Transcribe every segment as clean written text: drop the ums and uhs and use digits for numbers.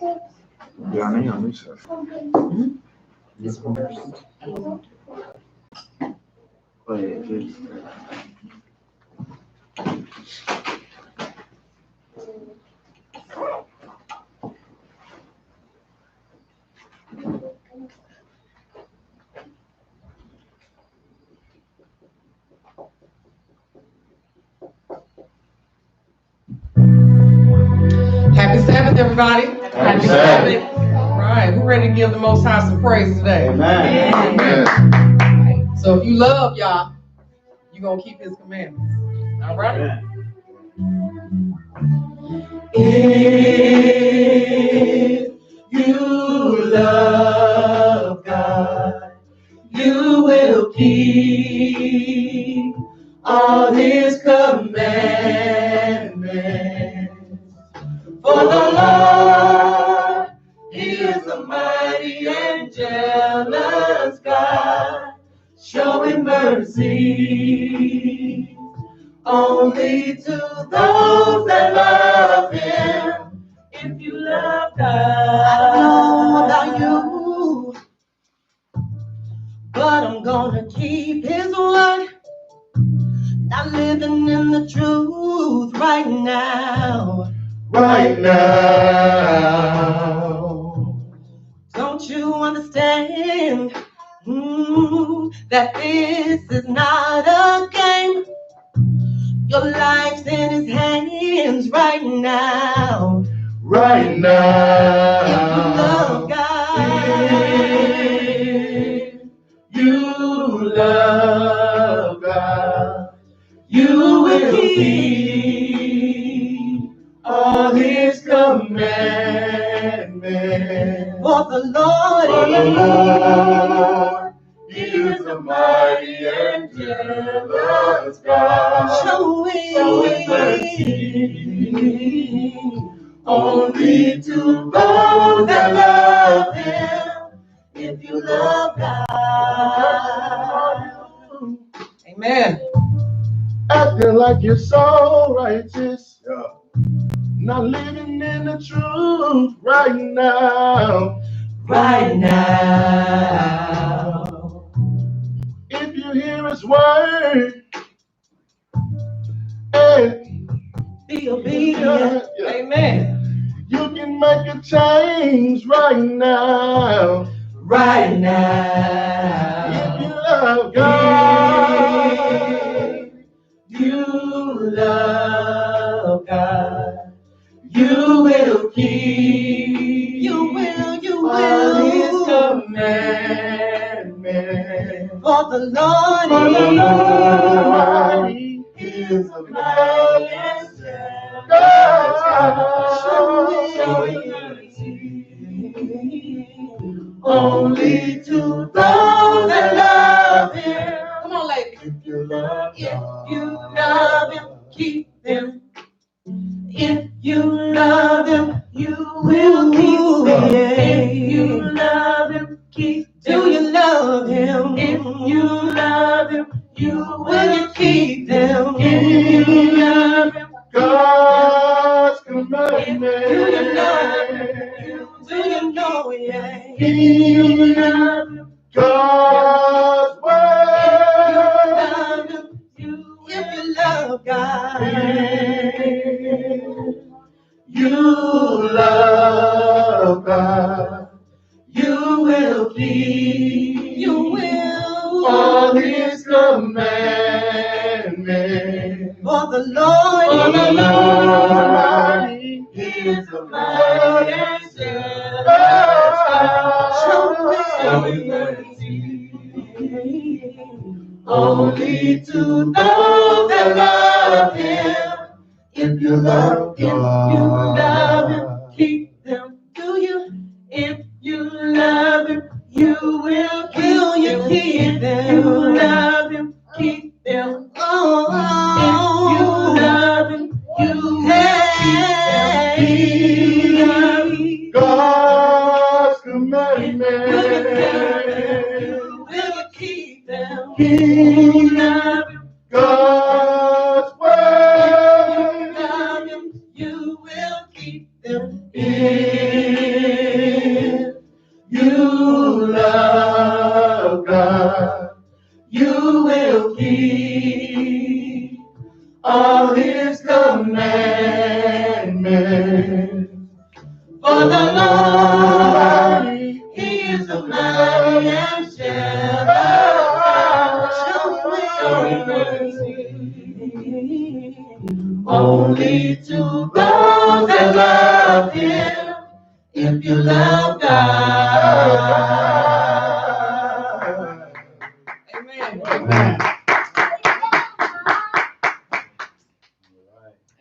Yeah, I know, sir. Happy Sabbath, everybody. Happy Sabbath. All right, who ready to give the Most High some praise today? Amen. Amen. So if you love y'all, you're going to keep his commandments. All right? Amen. If you love God, you will keep all his commandments. For the Lord, he is a mighty and jealous God, showing mercy only to those that love him. If you love God, I don't know about you, but I'm gonna keep his word. I'm living in the truth right now. Right now. Don't you understand that this is not a game? Your life's in his hands right now. Right now. If you love God, You love God. you will keep all his commandments. For the Lord is a mighty and jealous God, showing mercy only to those that love him. if you love God. Amen. Acting like you're so righteous, not living in the truth right now. Right now. If you hear his word and Be obedient. Amen. you can make a change right now. Right If now. you love God, You love God. You will keep. You all his will. commandments. For the Lord is a mighty God, showing mercy only to those that love him. Come on, lady. If you love If God, you love him, keep him. If you love him, you will keep him. If you love him, keep him. Do you love him? If you love him, will keep them. If you love him, God's do you commandments. love him? Do you know yeah? Keep God's word. If you love God, You love God. you will keep. You will. All his commandments. For the Lord is a mighty and showing mercy only to those that love him. If you love him, keep them. Do you? If you love him, you will keep them. You love him, keep them. Oh, if you love him, you will keep them. God's commandments. You will keep them. Keep God's word. You will keep them. If For the Lord, He is the mighty and shepherd, showing mercy only to those that love Him. If you love God. Amen. Amen.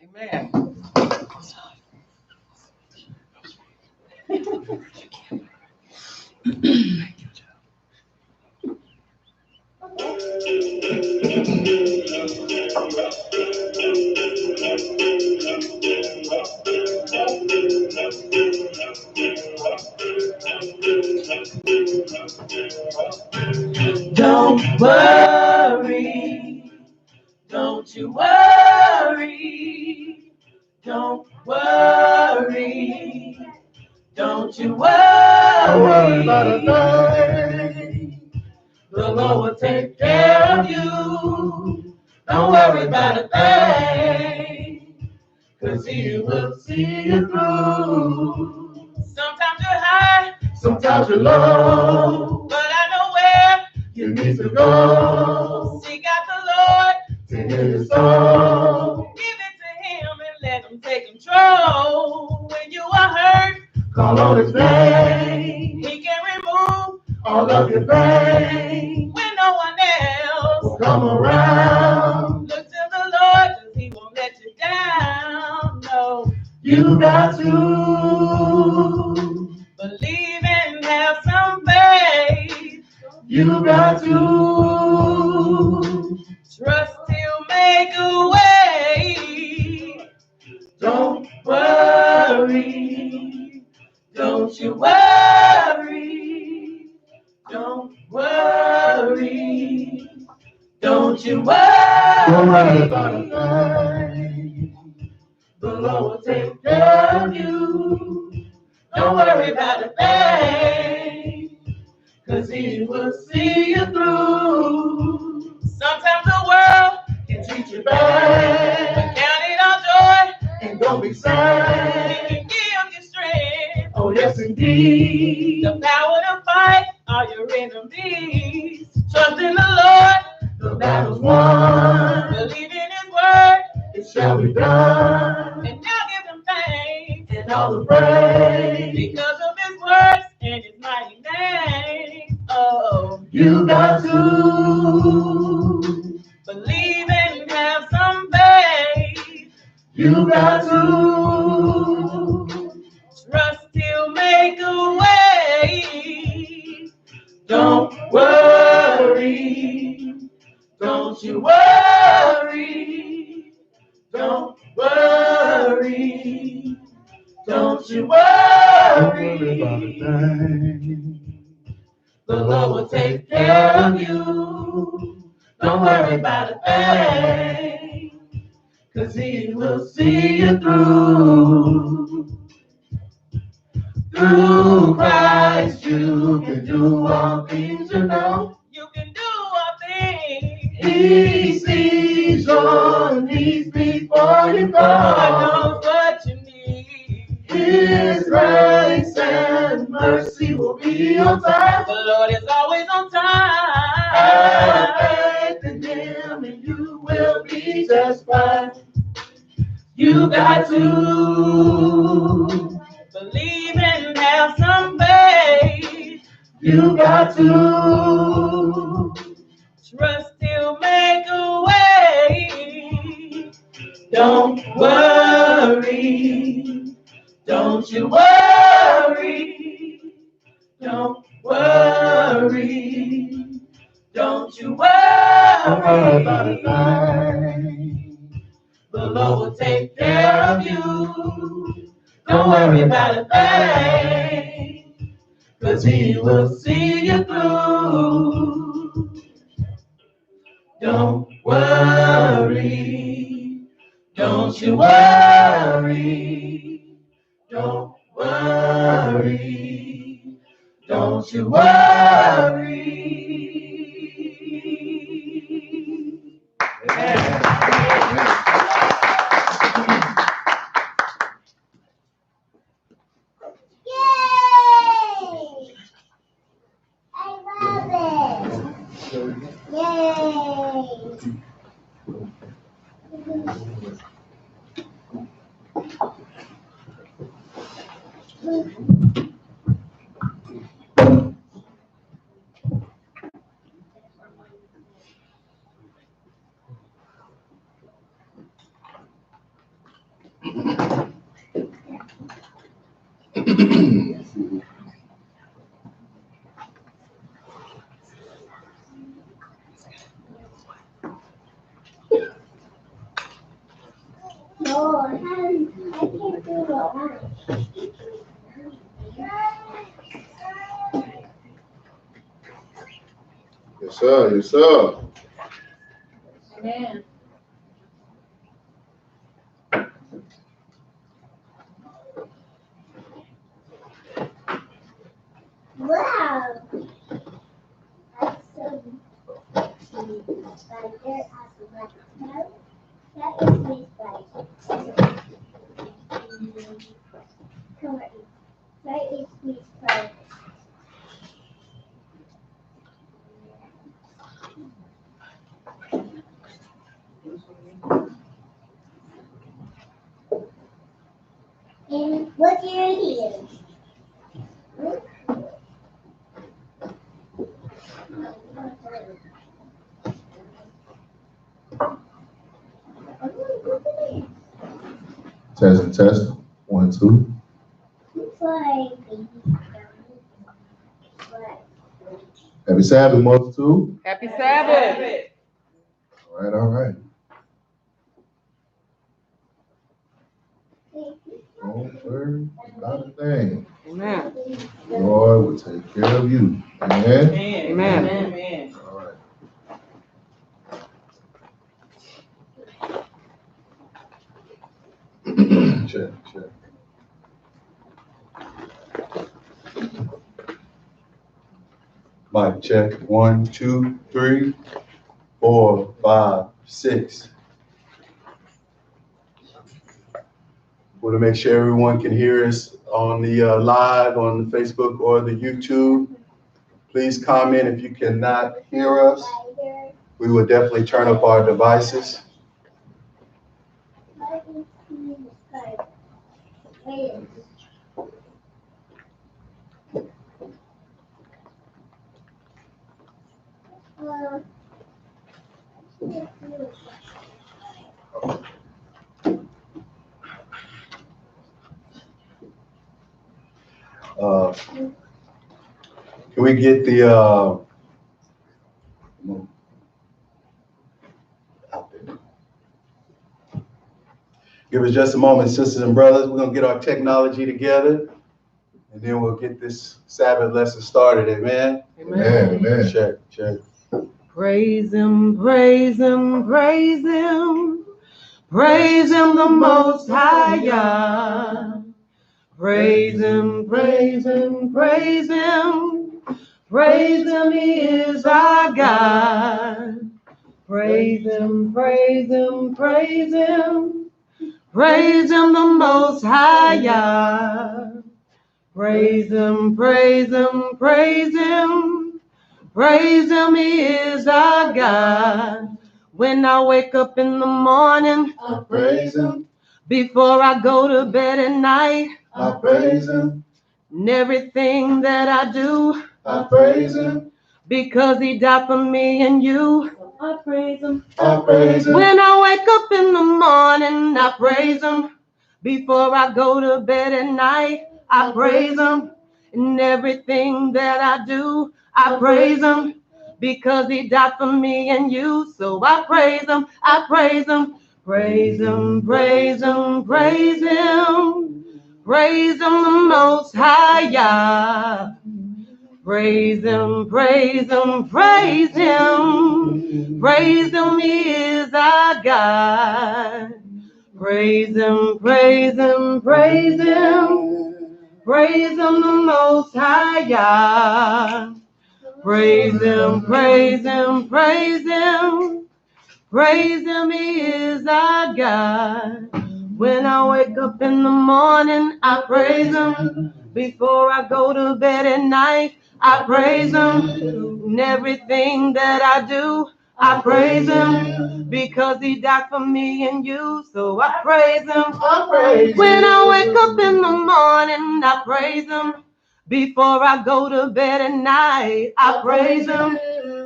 Amen. Don't worry, don't you worry, don't worry, don't you Don't worry about a worry. thing. The Lord will take care of you. Don't worry about a thing, 'cause He will see you through. Sometimes you're high, Sometimes you're low. but I know where You need to go seek out the Lord. to hear your soul. Give it to Him and let Him take control. When you are hurt, Call on His name. He can remove All of your pain when no one else. will come around. Look to the Lord, 'cause He won't let you down. No, You got to believe and have some faith. You got to Trust He'll make a way. Don't Worry, don't you worry, don't worry, don't you Don't worry about a worry. thing. The Lord will take care of you. Don't worry about a thing, 'cause He will see you through. Sometimes the world can treat you bad, but count it all joy. And don't be He sad. can give you strength. Oh, yes, indeed. The power to fight all your enemies. Trust in the Lord, The battle's won. believe in His word, It shall be done. and now give Him thanks And all the praise. because of His words and His mighty name. Oh, You got to believe and have some faith. You got to Trust He'll make a way. Don't worry, don't you worry, don't worry, don't you Don't worry about a worry. thing. The Lord will take care of you. Don't worry about a thing, 'cause He will see you through. Through Christ you can do all things, you know. You can do all things. He sees your needs before you God go. knows what you need. His grace and mercy will be on time. The Lord is always on Have time. faith in Him and you will be just fine. You got to believe and have some faith. You got to Trust He'll make a way. Don't worry, don't you worry, don't worry, don't you Don't worry about a worry. thing. The Lord will take care of you. Don't worry about a thing, 'cause He will see you through. Don't worry, don't you worry, don't worry, don't you worry. No, I can't do that. Yes, sir. Yes, sir. Amen. Wow. That's so right there has a black tail. That is his right. Come on. That is his right. And what year it is? Test and test. 1, 2. Happy Sabbath, multitude. Happy Sabbath. All right, all right. Don't worry about a thing. Amen. Lord will take care of you. Amen. Amen. Amen. All right. Check, check. Mic check. 1, 2, 3, 4, 5, 6. Want to make sure everyone can hear us on the live on the Facebook or the YouTube. Please comment if you cannot hear us. We will definitely turn up our devices. Can we get the out there. Give us just a moment, sisters and brothers. We're going to get our technology together, and then we'll get this Sabbath lesson started. Amen. Amen. Amen. Check, check. Praise him, praise him, praise him. Praise him, the Most High Yah. Praise him, praise him, praise him. Praise him, he is our God. Praise him, praise him, praise him. Praise him, the Most High Yah. Praise him, praise him, praise him. Praise him, he is our God. When I wake up in the morning, I praise him. before I go to bed at night, I praise him. and everything that I do, I praise him. because he died for me and you. I praise him. I praise him. When I wake up in the morning, I praise him. Before I go to bed at night, I praise him. And everything that I do, I praise him. Because he died for me and you. So I praise him. I praise him. Praise him, praise him, praise him. Praise him, the Most High Yah. Praise him, praise him, praise him. Praise him, he is our God. Praise him, praise him, praise him. Praise him, the Most High Yah. Praise him, praise him, praise him. Praise him, he is our God. When I wake up in the morning, I praise him. Before I go to bed at night, I praise him. In everything that I do, I praise him because he died for me and you. So I praise him. I praise When him. I wake up in the morning, I praise him. Before I go to bed at night, I praise him.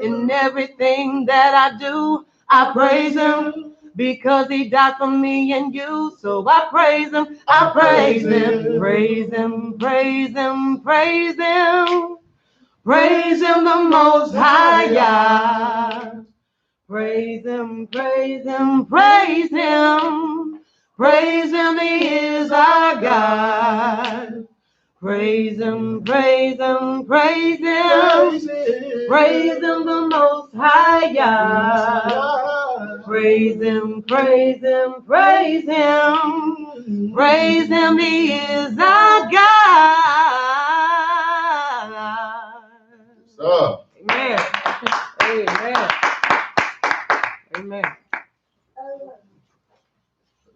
In everything that I do, I praise him. Because he died for me and you. So I praise him. I praise him. Praise him. Praise him. Praise him. Praise him the most high God. Praise him, praise him, praise him. Praise him, he is our God. Praise him, praise him, praise him. Praise him the most high God. Praise him, praise him, praise him. Praise him, he is our God. So, Amen. Amen. Amen.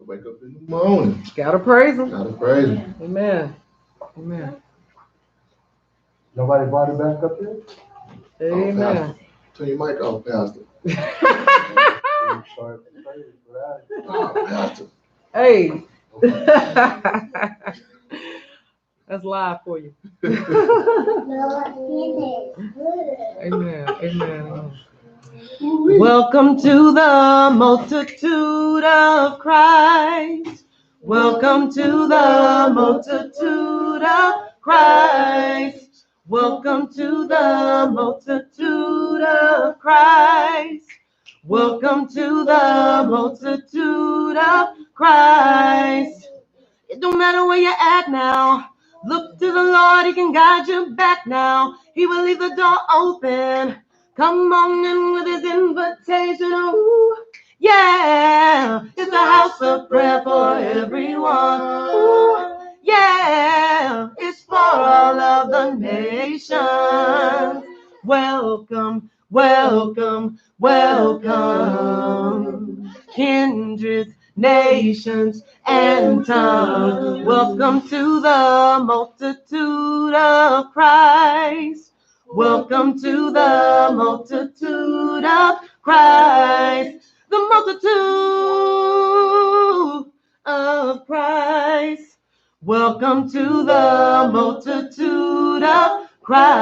wake up in the morning. Gotta praise him. Gotta praise him. Amen. Amen. Nobody brought it back up here? Amen. Turn your mic off, Pastor. Oh, Pastor. Hey. That's live for you. Amen. Amen. Welcome to the multitude of Christ. Welcome to the multitude of Christ. Welcome to the multitude of Christ. Welcome to the multitude of Christ. It don't matter where you're at now. Look to the Lord, he can guide you back now. He will leave the door open. Come on in with his invitation. Ooh, yeah, it's a house of prayer for everyone. Ooh, yeah, it's for all of the nations. Welcome, welcome, welcome. Kindreds, nations, and tongues. Welcome to the multitude of Christ. Welcome to the multitude of Christ. The multitude of Christ. Welcome to the multitude of Christ.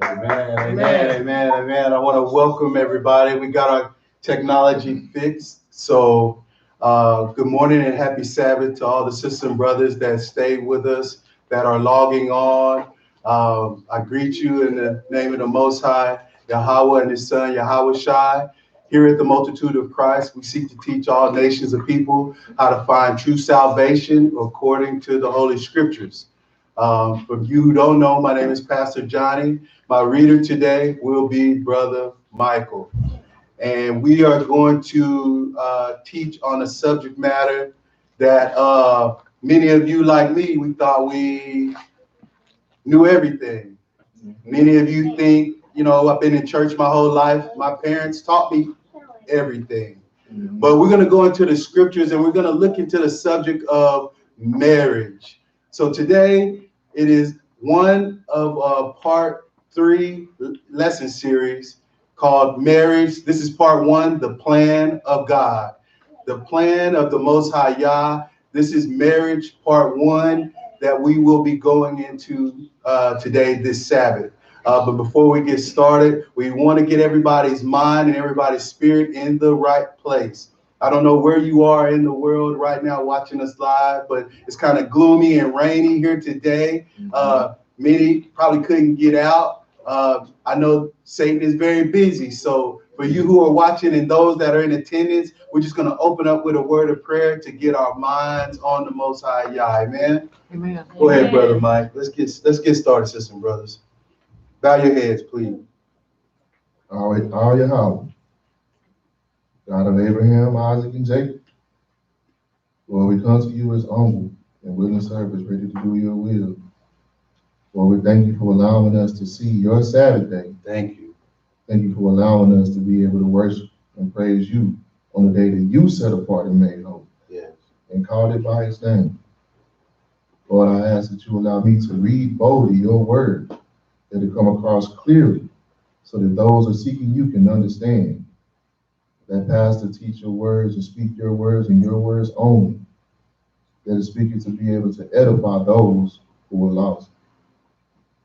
Amen, amen, amen, amen. I want to welcome everybody. We got our technology fixed. So good morning and happy Sabbath to all the sisters and brothers that stayed with us, that are logging on. I greet you in the name of the Most High, Yahweh and his son, Yahweh Shai. Here at the Multitude of Christ, we seek to teach all nations of people how to find true salvation according to the Holy Scriptures. For you who don't know, my name is Pastor Johnny. My reader today will be Brother Michael. And we are going to teach on a subject matter that many of you, like me, we thought we knew everything. Many of you think, you know, I've been in church my whole life. My parents taught me everything. But we're going to go into the scriptures and we're going to look into the subject of marriage. So today it is one of part 3 lesson series called Marriage. This is part 1, the plan of God, the plan of the Most High Yah. This is marriage part 1 that we will be going into today, this Sabbath. But before we get started, we want to get everybody's mind and everybody's spirit in the right place. I don't know where you are in the world right now watching us live, but it's kind of gloomy and rainy here today. Many probably couldn't get out. I know Satan is very busy. So for you who are watching and those that are in attendance, we're just going to open up with a word of prayer to get our minds on the Most High Yah. Amen. Amen. Go ahead, Brother Mike. Let's get started, sisters and brothers. Bow your heads, please. All right, all Yahweh, God of Abraham, Isaac, and Jacob. Lord, we come to you as humble and willing servants, ready to do your will. Lord, we thank you for allowing us to see your Sabbath day. Thank you. Thank you for allowing us to be able to worship and praise you on the day that you set apart and made holy. Yes. And called it by his name. Lord, I ask that you allow me to read boldly your word, that it come across clearly so that those who are seeking you can understand that pastor teach your words and speak your words and your words only, that is speaking to be able to edify those who are lost.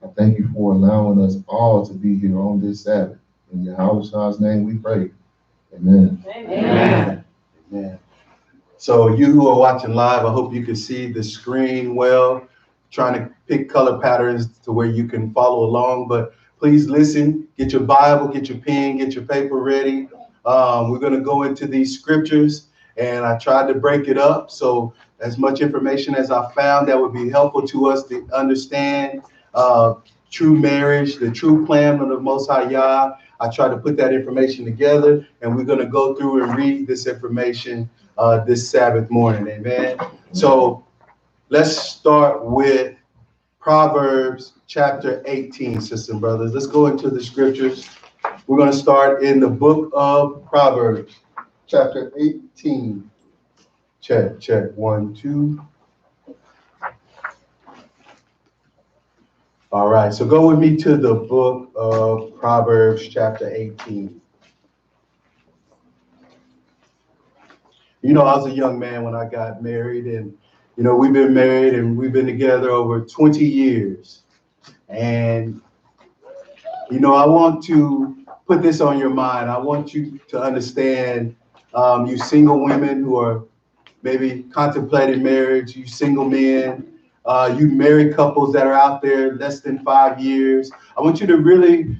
I thank you for allowing us all to be here on this Sabbath. In Yahweh's name we pray. Amen. Amen. Amen. So you who are watching live, I hope you can see the screen well. Trying to pick color patterns to where you can follow along, but please listen, get your Bible, get your pen, get your paper ready. We're going to go into these scriptures, and I tried to break it up. So as much information as I found that would be helpful to us to understand true marriage, the true plan of the Most High Yah. I tried to put that information together, and we're going to go through and read this information this Sabbath morning. Amen. So let's start with Proverbs chapter 18, sisters and brothers. Let's go into the scriptures. We're going to start in the book of Proverbs, chapter 18. Check, 1, 2. All right, so go with me to the book of Proverbs, chapter 18. You know, I was a young man when I got married, and you know, we've been married and we've been together over 20 years. And, you know, I want to put this on your mind. I want you to understand, you single women who are maybe contemplating marriage, you single men, you married couples that are out there less than 5 years. I want you to really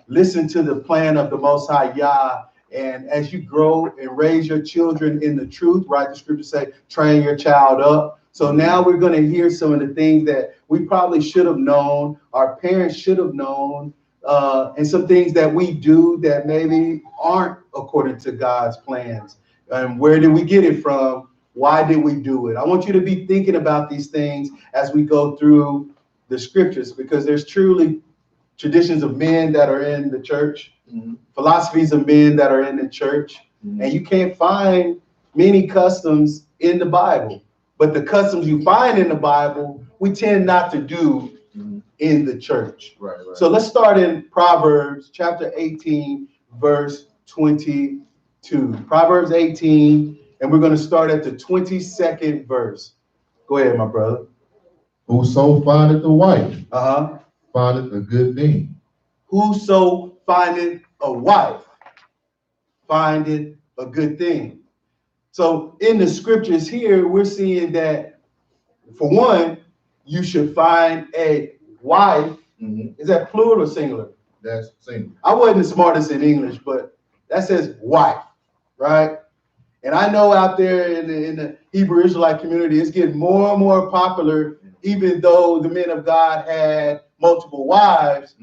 listen to the plan of the Most High Yah. And as you grow and raise your children in the truth, right? The scriptures say, train your child up. So now we're going to hear some of the things that we probably should have known, our parents should have known, and some things that we do that maybe aren't according to God's plans. And where did we get it from? Why did we do it? I want you to be thinking about these things as we go through the scriptures, because there's truly traditions of men that are in the church, philosophies of men that are in the church, and you can't find many customs in the Bible. But the customs you find in the Bible, we tend not to do in the church. Right. So let's start in Proverbs chapter 18, verse 22. Proverbs 18, and we're going to start at the 22nd verse. Go ahead, my brother. Whoso findeth a wife, findeth a good thing. Whoso findeth a wife, findeth a good thing. So in the scriptures here, we're seeing that, for one, you should find a wife. Is that plural or singular? That's singular. I wasn't the smartest in English, but that says wife, right? And I know out there in the Hebrew Israelite community, it's getting more and more popular, even though the men of God had multiple wives,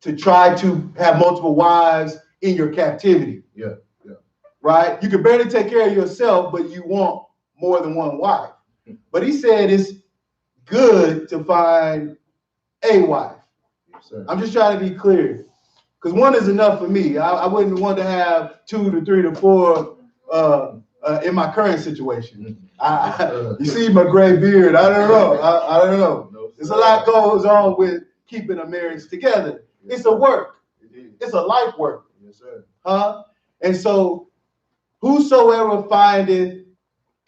to try to have multiple wives in your captivity. Yeah. Right? You can barely take care of yourself, but you want more than one wife. But he said it's good to find a wife. Yes, sir. I'm just trying to be clear, because one is enough for me. I wouldn't want to have 2 to 3 to 4 in my current situation. You see my gray beard. I don't know. I don't know. There's a lot goes on with keeping a marriage together. It's a work. It's a life work. Yes, sir. And so, whosoever findeth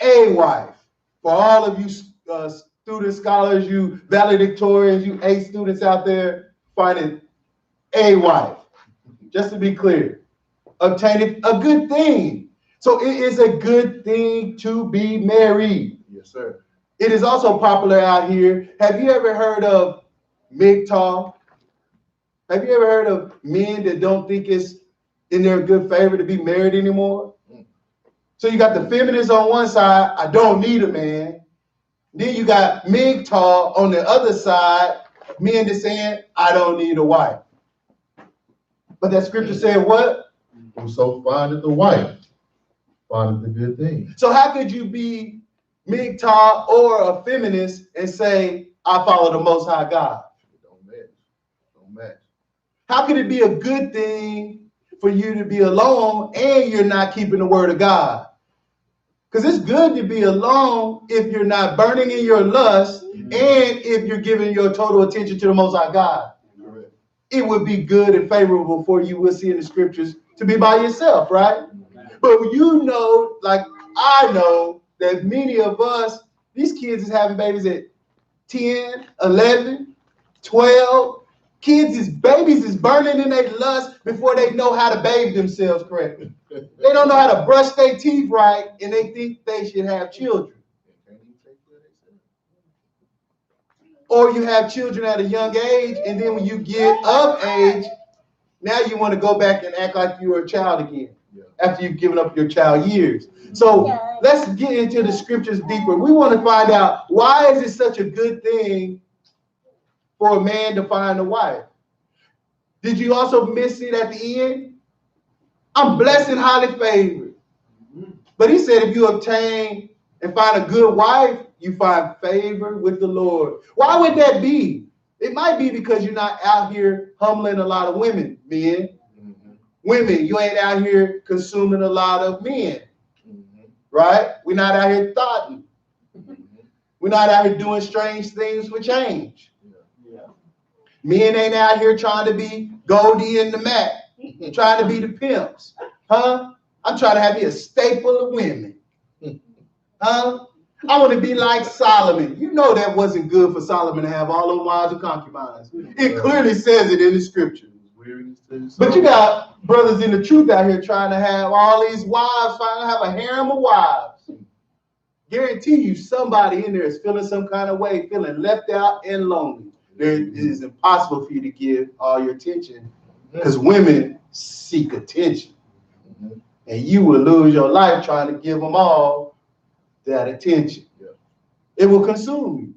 a wife, for all of you student scholars, you valedictorians, you A students out there, findeth a wife. Just to be clear, obtaineth a good thing. So it is a good thing to be married. Yes, sir. It is also popular out here. Have you ever heard of MGTOW? Have you ever heard of men that don't think it's in their good favor to be married anymore? So you got the feminists on one side, I don't need a man. Then you got MGTOW on the other side, men that saying, I don't need a wife. But that scripture said what? Whoso findeth a wife, findeth a good thing. So how could you be MGTOW or a feminist and say, I follow the Most High God? Don't match. How could it be a good thing for you to be alone and you're not keeping the word of God? Because it's good to be alone if you're not burning in your lust and if you're giving your total attention to the Most High God. Correct. it would be good and favorable for you, we'll see in the scriptures, to be by yourself, right? But you know, like I know, that many of us, these kids is having babies at 10, 11, 12. Babies is burning in their lust before they know how to bathe themselves correctly. They don't know how to brush their teeth right, and they think they should have children. Or you have children at a young age, and then when you get of age, now you want to go back and act like you were a child again, after you've given up your child years. So let's get into the scriptures deeper. We want to find out, why is it such a good thing for a man to find a wife? Did you also miss it at the end? I'm blessed and highly favored. But he said, if you obtain and find a good wife, you find favor with the Lord. Why would that be? It might be because you're not out here humbling a lot of women, men. Women, you ain't out here consuming a lot of men. Right? We're not out here thotting. We're not out here doing strange things for change. Men ain't out here trying to be Goldie and the Mac, trying to be the pimps. Huh? I'm trying to have me a staple of women. Huh? I want to be like Solomon. You know that wasn't good for Solomon to have all those wives and concubines. It clearly says it in the scripture. But you got brothers in the truth out here trying to have all these wives, trying to have a harem of wives. Guarantee you somebody in there is feeling some kind of way, feeling left out and lonely. It is impossible for you to give all your attention, because women seek attention. And you will lose your life trying to give them all that attention. It will consume you.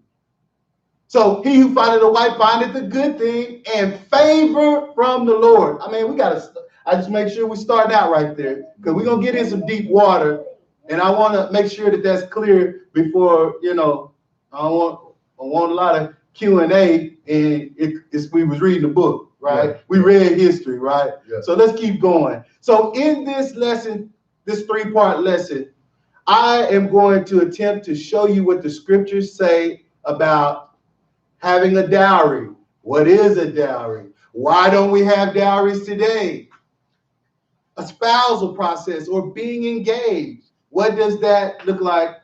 So he who findeth a wife findeth a good thing and favor from the Lord. I mean, I just make sure we're starting out right there, because we're going to get in some deep water. And I want to make sure that that's clear before, I want a lot of Q&A, and we was reading the book, right? Yeah. We read history, right? Yeah. So let's keep going. So in this lesson, this 3-part lesson, I am going to attempt to show you what the scriptures say about having a dowry. What is a dowry? Why don't we have dowries today? A spousal process, or being engaged. What does that look like?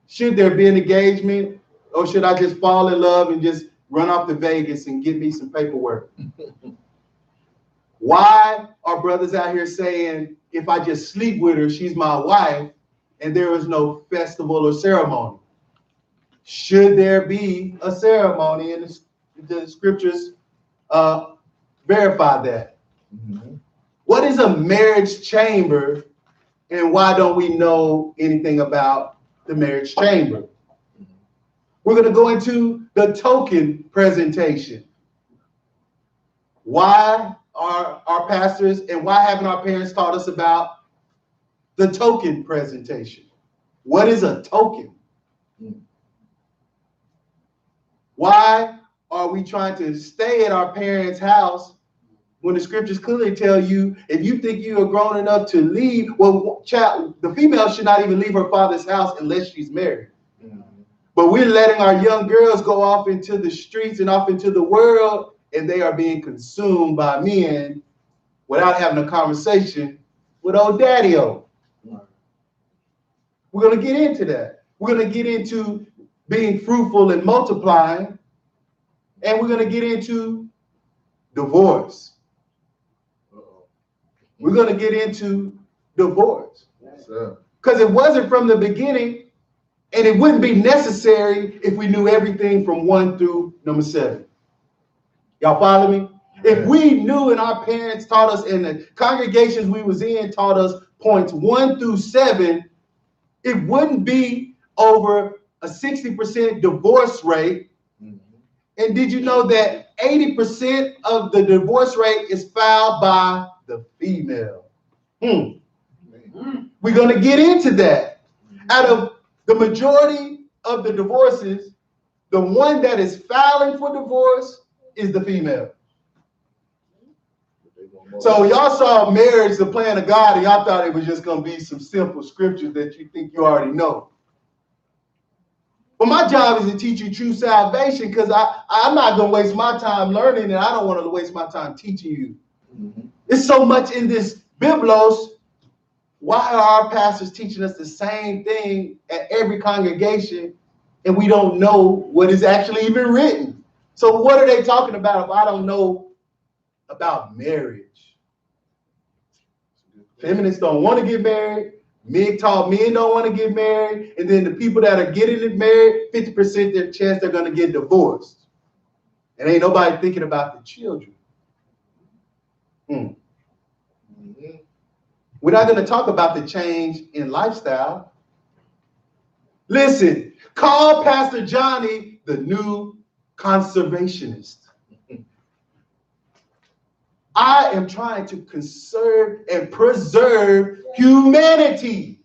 Should there be an engagement, or should I just fall in love and just run off to Vegas and get me some paperwork? Why are brothers out here saying, if I just sleep with her, she's my wife, and there is no festival or ceremony? Should there be a ceremony? And the scriptures verify that. What is a marriage chamber, and why don't we know anything about the marriage chamber? We're going to go into the token presentation. Why are our pastors, and why haven't our parents taught us about the token presentation? What is a token? Why are we trying to stay at our parents' house when the scriptures clearly tell you, if you think you are grown enough to leave, well, child, the female should not even leave her father's house unless she's married. But we're letting our young girls go off into the streets and off into the world, and they are being consumed by men without having a conversation with old daddy-o. We're going to get into that. We're going to get into being fruitful and multiplying, and we're going to get into divorce. We're going to get into divorce. Because it wasn't from the beginning, and it wouldn't be necessary if we knew everything from 1 through number 7. Y'all follow me? If we knew, and our parents taught us, and the congregations we was in taught us points 1 through 7, it wouldn't be over a 60% divorce rate. And did you know that 80% of the divorce rate is filed by the female? We're going to get into that. Out of the majority of the divorces, the one that is filing for divorce is the female. So y'all saw marriage, the plan of God, and y'all thought it was just going to be some simple scriptures that you think you already know. But my job is to teach you true salvation because I'm not going to waste my time learning, and I don't want to waste my time teaching you. Mhm. There's so much in this Biblos. Why are our pastors teaching us the same thing at every congregation, and we don't know what is actually even written? So what are they talking about if I don't know about marriage? Feminists don't want to get married. MGTOW men don't want to get married. And then the people that are getting it married, 50% their chance they're going to get divorced. And ain't nobody thinking about the children. Mhm. We're not going to talk about the change in lifestyle. Listen, call Pastor Johnny the new conservationist. I am trying to conserve and preserve humanity.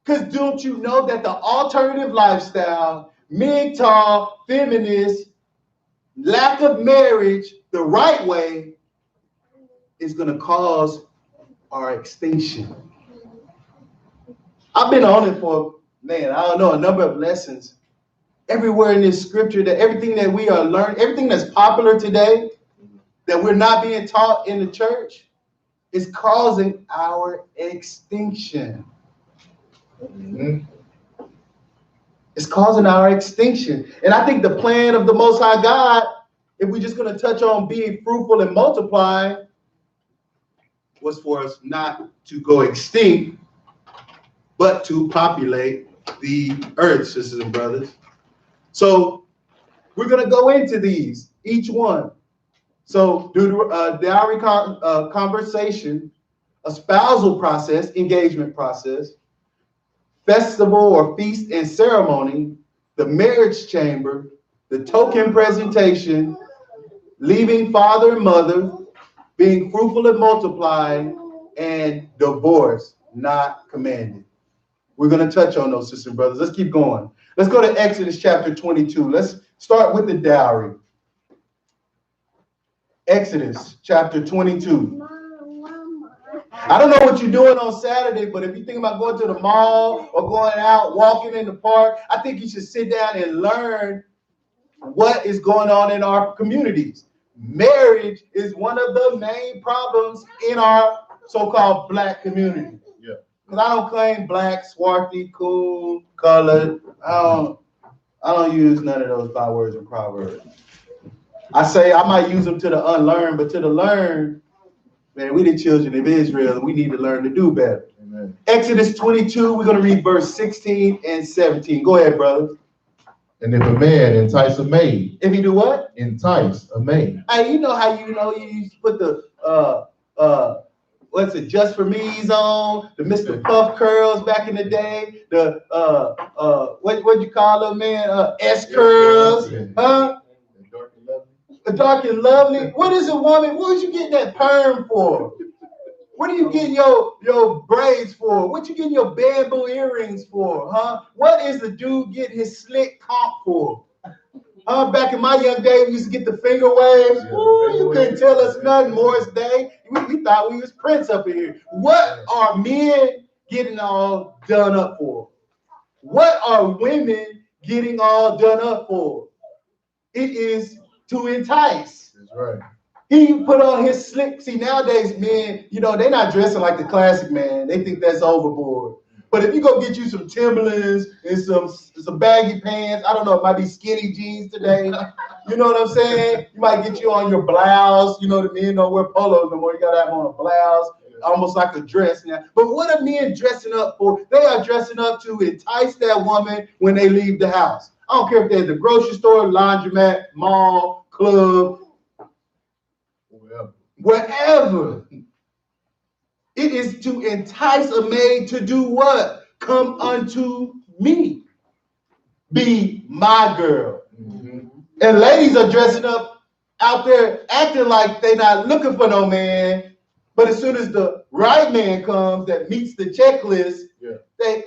Because don't you know that the alternative lifestyle, MGTOW, feminist, lack of marriage the right way is going to cause our extinction. I've been on it for, man, I don't know, a number of lessons. Everywhere in this scripture, that everything that we are learning, everything that's popular today, that we're not being taught in the church, is causing our extinction. Mhm. It's causing our extinction. And I think the plan of the Most High God, if we're just going to touch on being fruitful and multiplying, was for us not to go extinct, but to populate the earth, sisters and brothers. So we're going to go into these, each one. So dowry conversation, a spousal process, engagement process, festival or feast and ceremony, the marriage chamber, the token presentation, leaving father and mother, being fruitful and multiplying, and divorce, not commanded. We're going to touch on those, sisters and brothers. Let's keep going. Let's go to Exodus chapter 22. Let's start with the dowry. Exodus chapter 22. I don't know what you're doing on Saturday, but if you think about going to the mall or going out, walking in the park, I think you should sit down and learn what is going on in our communities. Marriage is one of the main problems in our so-called black community. Yeah. Because I don't claim black, swarthy, cool, colored. I don't use none of those bywords and proverbs. I say I might use them to the unlearned, but to the learned, man, we the children of Israel, and we need to learn to do better. Amen. Exodus 22, we're going to read verse 16 and 17. Go ahead, brother. And if a man entice a maid, If he do what? entice a maid. Hey, you know how you used to put the what's it, Just For Me's on, the Mr. Puff curls back in the day, the what you call them, man? S curls, huh? Dark and lovely. The dark and lovely. What is a woman? What you getting that perm for? What are you getting your braids for? What you getting your bamboo earrings for, huh? What is the dude getting his slick comp for? Back in my young day, we used to get the finger waves. Yeah, Ooh, you couldn't waves. tell us nothing, Morris Day. We thought we was Prince up in here. What are men getting all done up for? What are women getting all done up for? It is to entice. That's right. He put on his slick. See, nowadays, men, they're not dressing like the classic man. They think that's overboard. But if you go get you some Timberlands and some baggy pants, I don't know, it might be skinny jeans today. You know what I'm saying? You might get you on your blouse. The men don't wear polos no more. You gotta have on a blouse, almost like a dress now. But what are men dressing up for? They are dressing up to entice that woman when they leave the house. I don't care if they're at the grocery store, laundromat, mall, club, wherever. It is to entice a maid to do what? Come unto me. Be my girl. Mm-hmm. And ladies are dressing up out there acting like they're not looking for no man. But as soon as the right man comes that meets the checklist, they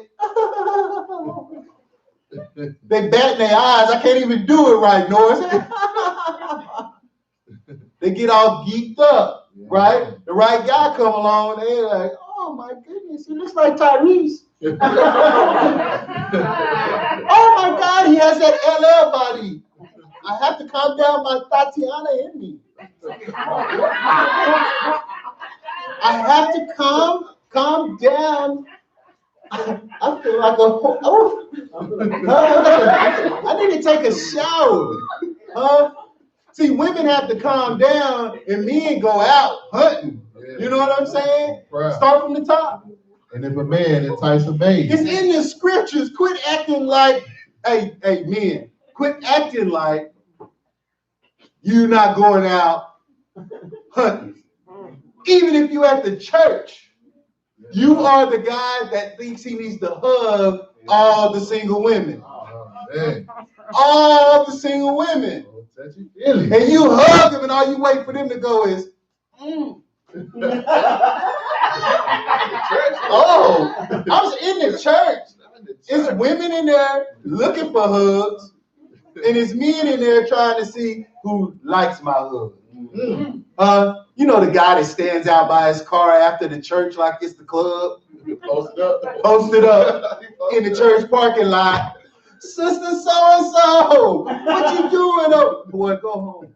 bat their eyes. I can't even do it right, Norris. They get all geeked up. Right? The right guy come along, they're like, oh my goodness, he looks like Tyrese. Oh my has that LL body. I have to calm down my Tatiana in me. I have to calm down. I feel like I need to take a shower. See, women have to calm down and men go out hunting. You know what I'm saying? Right. Start from the top. And if a man entice a maid, It's in the scriptures. Quit acting like, hey, men, quit acting like you're not going out hunting. Even if you at the church, you are the guy that thinks he needs to hug all the single women. All the single women. And you hug them and all you wait for them to go is, Oh, I was in the church. It's women in there looking for hugs, and it's men in there trying to see who likes my hug. You know the guy that stands out by his car after the church like it's the club? Posted up in the church parking lot. Sister so-and-so, what you doing? Oh, boy, go home.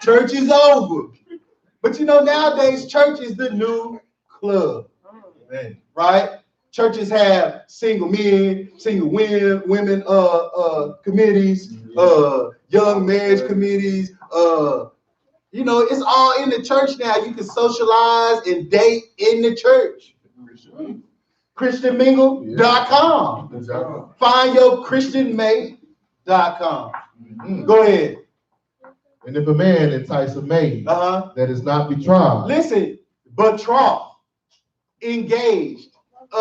Church is over. But you know, nowadays, church is the new club. Right? Churches have single men, single women committees, young marriage committees. You know, it's all in the church now. You can socialize and date in the church. ChristianMingle.com. FindYourChristianMate.com. Go ahead. And if a man entice a maid that is not betrothed. Listen, betrothed, engaged,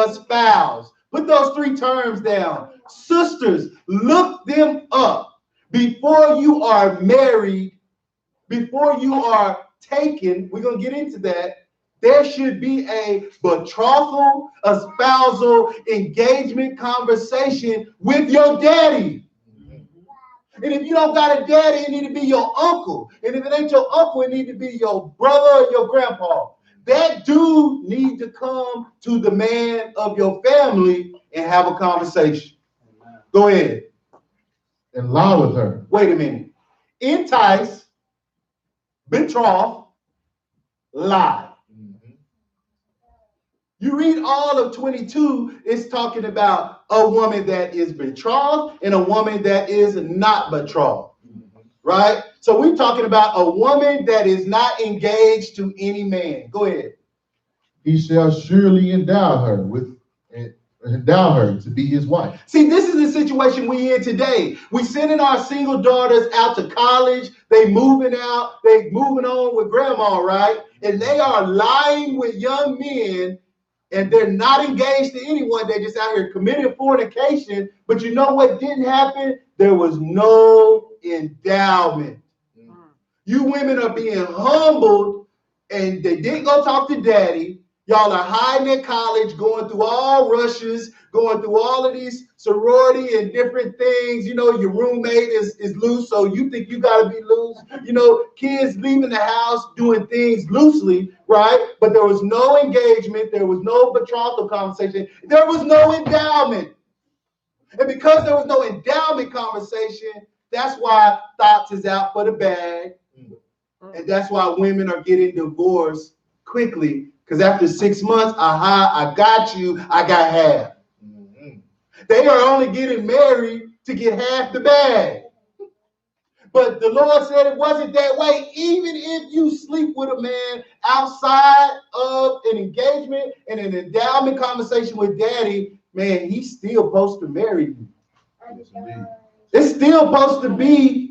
espoused. Put those three terms down. Sisters, look them up. Before you are married, before you are taken, we're going to get into that. There should be a betrothal, espousal, engagement conversation with your daddy. And if you don't got a daddy, it need to be your uncle. And if it ain't your uncle, it need to be your brother or your grandpa. That dude need to come to the man of your family and have a conversation. Go ahead. And lie with her. Wait a minute. Entice, betroth, lie. You read all of 22, it's talking about a woman that is betrothed and a woman that is not betrothed, right? So we're talking about a woman that is not engaged to any man. Go ahead. He shall surely endow her to be his wife. See, this is the situation we in today. We sending our single daughters out to college. They moving out. They moving on with grandma, right? And they are lying with young men. And they're not engaged to anyone. They're just out here committing fornication. But you know what didn't happen? There was no endowment. You women are being humbled, and they didn't go talk to daddy. Y'all are hiding in college, going through all rushes, going through all of these sorority and different things. You know, your roommate is loose, so you think you got to be loose. You know, kids leaving the house doing things loosely, right? But there was no engagement. There was no betrothal conversation. There was no endowment. And because there was no endowment conversation, that's why Thoughts is out for the bag. And that's why women are getting divorced quickly. Because after 6 months, I got you, I got half. They are only getting married to get half the bag. But the Lord said it wasn't that way. Even if you sleep with a man outside of an engagement and an endowment conversation with daddy, man, he's still supposed to marry you. It's still supposed to be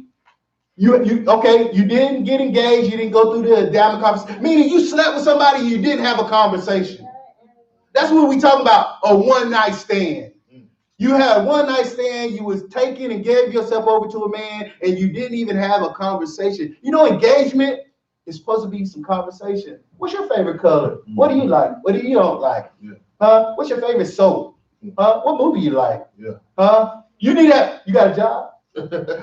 you didn't get engaged, you didn't go through the endowment conversation. Meaning you slept with somebody, you didn't have a conversation. That's what we talking about, a one-night stand. You had a one-night stand, you was taken and gave yourself over to a man, and you didn't even have a conversation. You know, engagement is supposed to be some conversation. What's your favorite color? What do you like? What do you don't like? What's your favorite soap? What movie you like? You need that. You got a job?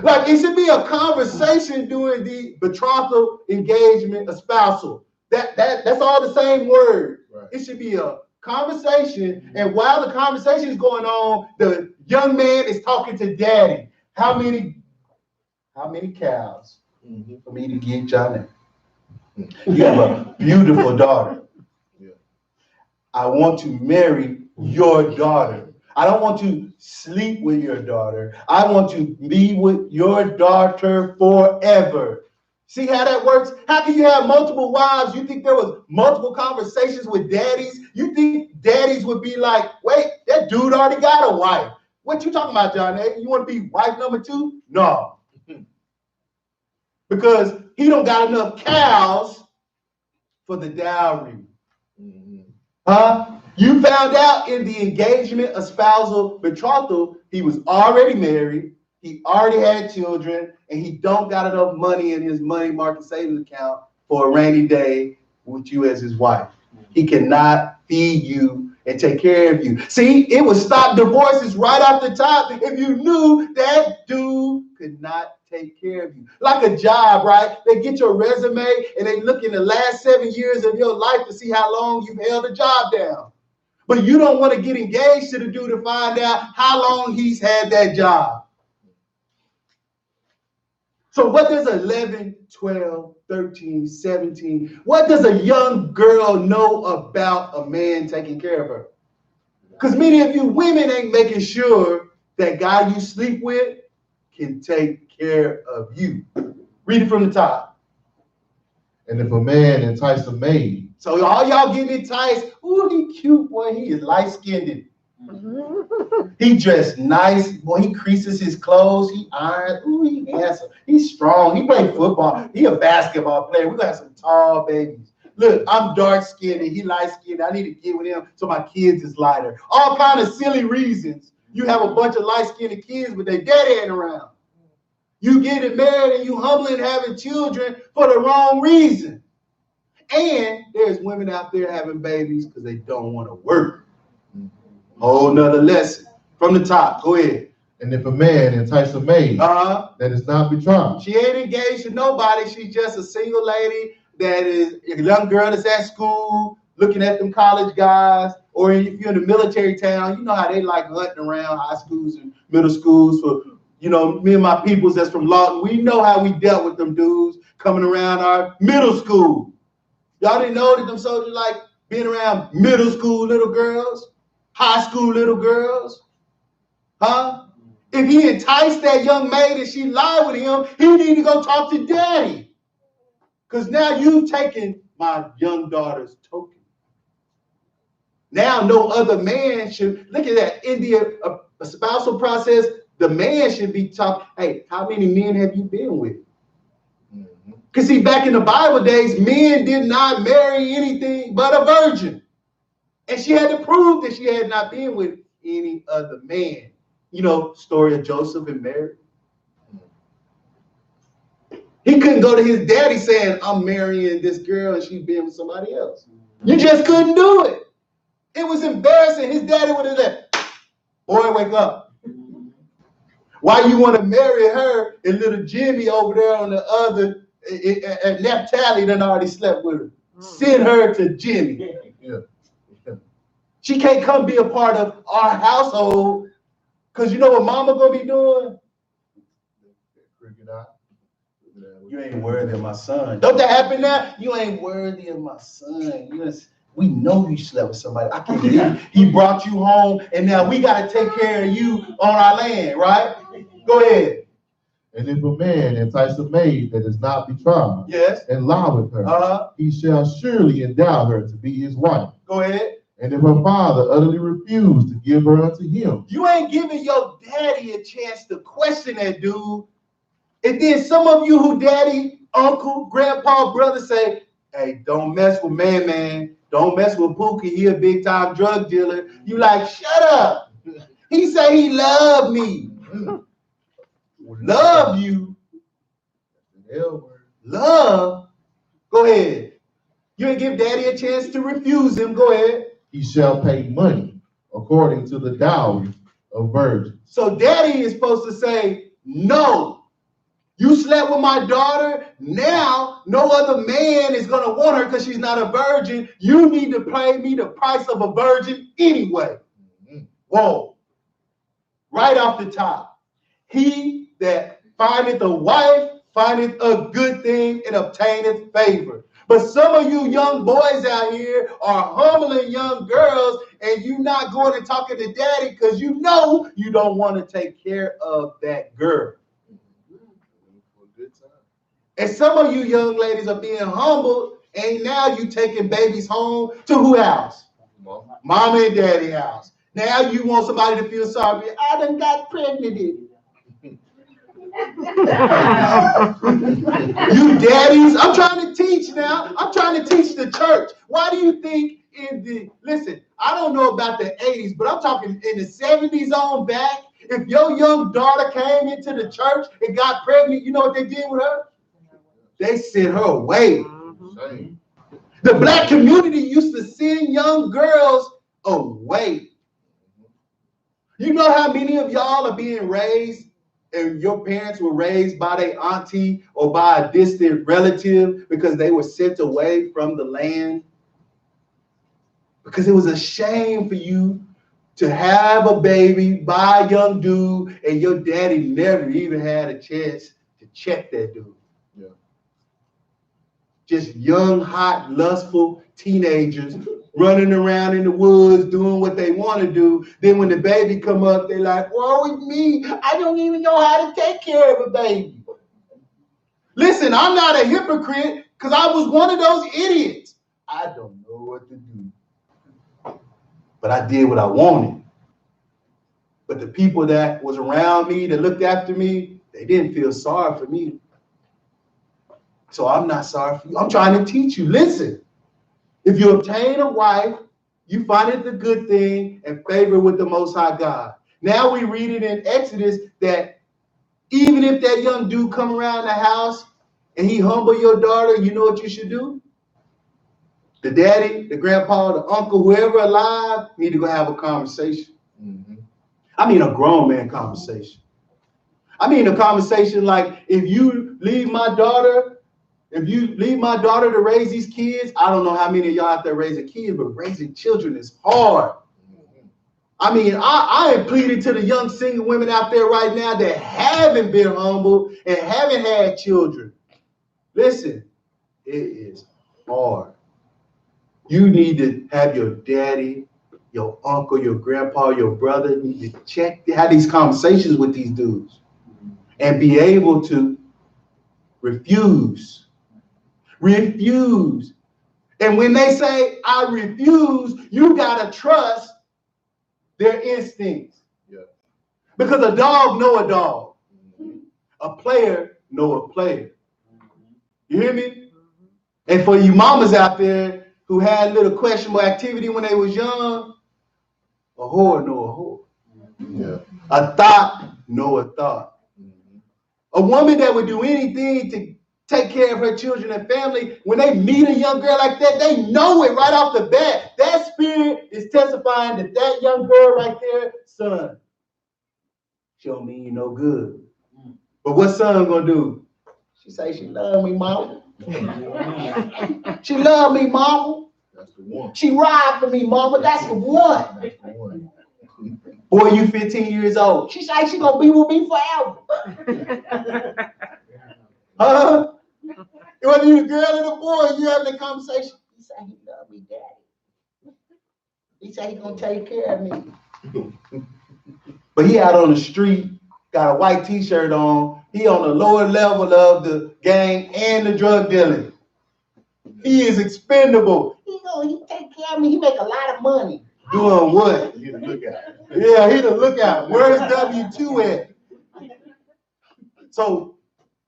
Like, it should be a conversation during the betrothal, engagement, espousal. That's all the same word. Right. It should be a conversation, and while the conversation is going on, the young man is talking to daddy. How many cows for me to get Johnny? You have a beautiful daughter. I want to marry your daughter. I don't want to sleep with your daughter. I want to be with your daughter forever. See how that works? How can you have multiple wives? You think there was multiple conversations with daddies? You think daddies would be like, wait, that dude already got a wife. What you talking about, John? You want to be wife number 2? No. Because he don't got enough cows for the dowry. Huh? You found out in the engagement, a spousal betrothal, he was already married, he already had children, and he don't got enough money in his money market savings account for a rainy day with you as his wife. He cannot feed you and take care of you. See, it would stop divorces right off the top if you knew that dude could not take care of you. Like a job, right? They get your resume and they look in the last 7 years of your life to see how long you've held a job down. But you don't want to get engaged to the dude to find out how long he's had that job. So what does 11, 12, 13, 17, what does a young girl know about a man taking care of her? Because many of you women ain't making sure that guy you sleep with can take care of you. Read it from the top. And if a man entice a maid. So all y'all getting enticed. Ooh, he cute, boy. He is light-skinned. He dressed nice. Boy, he creases his clothes. He irons. Ooh, he handsome. He's strong. He played football. He a basketball player. We're going to have some tall babies. Look, I'm dark-skinned and he light-skinned. I need to get with him so my kids is lighter. All kind of silly reasons. You have a bunch of light-skinned kids, but they dead ain't around. You getting married and you humbling having children for the wrong reason. And there's women out there having babies because they don't want to work. Whole nother lesson. From the top, go ahead. And if a man entice a maid that is not betrothed. She ain't engaged to nobody. She's just a single lady that is a young girl that's at school looking at them college guys. Or if you're in a military town, you know how they like hunting around high schools and middle schools for, you know, me and my peoples that's from Lawton. We know how we dealt with them dudes coming around our middle school. Y'all didn't know that them soldiers like being around middle school little girls, high school little girls? Huh? If he enticed that young maid and she lied with him, he need to go talk to daddy. Because now you taking my young daughter's token. Now no other man should, look at that, in the a spousal process, the man should be talking, hey, how many men have you been with? Because see, back in the Bible days, men did not marry anything but a virgin. And she had to prove that she had not been with any other man. You know, story of Joseph and Mary. He couldn't go to his daddy saying, I'm marrying this girl and she's been with somebody else. You just couldn't do it. It was embarrassing. His daddy would have said, boy, wake up. Why you want to marry her and little Jimmy over there on the other, at Naphtali done already slept with her. Send her to Jimmy. Yeah. She can't come be a part of our household because you know what mama gonna be doing? You ain't worthy of my son. Don't that happen now? You ain't worthy of my son. We know you slept with somebody. I can't believe he brought you home and now we gotta take care of you on our land, right? Go ahead. And if a man entice a maid that is not betrothed, yes, and lie with her, he shall surely endow her to be his wife. Go ahead. And if her father utterly refused to give her unto him, you ain't giving your daddy a chance to question that dude. And then some of you who daddy, uncle, grandpa, brother say, hey, don't mess with man. Don't mess with Pookie. He a big time drug dealer. You like, shut up. He say he loved me. Love you. Love. Go ahead. You ain't give daddy a chance to refuse him. Go ahead. He shall pay money according to the dowry of virgins. So daddy is supposed to say no. You slept with my daughter. Now, no other man is going to want her because she's not a virgin. You need to pay me the price of a virgin anyway. Whoa. Right off the top. He that findeth a wife findeth a good thing and obtaineth favor. But some of you young boys out here are humbling young girls, and you not going and talking to daddy because you know you don't want to take care of that girl. And some of you young ladies are being humbled, and now you taking babies home to who house? Mama and daddy house. Now you want somebody to feel sorry for you. I done got pregnant. You daddies, I'm trying to teach now. I'm trying to teach the church. Why do you think listen, I don't know about the 80s, but I'm talking in the 70s on back. If your young daughter came into the church and got pregnant, you know what they did with her? They sent her away. The black community used to send young girls away. You know how many of y'all are being raised and your parents were raised by their auntie or by a distant relative because they were sent away from the land? Because it was a shame for you to have a baby by a young dude and your daddy never even had a chance to check that dude. Yeah. Just young, hot, lustful teenagers running around in the woods doing what they want to do. Then when the baby come up, they're like, woe with me. I don't even know how to take care of a baby. Listen, I'm not a hypocrite because I was one of those idiots. I don't know what to do. But I did what I wanted. But the people that was around me, that looked after me, they didn't feel sorry for me. So I'm not sorry for you. I'm trying to teach you. Listen, if you obtain a wife, you find it the good thing and favor with the Most High God. Now we read it in Exodus that even if that young dude come around the house and he humble your daughter, you know what you should do? The daddy, the grandpa, the uncle, whoever alive, need to go have a conversation. Mm-hmm. I mean a grown man conversation. I mean a conversation like, if you leave my daughter to raise these kids, I don't know how many of y'all out there raising kids, but raising children is hard. I mean, I am pleading to the young single women out there right now that haven't been humble and haven't had children. Listen, it is hard. You need to have your daddy, your uncle, your grandpa, your brother need to have these conversations with these dudes and be able to refuse. Refuse. And when they say, I refuse, you got to trust their instincts. Yeah. Because a dog know a dog. A player know a player. You hear me? And for you mamas out there who had little questionable activity when they was young, a whore know a whore. Yeah. A thought know a thought. A woman that would do anything to take care of her children and family, when they meet a young girl like that, they know it right off the bat. That spirit is testifying that that young girl right there, son, she don't mean you no good. But what son gonna do? She say she love me, mama. She love me, mama. That's the one. She ride for me, mama. That's the one. That's the one. Boy, you 15 years old. She say she gonna be with me forever. Whether you're a girl or a boy, you having a conversation. He say he love me, daddy. He say he gonna take care of me. But he out on the street, got a white t-shirt on. He on the lower level of the gang and the drug dealing. He is expendable. He take care of me. He make a lot of money. Doing what? He the lookout. Yeah, he the lookout. Where's W2 at? So,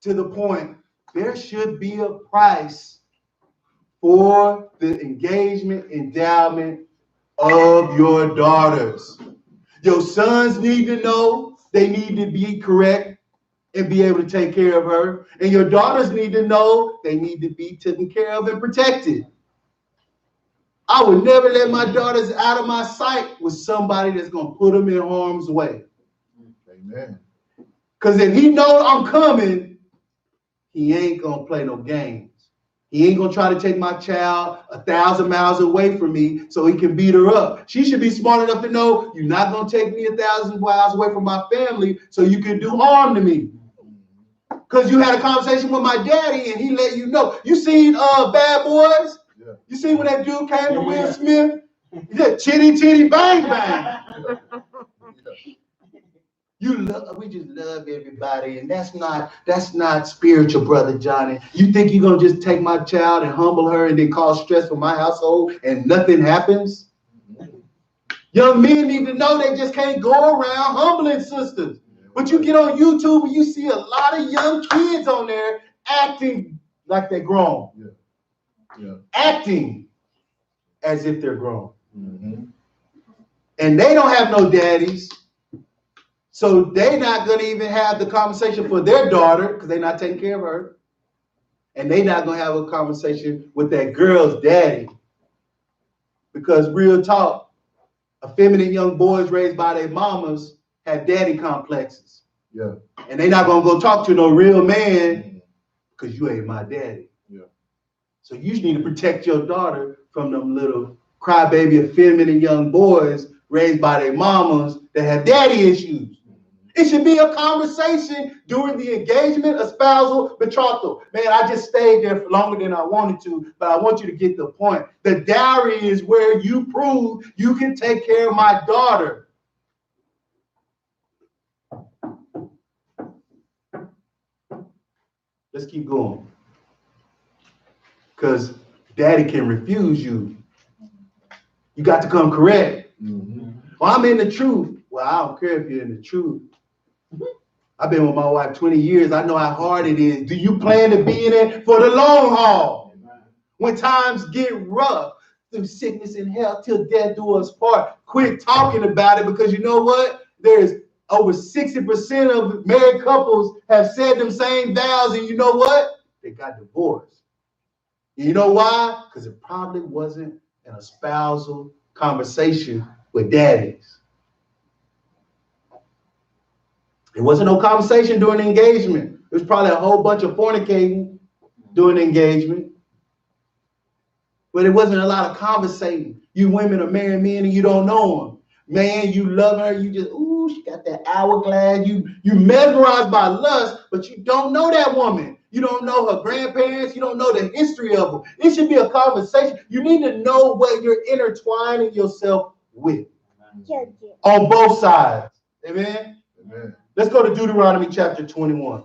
to the point, there should be a price for the engagement, endowment of your daughters. Your sons need to know they need to be correct and be able to take care of her. And your daughters need to know they need to be taken care of and protected. I would never let my daughters out of my sight with somebody that's going to put them in harm's way. Amen. Because if he knows I'm coming, he ain't gonna play no games. He ain't gonna try to take my child 1,000 miles away from me so he can beat her up. She should be smart enough to know you're not gonna take me 1,000 miles away from my family so you can do harm to me. Because you had a conversation with my daddy and he let you know. You seen Bad Boys? Yeah. You see when that dude came to Will Smith? He said, chitty, chitty, bang, bang. We just love everybody, and that's not spiritual, Brother Johnny. You think you're gonna just take my child and humble her and then cause stress for my household and nothing happens? Young men need to know they just can't go around humbling sisters. But you get on YouTube and you see a lot of young kids on there acting like they're grown. Yeah. Acting as if they're grown. Mm-hmm. And they don't have no daddies. So they're not going to even have the conversation for their daughter because they're not taking care of her. And they're not going to have a conversation with that girl's daddy. Because real talk, effeminate young boys raised by their mamas have daddy complexes. Yeah. And they're not going to go talk to no real man because you ain't my daddy. Yeah. So you need to protect your daughter from them little crybaby, effeminate young boys raised by their mamas that have daddy issues. It should be a conversation during the engagement, espousal, betrothal. Man, I just stayed there for longer than I wanted to, but I want you to get the point. The dowry is where you prove you can take care of my daughter. Let's keep going. Because daddy can refuse you. You got to come correct. Mm-hmm. Well, I'm in the truth. Well, I don't care if you're in the truth. I've been with my wife 20 years. I know how hard it is. Do you plan to be in it for the long haul? When times get rough, through sickness and health, till death do us part. Quit talking about it because you know what? There's over 60% of married couples have said them same vows, and you know what? They got divorced. And you know why? Because it probably wasn't an espousal conversation with daddies. It wasn't no conversation during the engagement. It was probably a whole bunch of fornicating during the engagement. But it wasn't a lot of conversating. You women are marrying men and you don't know them. Man, you love her. You just, ooh, she got that hourglass. You mesmerized by lust, but you don't know that woman. You don't know her grandparents. You don't know the history of them. It should be a conversation. You need to know what you're intertwining yourself with. On both sides. Amen? Amen. Let's go to Deuteronomy chapter 21.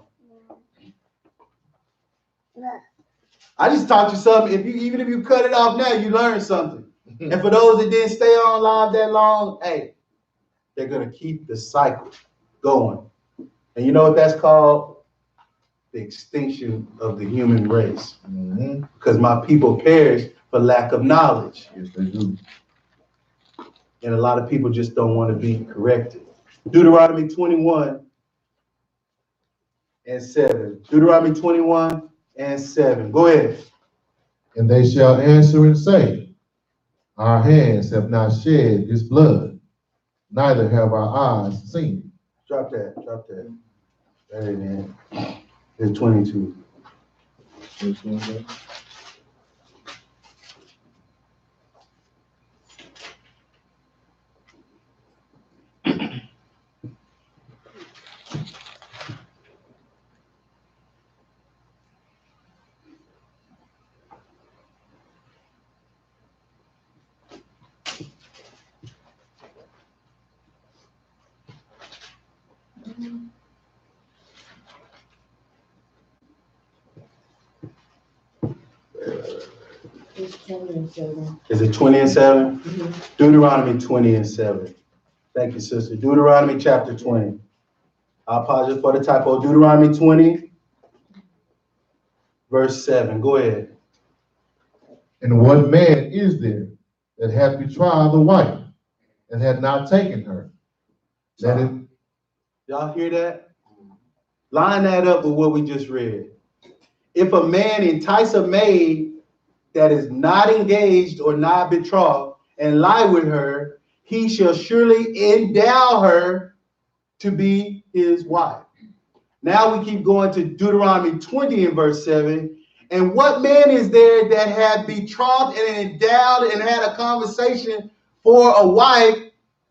I just taught you something. Even if you cut it off now, you learned something. And for those that didn't stay on live that long, hey, they're going to keep the cycle going. And you know what that's called? The extinction of the human race. Mm-hmm. Because my people perish for lack of knowledge. Yes, they do. And a lot of people just don't want to be corrected. Deuteronomy 21 and 7. Deuteronomy 21 and 7. Go ahead. And they shall answer and say, our hands have not shed this blood, neither have our eyes seen it. Drop that. Hey, man. It's 22. Which one is that? Is it 20 and 7? Mm-hmm. Deuteronomy 20 and 7. Thank you, sister. Deuteronomy chapter 20. I apologize for the typo. Deuteronomy 20, verse 7. Go ahead. And what man is there that hath betrothed the wife and had not taken her? Y'all hear that? Line that up with what we just read. If a man entice a maid that is not engaged or not betrothed and lie with her, he shall surely endow her to be his wife. Now we keep going to Deuteronomy 20 and verse 7. And what man is there that had betrothed and endowed and had a conversation for a wife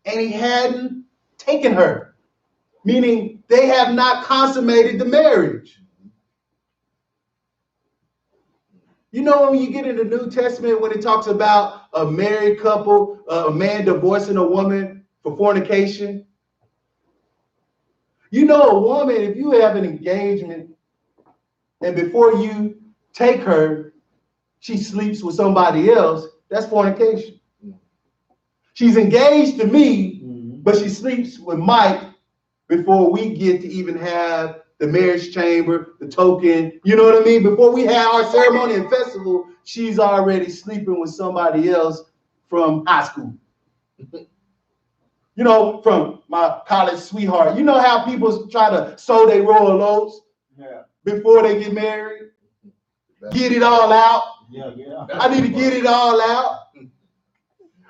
and he hadn't taken her? Meaning they have not consummated the marriage. You know, when you get in the New Testament, when it talks about a married couple, a man divorcing a woman for fornication, you know, a woman, if you have an engagement and before you take her, she sleeps with somebody else, that's fornication. She's engaged to me, but she sleeps with Mike before we get to even have the marriage chamber, the token, you know what I mean? Before we have our ceremony and festival, she's already sleeping with somebody else from high school. You know, from my college sweetheart. You know how people try to sow their royal oats before they get married? Get it all out. I need to get it all out.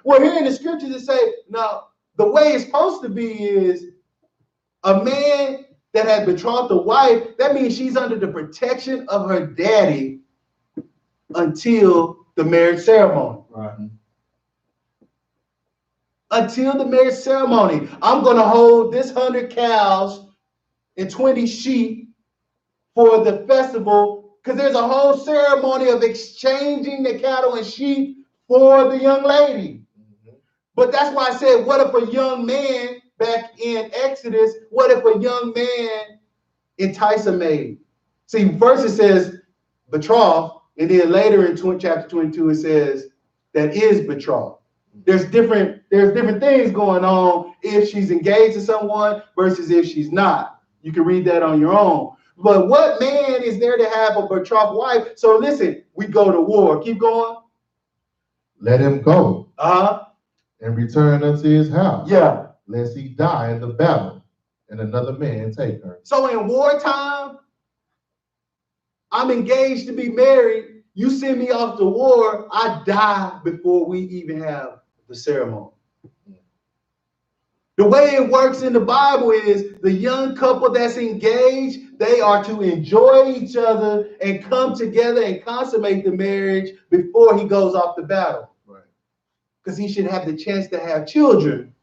Well, here in the scriptures it say, now, the way it's supposed to be is a man that had betrothed a wife, that means she's under the protection of her daddy until the marriage ceremony. Right. Until the marriage ceremony. I'm going to hold this 100 cows and 20 sheep for the festival because there's a whole ceremony of exchanging the cattle and sheep for the young lady. But that's why I said, what if a young man, back in Exodus, what if a young man entice a maid? See, first it says betrothed, and then later in chapter 22 it says that is betrothed. There's different things going on if she's engaged to someone versus if she's not. You can read that on your own. But what man is there to have a betrothed wife? So listen, we go to war. Keep going. Let him go Uh-huh. and return unto his house. Yeah. Lest he die in the battle and another man take her. So in wartime, I'm engaged to be married. You send me off to war, I die before we even have the ceremony. The way it works in the Bible is the young couple that's engaged, they are to enjoy each other and come together and consummate the marriage before he goes off to battle. Right. Because he should have the chance to have children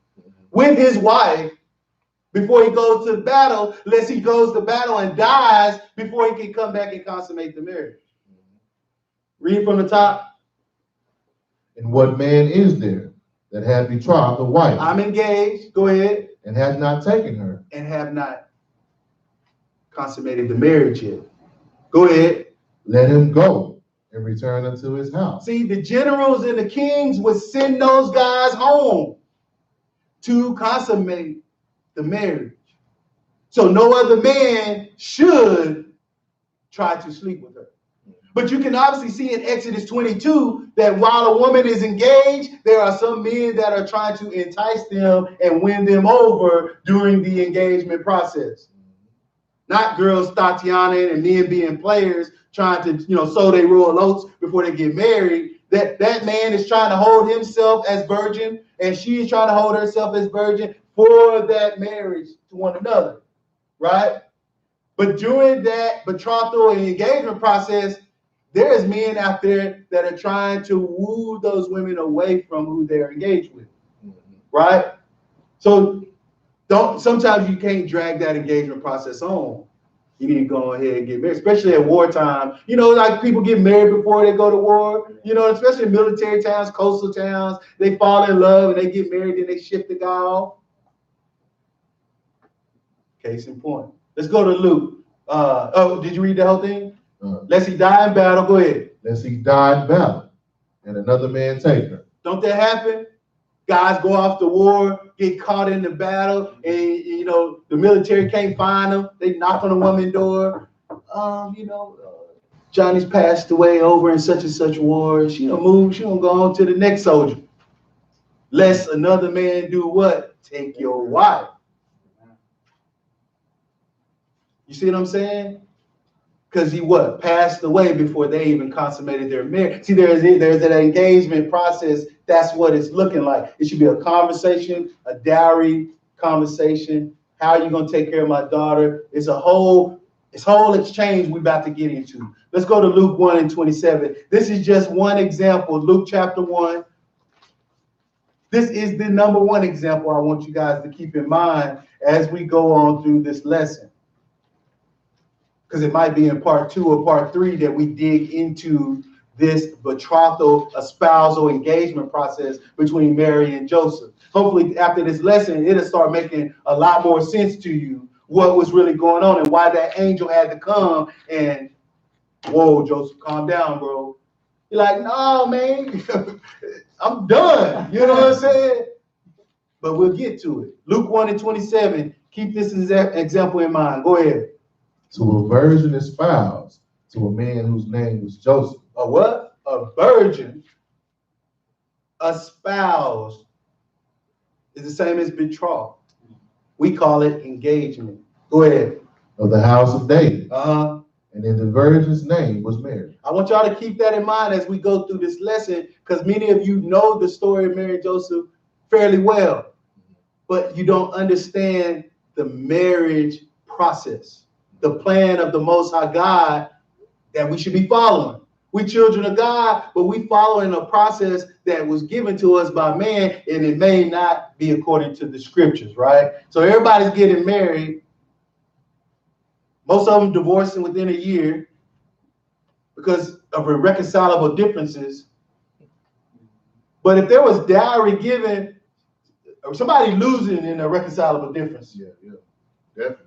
with his wife before he goes to battle, lest he goes to battle and dies before he can come back and consummate the marriage. Read from the top. And what man is there that had betrothed a wife I'm engaged. Go ahead. and had not taken her? And have not consummated the marriage yet. Go ahead. Let him go and return unto his house. See, the generals and the kings would send those guys home to consummate the marriage. So no other man should try to sleep with her. But you can obviously see in Exodus 22 that while a woman is engaged, there are some men that are trying to entice them and win them over during the engagement process. Not girls Tatiana and men being players trying to, sow their royal oats before they get married. That man is trying to hold himself as virgin and she is trying to hold herself as virgin for that marriage to one another, right? But during that betrothal and engagement process, there's men out there that are trying to woo those women away from who they're engaged with, right? So sometimes you can't drag that engagement process on. You need to go ahead and get married, especially at wartime. Like people get married before they go to war, especially in military towns, coastal towns, they fall in love and they get married and they ship the guy off. Case in point. Let's go to Luke. Did you read the whole thing? Lest he die in battle. Go ahead. Lest he die in battle and another man take her. Don't that happen? Guys go off to war, get caught in the battle, and the military can't find them. They knock on the woman's door. Johnny's passed away over in such and such war. She don't move. She don't go on to the next soldier. Lest another man do what? Take your wife. You see what I'm saying? Because he passed away before they even consummated their marriage. See, there's that engagement process. That's what it's looking like. It should be a conversation, a dowry conversation, How are you going to take care of my daughter? It's whole exchange we're about to get into. Let's go to Luke 1:27. This is just one example. Luke chapter 1. This is the number one example I want you guys to keep in mind as we go on through this lesson. Because it might be in part 2 or part 3 that we dig into this betrothal, espousal, engagement process between Mary and Joseph. Hopefully after this lesson, it'll start making a lot more sense to you what was really going on and why that angel had to come and, whoa, Joseph, calm down, bro. You're like, no, man, I'm done. You know what I'm saying? But we'll get to it. Luke 1:27, keep this example in mind. Go ahead. To a virgin espoused to a man whose name was Joseph. A what? A virgin espoused is the same as betrothed. We call it engagement. Go ahead. Of the house of David. Uh-huh. And then the virgin's name was Mary. I want y'all to keep that in mind as we go through this lesson, because many of you know the story of Mary and Joseph fairly well, but you don't understand the marriage process, the plan of the Most High God that we should be following. We children of God, but we following a process that was given to us by man, and it may not be according to the scriptures, right? So everybody's getting married. Most of them divorcing within a year because of irreconcilable differences. But if there was dowry given, or somebody losing in a irreconcilable difference. Yeah, definitely.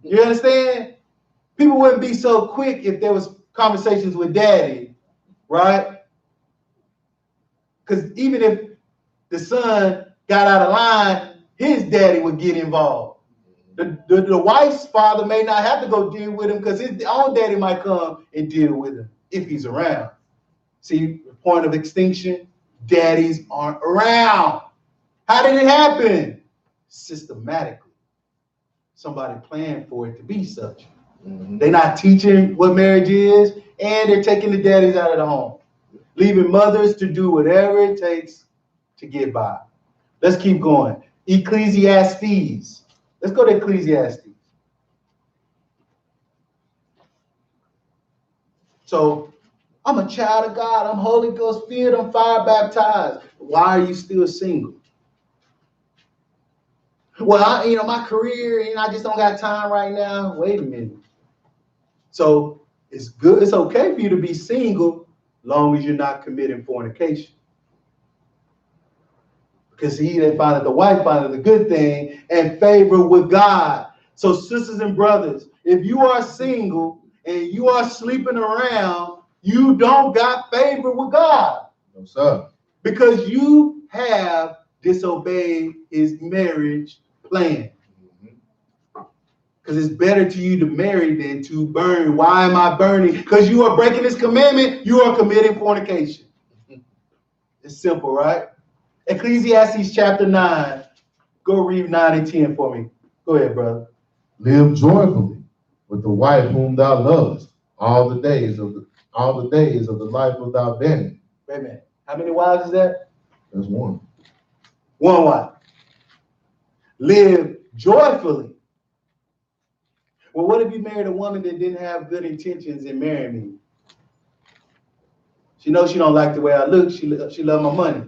You understand? People wouldn't be so quick if there was conversations with daddy, right? Because even if the son got out of line, his daddy would get involved. The wife's father may not have to go deal with him because his own daddy might come and deal with him if he's around. See, the point of extinction, daddies aren't around. How did it happen? Systematically. Somebody planned for it to be such. They're not teaching what marriage is, and they're taking the daddies out of the home, leaving mothers to do whatever it takes to get by. Let's keep going. Ecclesiastes. Let's go to Ecclesiastes. So, I'm a child of God. I'm Holy Ghost filled. I'm fire baptized. Why are you still single? Well, my career, I just don't got time right now. Wait a minute. So it's good. It's okay for you to be single, long as you're not committing fornication. Because he that findeth the wife findeth the good thing and favor with God. So sisters and brothers, if you are single and you are sleeping around, you don't got favor with God. No, sir. Because you have disobeyed his marriage plan. Because it's better to you to marry than to burn. Why am I burning? Because you are breaking his commandment. You are committing fornication. It's simple, right? Ecclesiastes chapter 9. Go read 9 and 10 for me. Go ahead, brother. Live joyfully with the wife whom thou lovest all the days of the life of thy vanity. Wait a minute. How many wives is that? That's one. One wife. Live joyfully. Well, what if you married a woman that didn't have good intentions in marrying me? She knows she don't like the way I look. She love my money.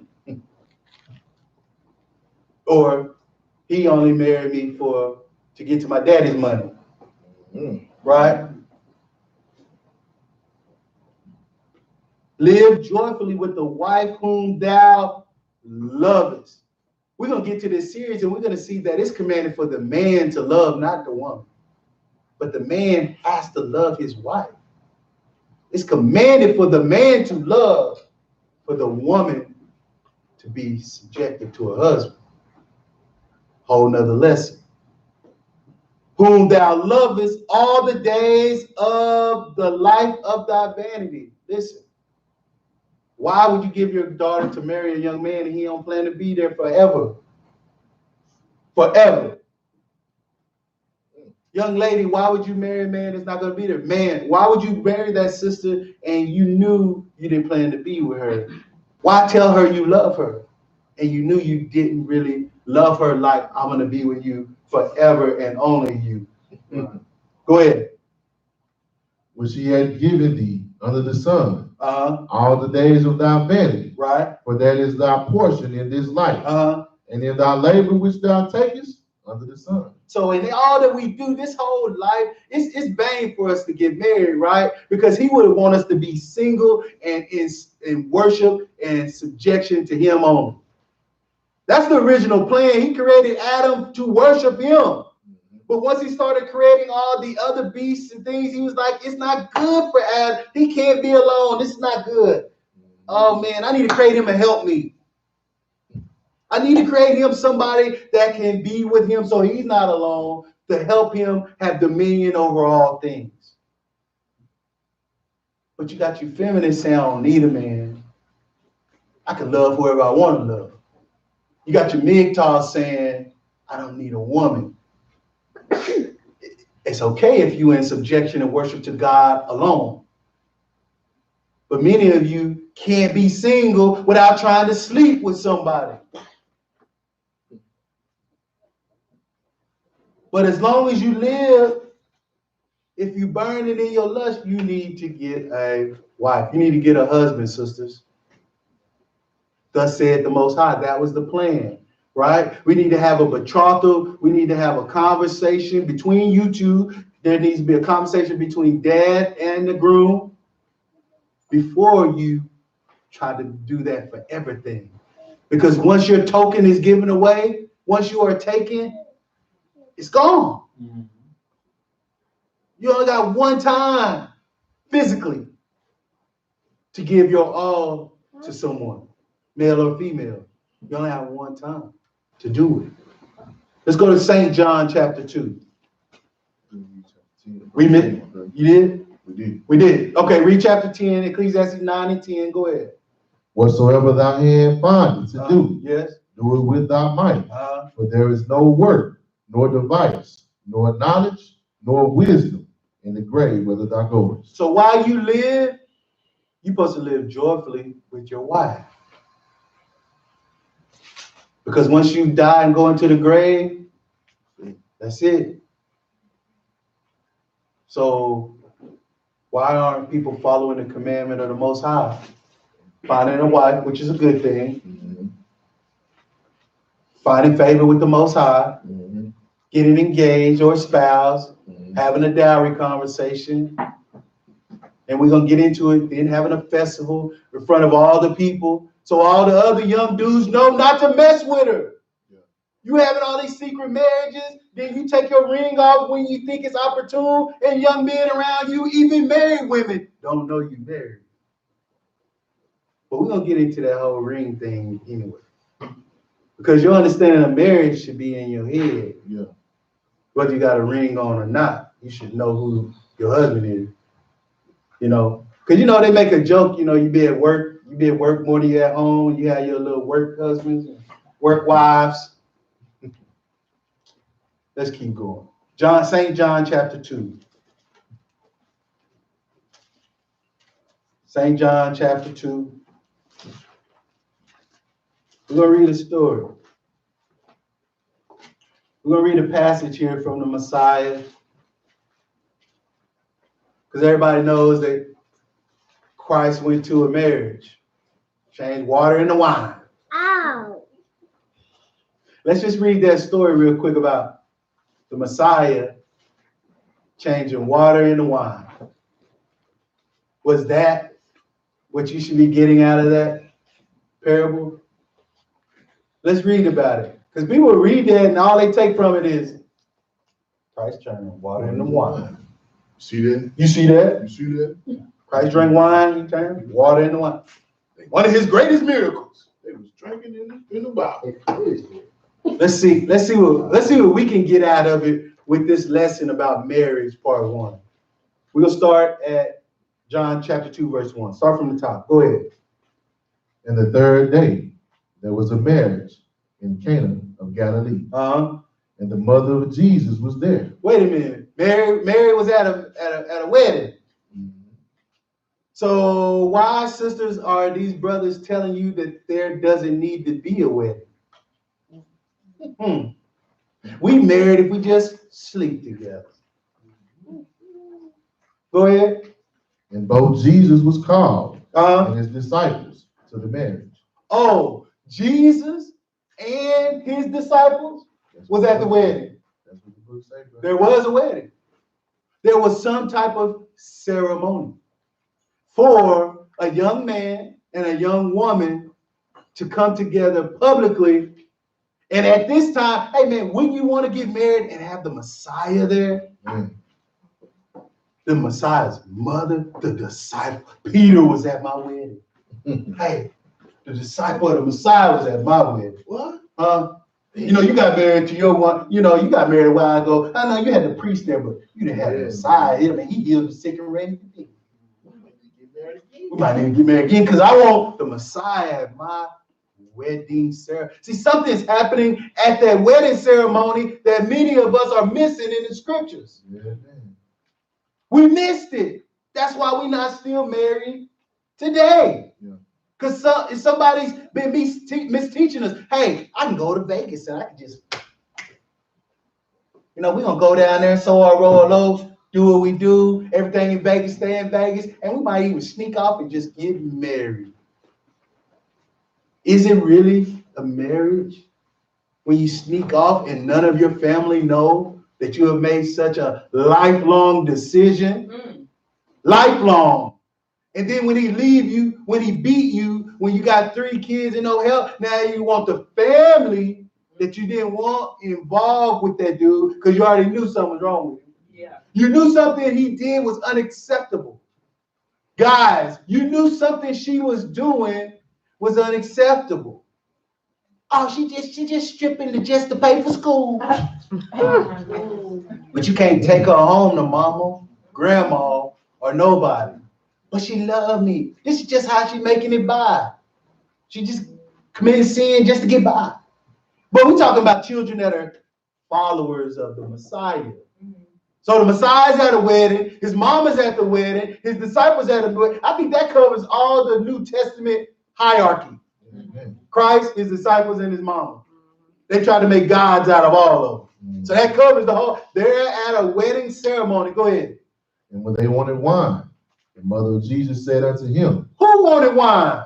Or he only married me to get to my daddy's money. Right? Live joyfully with the wife whom thou lovest. We're going to get to this series and we're going to see that it's commanded for the man to love, not the woman. But the man has to love his wife. It's commanded for the man to love, for the woman to be subjected to her husband. Whole nother lesson. Whom thou lovest all the days of the life of thy vanity. Listen. Why would you give your daughter to marry a young man and he don't plan to be there forever? Forever. Young lady, why would you marry a man that's not going to be there? Man, why would you marry that sister and you knew you didn't plan to be with her? Why tell her you love her and you knew you didn't really love her like I'm going to be with you forever and only you. Go ahead. Which he had given thee under the sun, Uh-huh. all the days of thy vanity. Right. For that is thy portion in this life, Uh-huh. and in thy labor which thou takest under the sun. So in all that we do this whole life, it's vain for us to get married, right? Because he would want us to be single and in worship and subjection to him only. That's the original plan. He created Adam to worship him. But once he started creating all the other beasts and things, he was like, it's not good for Adam. He can't be alone. This is not good. Oh man, I need to create him and help me. I need to create him somebody that can be with him so he's not alone, to help him have dominion over all things. But you got your feminists saying, I don't need a man. I can love whoever I want to love. You got your MGTOWs saying, I don't need a woman. It's okay if you're in subjection and worship to God alone. But many of you can't be single without trying to sleep with somebody. But as long as you live, if you burn it in your lust, you need to get a wife. You need to get a husband, sisters. Thus said the Most High. That was the plan, right? We need to have a betrothal. We need to have a conversation between you two. There needs to be a conversation between dad and the groom before you try to do that for everything. Because once your token is given away, once you are taken, it's gone. Mm-hmm. You only got one time physically to give your all to someone, male or female. You only have one time to do it. Let's go to St. John chapter 2. You did? We did. Okay, read chapter 10, Ecclesiastes 9 and 10. Go ahead. Whatsoever thy hand findeth to do, yes, do it with thy might. For there is no work, nor device, nor knowledge, nor wisdom in the grave whither thou goest. So while you live, you're supposed to live joyfully with your wife. Because once you die and go into the grave, that's it. So why aren't people following the commandment of the Most High? Finding a wife, which is a good thing. Mm-hmm. Finding favor with the Most High. Mm-hmm. Getting engaged or espoused. Mm-hmm. Having a dowry conversation. And we're going to get into it. Then having a festival in front of all the people. So all the other young dudes know not to mess with her. Yeah. You having all these secret marriages. Then you take your ring off when you think it's opportune. And young men around you, even married women, don't know you married. But we're going to get into that whole ring thing anyway. Because your understanding of marriage should be in your head. Yeah. Whether you got a ring on or not, you should know who your husband is. You know, because, you know, they make a joke, you know, you be at work more than you at home. You have your little work husbands and work wives. Let's keep going. St. John chapter 2. St. John chapter 2. We're going to read a story. We're going to read a passage here from the Messiah. Because everybody knows that Christ went to a marriage. Changed water into wine. Ow. Let's just read that story real quick about the Messiah changing water into wine. Was that what you should be getting out of that parable? Let's read about it. Because people read that and all they take from it is Christ turning water into wine. See that? You see that? You see that? Christ drank wine, he turned water into wine. One of his greatest miracles. They was drinking in the Bible. Let's see what we can get out of it with this lesson about marriage, part 1. We're gonna start at John chapter 2, verse 1. Start from the top. Go ahead. And the third day, there was a marriage in Cana of Galilee. And the mother of Jesus was there. Wait a minute. Mary was at a wedding. Mm-hmm. So why, sisters, are these brothers telling you that there doesn't need to be a wedding? We married if we just sleep together. Go ahead. And both Jesus was called Uh-huh. and his disciples to the marriage. Oh, Jesus and his disciples was at the wedding. That's what the book says. There was a wedding. There was some type of ceremony for a young man and a young woman to come together publicly. And at this time, hey man, wouldn't you want to get married and have the Messiah there? Mm. The Messiah's mother, the disciple. Peter was at my wedding. Hey, the disciple of the Messiah was at my wedding. What? You know, you got married to your one, you know, you got married a while ago. I know you had the priest there, but you didn't have the Messiah. I mean, he healed the sick and raised the dead. We might need to get married again because I want the Messiah at my wedding ceremony. See, something's happening at that wedding ceremony that many of us are missing in the scriptures. Yeah, man. We missed it. That's why we're not still married today. Yeah. Because somebody's been misteaching us. Hey, I can go to Vegas and I can just, you know, we're going to go down there and sow our roll loaves, do what we do, everything in Vegas, stay in Vegas, and we might even sneak off and just get married. Is it really a marriage when you sneak off and none of your family know that you have made such a lifelong decision? Lifelong. And then when he leave you, when he beat you, when you got 3 kids and no help, now you want the family that you didn't want involved with that dude because you already knew something was wrong with him. Yeah. You knew something he did was unacceptable. Guys, you knew something she was doing was unacceptable. Oh, she just stripping just to pay for school. But you can't take her home to mama, grandma, or nobody. But she loved me. This is just how she making it by. She just committed sin just to get by. But we're talking about children that are followers of the Messiah. So the Messiah's at a wedding, his mama's at the wedding, his disciples at the wedding. I think that covers all the New Testament hierarchy. Amen. Christ, his disciples, and his mama. They tried to make gods out of all of them. So that covers the whole. They're at a wedding ceremony. Go ahead. And when they wanted wine, the mother of Jesus said unto him, Who wanted wine?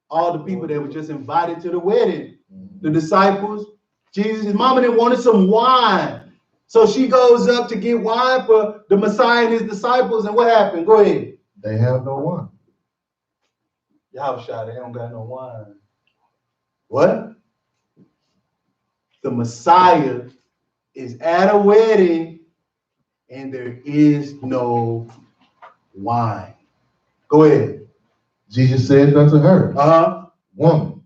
All the people that were just invited to the wedding. The disciples, Jesus, his mama didn't wanted some wine. So she goes up to get wine for the Messiah and his disciples. And what happened? Go ahead. they have no wine. Y'all shot, they don't got no wine. What? The Messiah is at a wedding and there is no wine. Go ahead. Jesus said unto her, Uh-huh. Woman,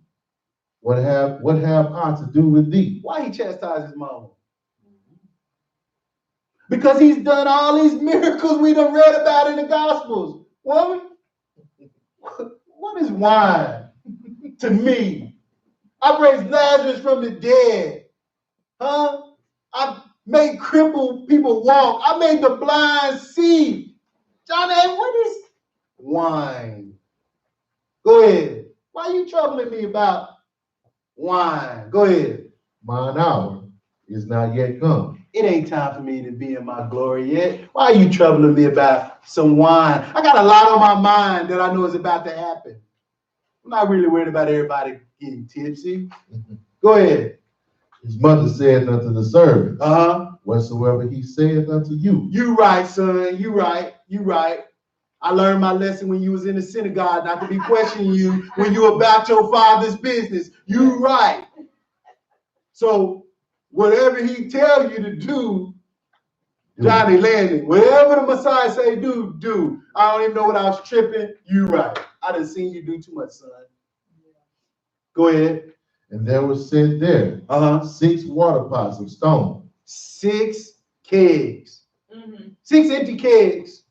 what have I to do with thee? Why he chastised his mama? Because he's done all these miracles we done read about in the Gospels. Woman, what is wine to me? I raised Lazarus from the dead. Huh? I made crippled people walk. I made the blind see. Johnny, what is wine? Go ahead. Why are you troubling me about wine? Go ahead. Mine hour is not yet come. It ain't time for me to be in my glory yet. Why are you troubling me about some wine? I got a lot on my mind that I know is about to happen. I'm not really worried about everybody getting tipsy. Go ahead. His mother said unto the servants, Uh-huh. Whatsoever he saith unto you. You right, son. You right. You right. I learned my lesson when you was in the synagogue, not to be questioning you when you about your father's business. You right. So whatever he tell you to do, Johnny Landon, whatever the Messiah say do, do. I don't even know what I was tripping. You right. I done seen you do too much, son. Go ahead. And there was set there Uh-huh. 6 water pots of stone. 6 kegs. 6 empty kegs.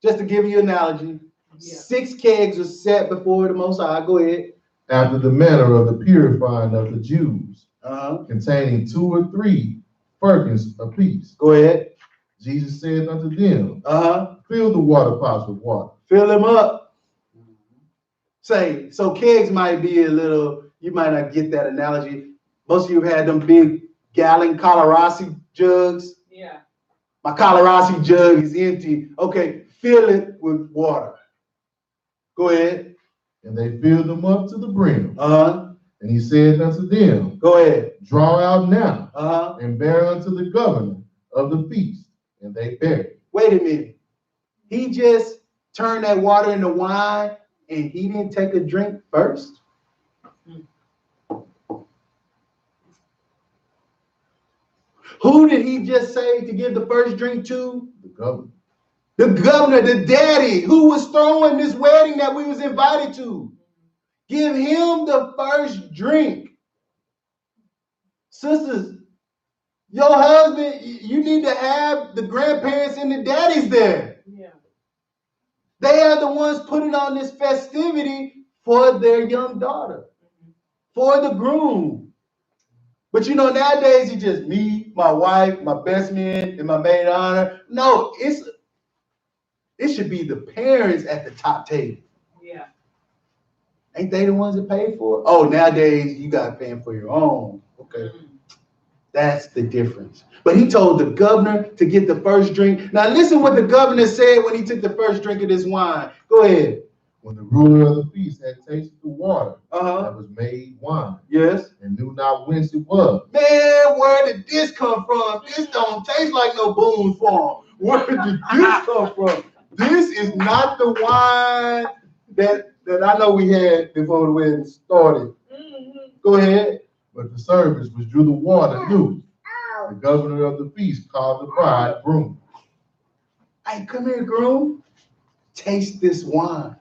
Just to give you an analogy. Yeah. 6 kegs are set before the Most High. Go ahead. After the manner of the purifying of the Jews, Uh-huh. containing 2 or 3 firkins apiece. Go ahead. Jesus said unto them, Uh-huh. Fill the water pots with water. Fill them up. Say, so kegs might be a little, you might not get that analogy. Most of you have had them big gallon Colorasi jugs. Yeah. My Colorasi jug is empty. Okay, fill it with water. Go ahead. And they filled them up to the brim. Uh-huh. And he said unto them, Go ahead. Draw out now, Uh-huh. and bear unto the governor of the feast. And they bare it. Wait a minute. He just turned that water into wine and he didn't take a drink first? Who did he just say to give the first drink to? The governor. The governor, the daddy, who was throwing this wedding that we was invited to. Give him the first drink. Sisters, your husband, you need to have the grandparents and the daddies there. Yeah. They are the ones putting on this festivity for their young daughter, for the groom. But you know, nowadays it's just me, my wife, my best man, and my maid of honor. No, it should be the parents at the top table. Yeah. Ain't they the ones that pay for it? Oh, nowadays you got paying for your own. Okay. That's the difference. But he told the governor to get the first drink. Now listen what the governor said when he took the first drink of this wine. Go ahead. When the ruler of the feast had tasted the water Uh-huh. that was made wine, Yes. and knew not whence it was, Man, where did this come from? This don't taste like no Boone's Farm. Where did this come from? This is not the wine that I know we had before the wedding started. Go ahead. but the servants which drew the water knew. The governor of the feast called the bride groom. Hey, come here, groom. Taste this wine.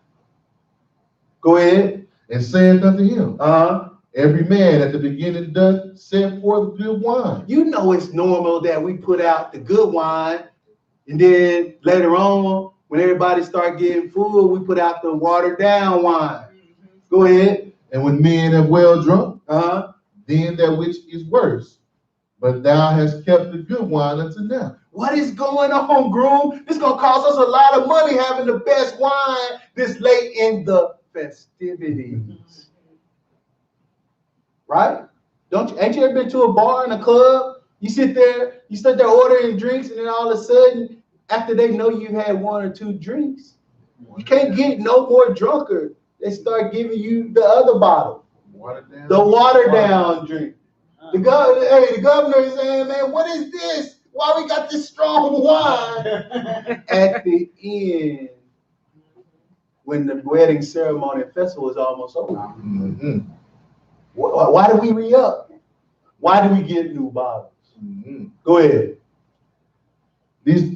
Go ahead. And said unto him, Uh-huh. Every man at the beginning doth set forth good wine. You know it's normal that we put out the good wine, and then later on, when everybody start getting full, we put out the watered down wine. Go ahead. And when men have well drunk, Uh-huh. then that which is worse. But thou hast kept the good wine until now. What is going on, groom? This gonna cost us a lot of money having the best wine this late in the festivities. Right? Ain't you ever been to a bar in a club? You sit there ordering drinks, and then all of a sudden, after they know you've had one or two drinks, you can't get no more drunker. They start giving you the other bottle, the watered down drink. The governor is saying, man, what is this? Why we got this strong wine? At the end, when the wedding ceremony and festival is almost over. Mm-hmm. Why do we re-up? Why do we get new bottles? Mm-hmm. Go ahead. This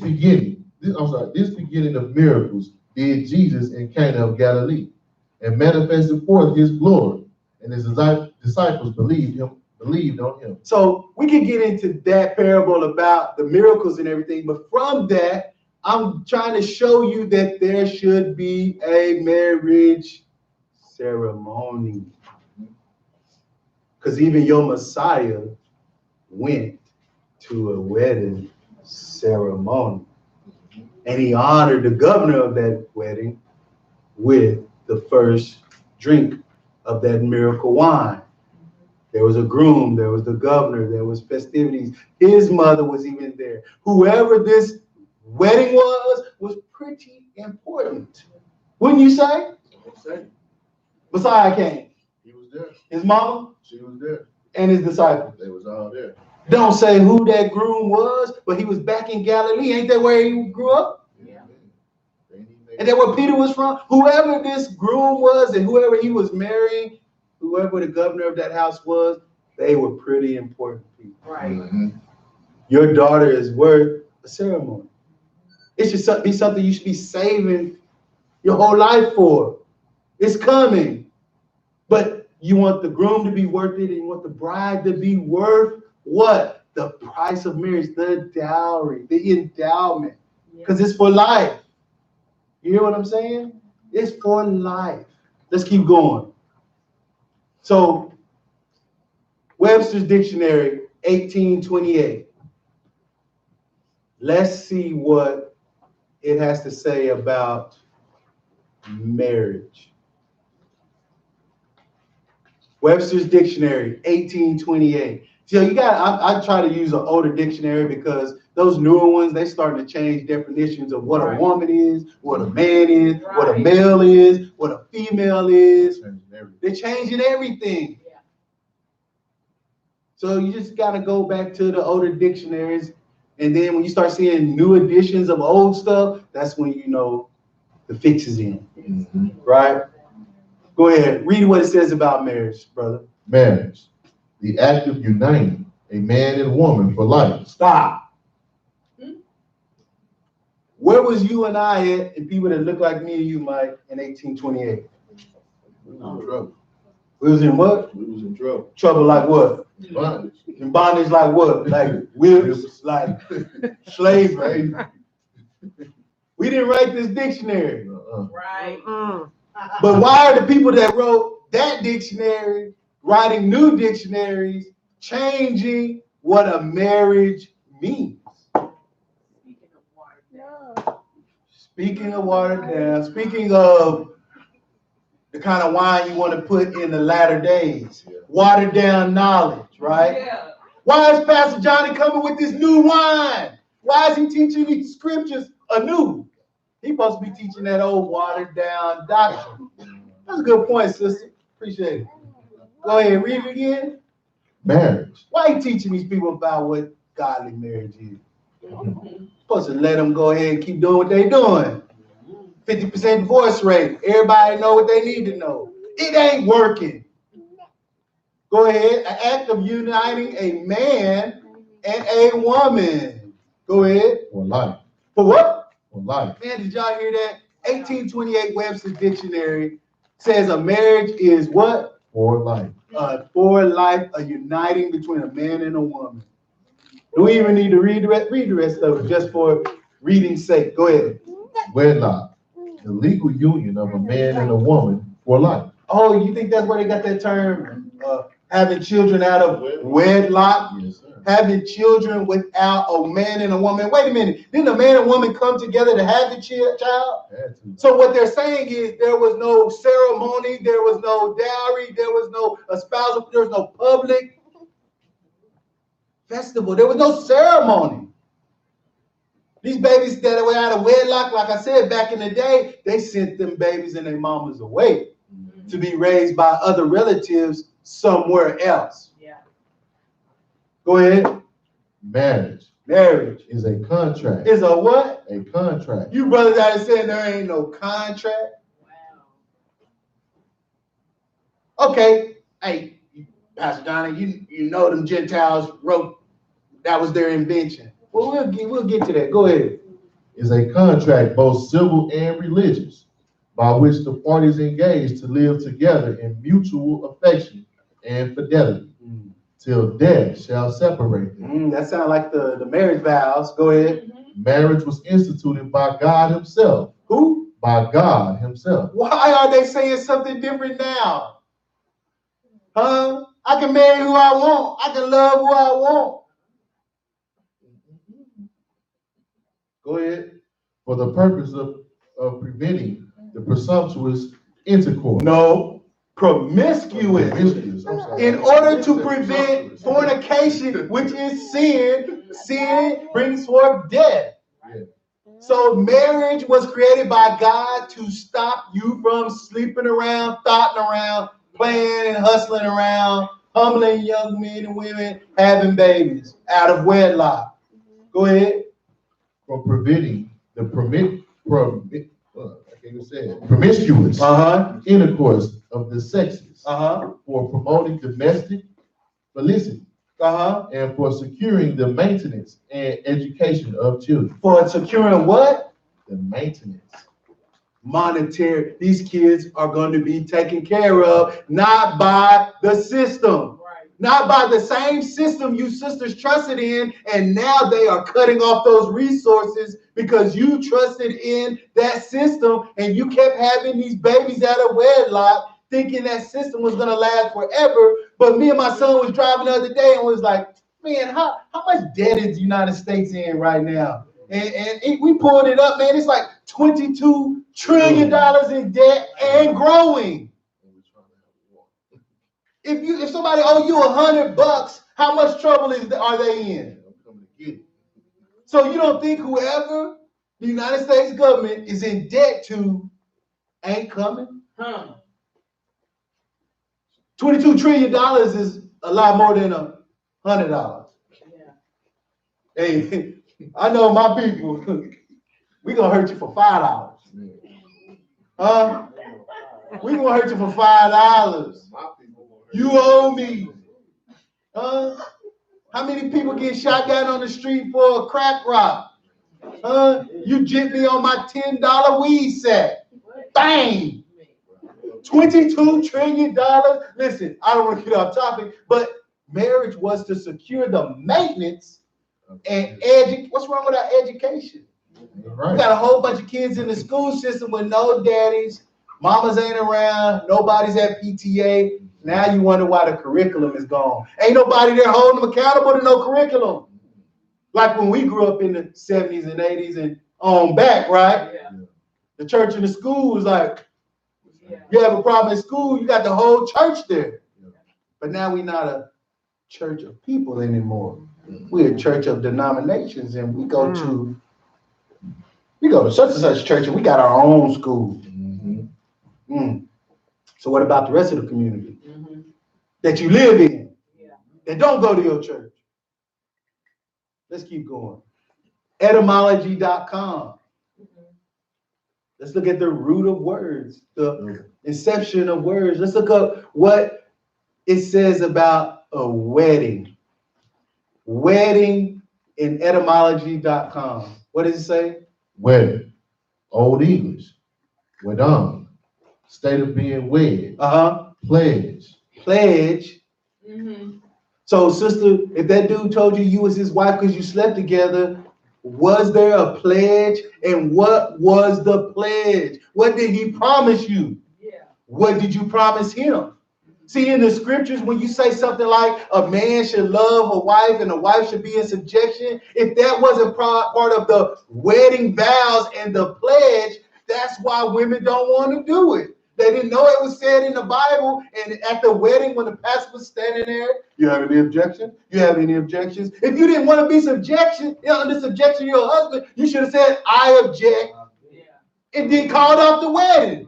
beginning of miracles did Jesus in Cana of Galilee, and manifested forth his glory, and his disciples believed on him. So we can get into that parable about the miracles and everything, but from that, I'm trying to show you that there should be a marriage ceremony. Because even your Messiah went to a wedding ceremony. And he honored the governor of that wedding with the first drink of that miracle wine. There was a groom, there was the governor, there was festivities. His mother was even there. Whoever this wedding was pretty important. Wouldn't you say? Messiah came. He was there. His mama? She was there. And his disciples. They was all there. Don't say who that groom was, but he was back in Galilee. Ain't that where he grew up? Yeah. And that where Peter was from? Whoever this groom was and whoever he was marrying, whoever the governor of that house was, they were pretty important people. Right. Mm-hmm. Your daughter is worth a ceremony. It should be something you should be saving your whole life for. It's coming. But you want the groom to be worth it, and you want the bride to be worth what? The price of marriage, the dowry, the endowment. Because it's for life. You hear what I'm saying? It's for life. Let's keep going. So, Webster's Dictionary, 1828. Let's see what it has to say about marriage. Webster's Dictionary, 1828. So you got, I try to use an older dictionary because those newer ones, they starting to change definitions of what a woman is, what a man is, what a male is, what a female is. They're changing everything. So you just got to go back to the older dictionaries. And then when you start seeing new editions of old stuff, that's when you know the fix is in. Mm-hmm. Right? Go ahead. Read what it says about marriage, brother. Marriage, the act of uniting a man and woman for life. Stop. Where was you and I at, and people that look like me and you, Mike, in 1828? We was in trouble. We was in what? We was in trouble. Trouble like what? Bondage. In bondage like what? Like whips, like slavery. We didn't write this dictionary. Right. But why are the people that wrote that dictionary writing new dictionaries, changing what a marriage means? Speaking of watered down, speaking of the kind of wine you want to put in the latter days, watered down knowledge, right? Yeah. Why is Pastor Johnny coming with this new wine? Why is he teaching these scriptures anew? He's supposed to be teaching that old watered down doctrine. That's a good point, sister. Appreciate it. Go ahead, read it again. Marriage. Why are you teaching these people about what godly marriage is? Supposed to let them go ahead and keep doing what they're doing. 50% divorce rate. Everybody know what they need to know. It ain't working. Go ahead. An act of uniting a man and a woman. Go ahead. For life. For what? For life. Man, did y'all hear that? 1828 Webster's Dictionary says a marriage is what? For life. For life, a uniting between a man and a woman. Do we even need to read the rest of it just for reading's sake? Go ahead. Wedlock, the legal union of a man and a woman for life. Oh, you think that's where they got that term? Having children out of wedlock? Yes, sir. Having children without a man and a woman. Wait a minute. Didn't a man and woman come together to have the child? So what they're saying is there was no ceremony, there was no dowry, there was no espousal, there was no public festival. There was no ceremony. These babies that were out of wedlock, like I said, back in the day, they sent them babies and their mamas away to be raised by other relatives somewhere else. Yeah. Go ahead. Marriage. Marriage is a contract. Is a what? A contract. You brothers out there saying there ain't no contract. Wow. Okay. Hey, Pastor Johnny, you know them Gentiles wrote that was their invention. Well, we'll get to that. Go ahead. Is a contract both civil and religious by which the parties engage to live together in mutual affection and fidelity till death shall separate them. That sounds like the marriage vows. Go ahead. Marriage was instituted by God himself. Who? By God himself. Why are they saying something different now? Huh? I can marry who I want. I can love who I want. Go ahead. For the purpose of preventing the presumptuous intercourse. No, promiscuous. In order to prevent fornication, which is sin, sin brings forth death. Yeah. So marriage was created by God to stop you from sleeping around, thotting around, playing and hustling around, humbling young men and women, having babies out of wedlock. Go ahead. For preventing the promiscuous intercourse of the sexes. For promoting domestic felicity. And for securing the maintenance and education of children. For securing what? The maintenance. Monetary. These kids are going to be taken care of, not by the system. Not by the same system you sisters trusted in, and now they are cutting off those resources because you trusted in that system and you kept having these babies out of wedlock thinking that system was going to last forever. But me and my son was driving the other day and was like, man, how much debt is the United States in right now? And we pulled it up, man. It's like $22 trillion in debt and growing. If somebody owe you $100, how much trouble are they in? I'm coming to get it. So you don't think whoever the United States government is in debt to ain't coming? Huh. $22 trillion is a lot more than $100. Yeah. Hey, I know my people. We gonna hurt you for $5. Huh? We gonna hurt you for $5. My people gonna hurt You owe me. Huh? How many people get shot down on the street for a crack rock? Huh? You jipped me on my $10 weed set. Bang! $22 trillion. Listen, I don't want to get off topic, but marriage was to secure the maintenance and what's wrong with our education? We Right. got a whole bunch of kids in the school system with no daddies, mamas ain't around, nobody's at PTA. Now you wonder why the curriculum is gone. Ain't nobody there holding them accountable to no curriculum. Like when we grew up in the 70s and 80s and on back, right? Yeah. The church and the school was like, Yeah. you have a problem in school, you got the whole church there. But now we're not a church of people anymore. We're a church of denominations, and we go to such and such church, and we got our own school. Mm-hmm. So what about the rest of the community Mm-hmm. that you live in Yeah. that don't go to your church? Let's keep going. Etymology.com. Let's look at the root of words, the inception of words. Let's look up what it says about a wedding. Wedding in etymology.com. What does it say? Wedding. Old English. Wedon. State of being wed. Pledge. Pledge. Mm-hmm. So, sister, if that dude told you was his wife because you slept together, was there a pledge? And what was the pledge? What did he promise you? Yeah. What did you promise him? See, in the scriptures, when you say something like a man should love a wife and a wife should be in subjection, if that wasn't part of the wedding vows and the pledge, that's why women don't want to do it. They didn't know it was said in the Bible. And at the wedding, when the pastor was standing there, you have any objection? You have any objections? If you didn't want to be under subjection to your husband, you should have said, I object. Yeah. And then called off the wedding.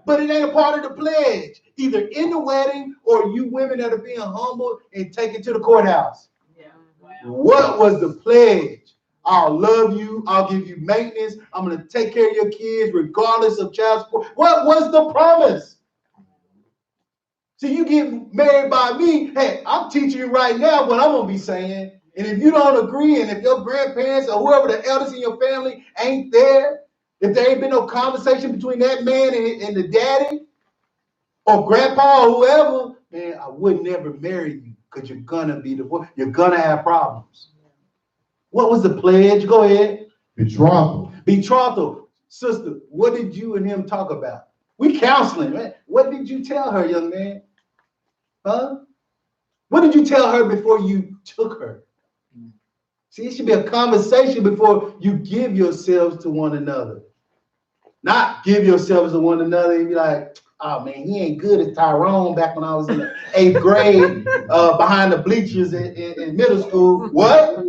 But it ain't a part of the pledge, either in the wedding or you women that are being humble and taken to the courthouse. Yeah. Wow. What was the pledge? I'll love you. I'll give you maintenance. I'm going to take care of your kids regardless of child support. What was the promise? See, you get married by me. Hey, I'm teaching you right now what I'm going to be saying. And if you don't agree, and if your grandparents or whoever the elders in your family ain't there, if there ain't been no conversation between that man and the daddy or grandpa or whoever, man, I would never marry you because you're going to be divorced. You're going to have problems. What was the pledge? Go ahead. Betrothal. Betrothal. Sister, what did you and him talk about? We counseling, man. What did you tell her, young man? Huh? What did you tell her before you took her? See, it should be a conversation before you give yourselves to one another. Not give yourselves to one another and be like, oh man, he ain't good as Tyrone back when I was in the 8th grade behind the bleachers in middle school. What?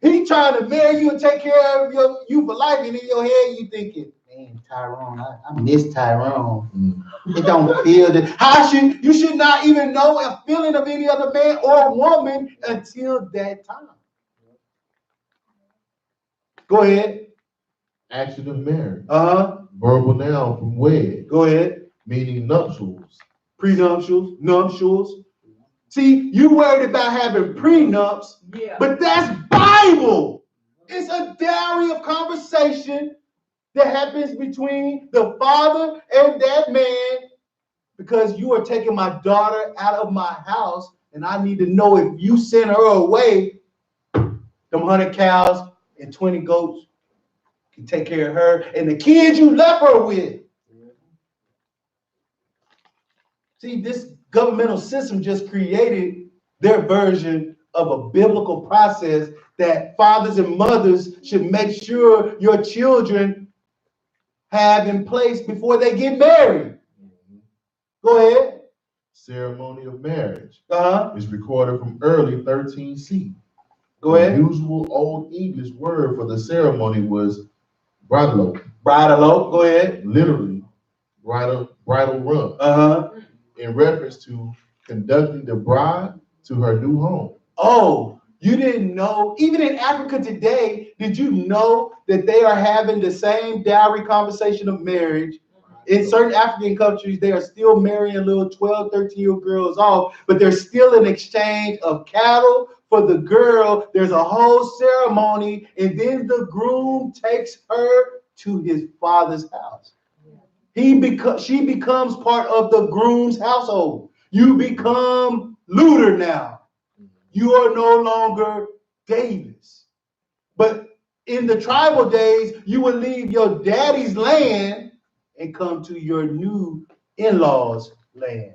He trying to marry you and take care of you for life, and in your head you thinking, man, Tyrone, I miss Tyrone. It don't feel that. You should not even know a feeling of any other man or woman until that time. Go ahead. Action of marriage. Verbal noun from wed. Go ahead. Meaning nuptials. Prenuptials, nuptials. See, you worried about having prenups, Yeah. but that's Bible. It's a dowry of conversation that happens between the father and that man, because you are taking my daughter out of my house, and I need to know if you send her away, them 100 cows and 20 goats can take care of her and the kids you left her with. See, this governmental system just created their version of a biblical process that fathers and mothers should make sure your children have in place before they get married. Go ahead. Ceremony of marriage Uh-huh. is recorded from early 13C. Go The ahead. usual Old English word for the ceremony was bridal, Bridal oath. Go ahead. literally bridal run, Uh-huh. in reference to conducting the bride to her new home. Oh, you didn't know, even in Africa today, did you know that they are having the same dowry conversation of marriage? In certain African countries, they are still marrying little 12, 13-year-old girls off, but there's still an exchange of cattle for the girl. There's a whole ceremony, and then the groom takes her to his father's house. She becomes part of the groom's household. You become Luther now. You are no longer Davis. But in the tribal days, you would leave your daddy's land and come to your new in-laws' land.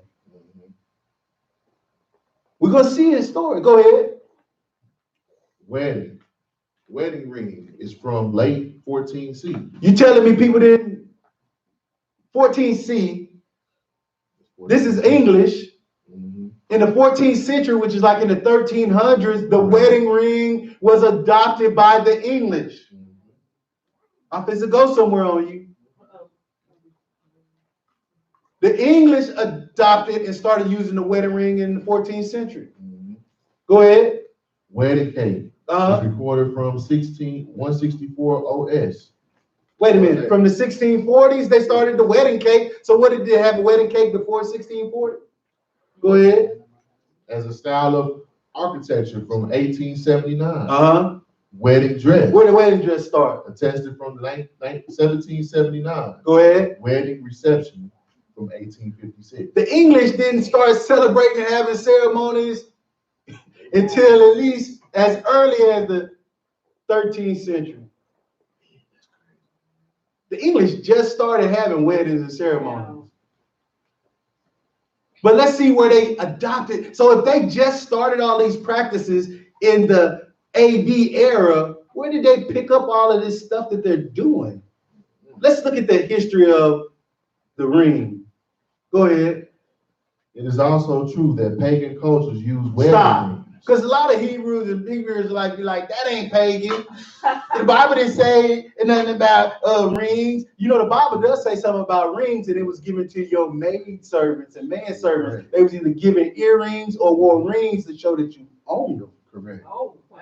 We're going to see his story. Go ahead. Wedding ring is from late 14C. You telling me people didn't 14C, this is English. Mhm. In the 14th century, which is like in the 1300s, the wedding ring was adopted by the English. I'm supposed to go somewhere on you. The English adopted and started using the wedding ring in the 14th century. Mhm. Go ahead. Wedding cake Uh-huh. is recorded from 164 OS. Wait a minute. From the 1640s, they started the wedding cake. So what did they have a wedding cake before 1640? Go ahead. As a style of architecture from 1879. Uh-huh. Wedding dress. Where did the wedding dress start? Attested from 1779. Go ahead. Wedding reception from 1856. The English didn't start celebrating and having ceremonies until at least as early as the 13th century. The English just started having weddings and ceremonies. But let's see where they adopted. So if they just started all these practices in the AD era, where did they pick up all of this stuff that they're doing? Let's look at the history of the ring. Go ahead. It is also true that pagan cultures use wedding Stop. rings. Because a lot of Hebrews like that ain't pagan. The Bible didn't say nothing about rings. You know, the Bible does say something about rings, and it was given to your maid servants and man servants. Right. They was either given earrings or wore rings to show that you owned them. Correct. Oh, wow.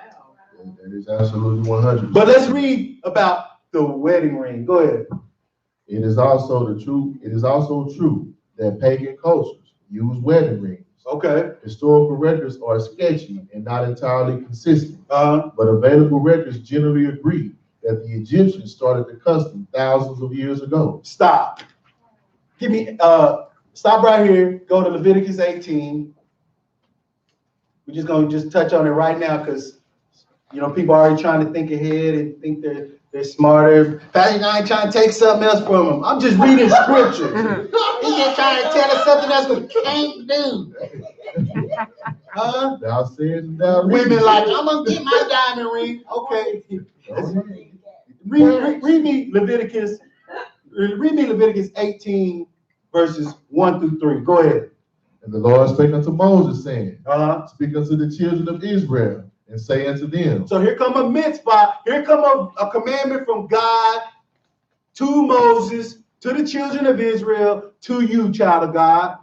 That is absolutely 100. But let's read about the wedding ring. Go ahead. It is also true that pagan cultures use wedding rings. Okay. Historical records are sketchy and not entirely consistent, Uh-huh. but available records generally agree that the Egyptians started the custom thousands of years ago. Stop. Stop right here. Go to Leviticus 18. We're just going to touch on it right now because, people are already trying to think ahead and think they're smarter. Pastor, I ain't trying to take something else from them. I'm just reading scripture. He's just trying to tell us something else we can't do. Huh? Thou sayest and thou Women readest. like, I'm going to get my diamond ring. Okay. Read me Leviticus 18, verses 1 through 3. Go ahead. And the Lord spake unto Moses, saying, Uh-huh. Speak unto the children of Israel, and say unto them. So here come a mitzvah. Here come a commandment from God to Moses, to the children of Israel, to you, child of God.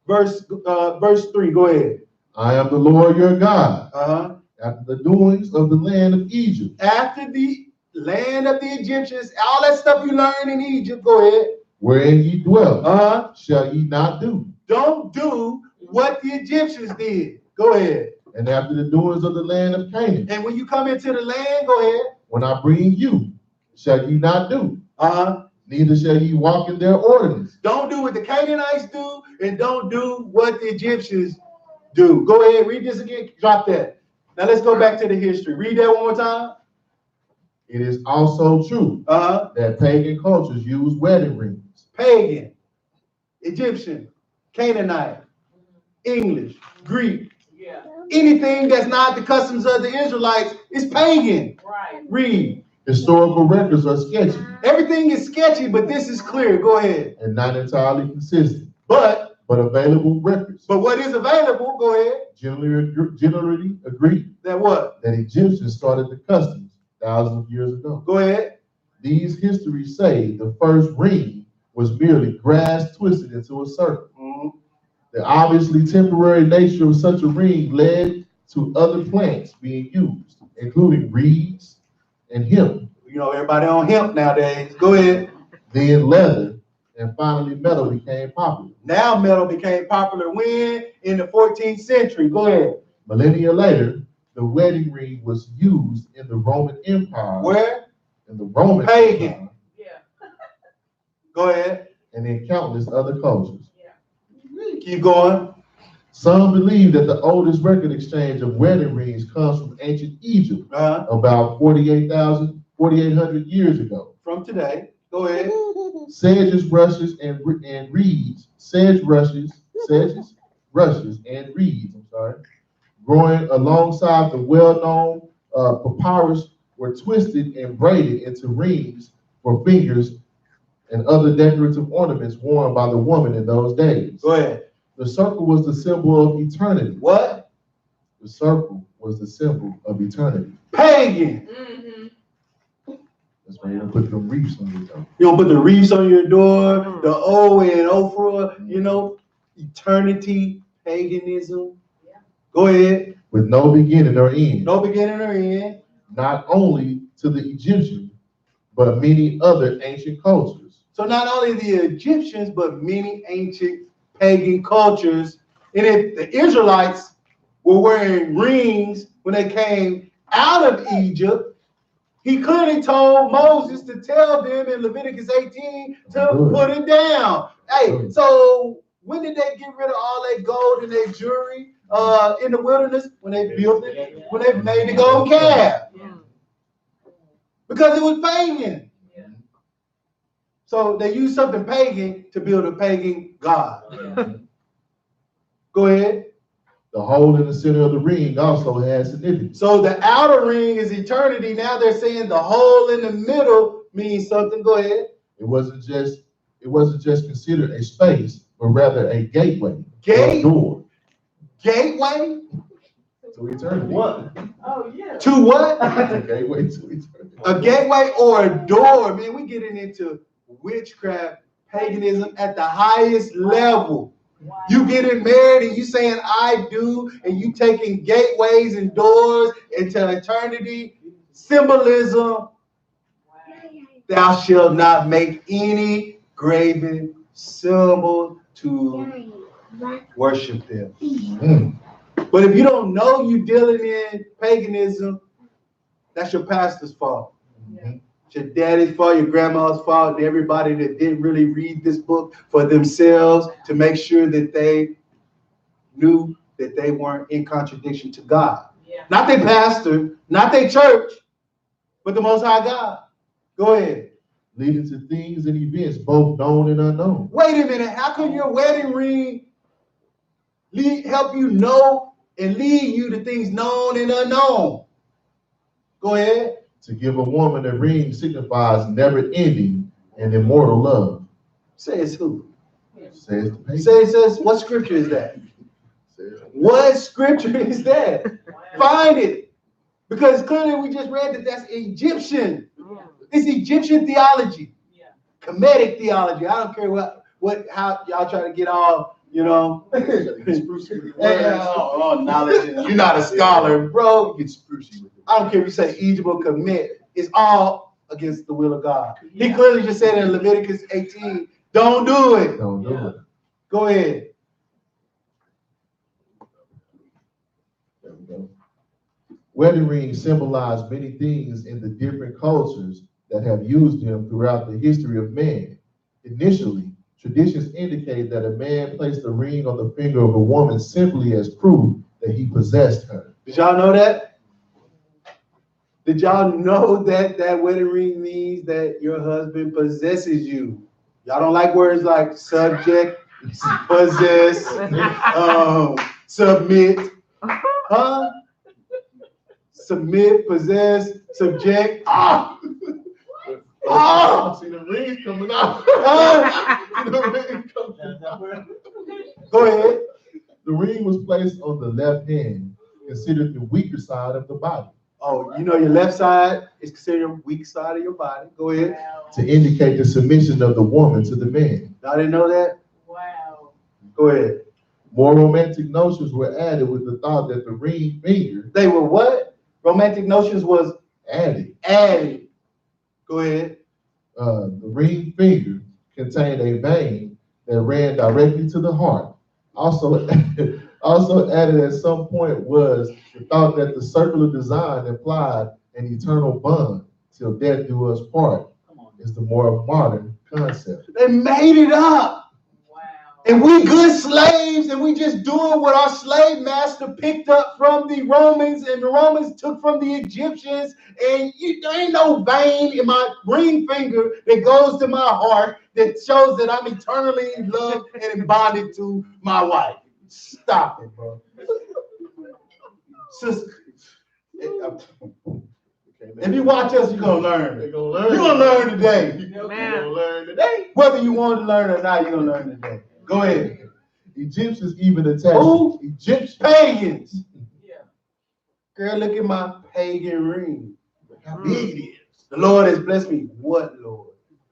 Verse 3. Go ahead. I am the Lord your God, Uh-huh. after the doings of the land of Egypt, After the land of the Egyptians, all that stuff you learned in Egypt. Go ahead. wherein ye dwell, Uh-huh. shall ye not do. Don't do what the Egyptians did. Go ahead. And after the doings of the land of Canaan, And when you come into the land, go ahead. when I bring you, shall ye not do. Uh-huh. Neither shall ye walk in their ordinance. Don't do what the Canaanites do, and don't do what the Egyptians do. Go ahead, read this again. Drop that. Now let's go back to the history. Read that one more time. It is also true Uh-huh. that pagan cultures use wedding rings. Pagan, Egyptian, Canaanite, English, Greek. Yeah. Anything that's not the customs of the Israelites is pagan. Right. Read. Historical records are sketchy Everything is sketchy, but this is clear. Go ahead. and not entirely consistent, But but available records But what is available, go ahead, generally agree that what? that Egyptians started the customs thousands of years ago. Go ahead. These histories say the first ring was merely grass twisted into a circle. Mhm. The obviously temporary nature of such a ring led to other plants being used, including reeds and hemp, You know, everybody on hemp nowadays. Go ahead. then leather, and finally metal became popular. Now metal became popular when? In the 14th century. Go ahead. Millennia later, the wedding ring was used in the Roman Empire. Where? In the Roman Pagan. Empire, Go ahead. and in countless other cultures. Keep going. Some believe that the oldest record exchange of wedding rings comes from ancient Egypt, Uh-huh. about 4,800 years ago. From today. Go ahead. Sedges, rushes, and reeds, rushes, and reeds, growing alongside the well-known papyrus were twisted and braided into rings for fingers and other decorative ornaments worn by the woman in those days. Go ahead. The circle was the symbol of eternity. What? The circle was the symbol of eternity. Pagan. That's why you don't put them reefs on your door. You don't put the wreaths on your door, the O and Ophrah, you know, eternity, paganism. Go ahead. With no beginning or end. No beginning or end. Not only to the Egyptian, but many other ancient cultures. So not only the Egyptians, but many ancient pagan cultures. And if the Israelites were wearing rings when they came out of Egypt, he clearly told Moses to tell them in Leviticus 18 to put it down. Hey, so when did they get rid of all that gold and their jewelry in the wilderness? When they built it, when they made the golden calf. Because it was pagan. So they used something pagan to build a pagan god. Go ahead. The hole in the center of the ring also has significance. So the outer ring is eternity. Now they're saying the hole in the middle means something. Go ahead. It wasn't just considered a space, but rather a gateway. Gate? A door. Gateway? To eternity. What? Oh, yeah. To what? A gateway to eternity. A gateway or a door? Man, we're getting into witchcraft, paganism at the highest level. Wow. You getting married and you saying I do, and you taking gateways and doors into eternity, symbolism. Wow. Thou shalt not make any graven symbol to worship them. Mm. But if you don't know you dealing in paganism, that's your pastor's fault. Mhm. It's your daddy's fault, your grandma's fault, and everybody that didn't really read this book for themselves to make sure that they knew that they weren't in contradiction to God. Yeah. Not their pastor, not their church, but the Most High God. Go ahead. Leading to things and events both known and unknown. Wait a minute. How can your wedding ring help you know and lead you to things known and unknown? Go ahead. To give a woman a ring signifies never-ending and immortal love. Says who? Says the pagan. Says what scripture is that? Says- What scripture is that? Find it. Because clearly we just read that that's Egyptian. It's Egyptian theology. Yeah. Comedic theology. I don't care how y'all try to get all, you know. Knowledge. You're not a scholar, bro. Get sprucey with it. I don't care if you say Egypt or commit. It's all against the will of God. He clearly just said in Leviticus 18, don't do it. Don't do it. Go ahead. There we go. Wedding rings symbolize many things in the different cultures that have used them throughout the history of man. Initially, traditions indicate that a man placed a ring on the finger of a woman simply as proof that he possessed her. Did y'all know that? Did y'all know that that wedding ring means that your husband possesses you? Y'all don't like words like subject, possess, submit, huh? Submit, possess, subject. See the rings coming out. Ah! See the rings coming out. Go ahead. The ring was placed on the left hand, considered the weaker side of the body, Oh, you know your left side is considered a weak side of your body. Go ahead. to indicate the submission of the woman to the man. Y'all didn't know that? Wow. Go ahead. More romantic notions were added with the thought that the ring finger They were what? Romantic notions was added. added. Go ahead. The ring finger contained a vein that ran directly to the heart. Also, also added at some point was the thought that the circular design implied an eternal bond till death do us part. Is the more modern concept. They made it up. Wow. And we good slaves, and we just doing what our slave master picked up from the Romans, and the Romans took from the Egyptians. And there ain't no vein in my ring finger that goes to my heart that shows that I'm eternally in love and bonded to my wife. Stop it, bro. Sister, if you watch us, you're gonna learn. They're gonna learn. You're gonna learn today. You're Man. gonna learn today. Whether you want to learn or not, you're gonna learn today. Go ahead. Egyptians even attached Who? Egyptians. Pagans. Yeah. Girl, look at my pagan ring. Look how big it is. The Lord has blessed me. What Lord?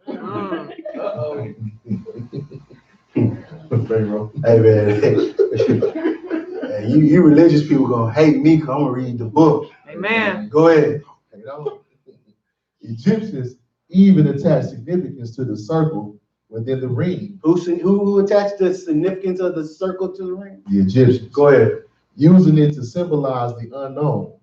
Uh-oh. Pharaoh. Hey man, hey, you religious people gonna hate me because I'm gonna read the book. Amen. Go ahead. You know, Egyptians even attached significance to the circle within the ring. Who attached the significance of the circle to the ring? The Egyptians. Go ahead. Using it to symbolize the unknown.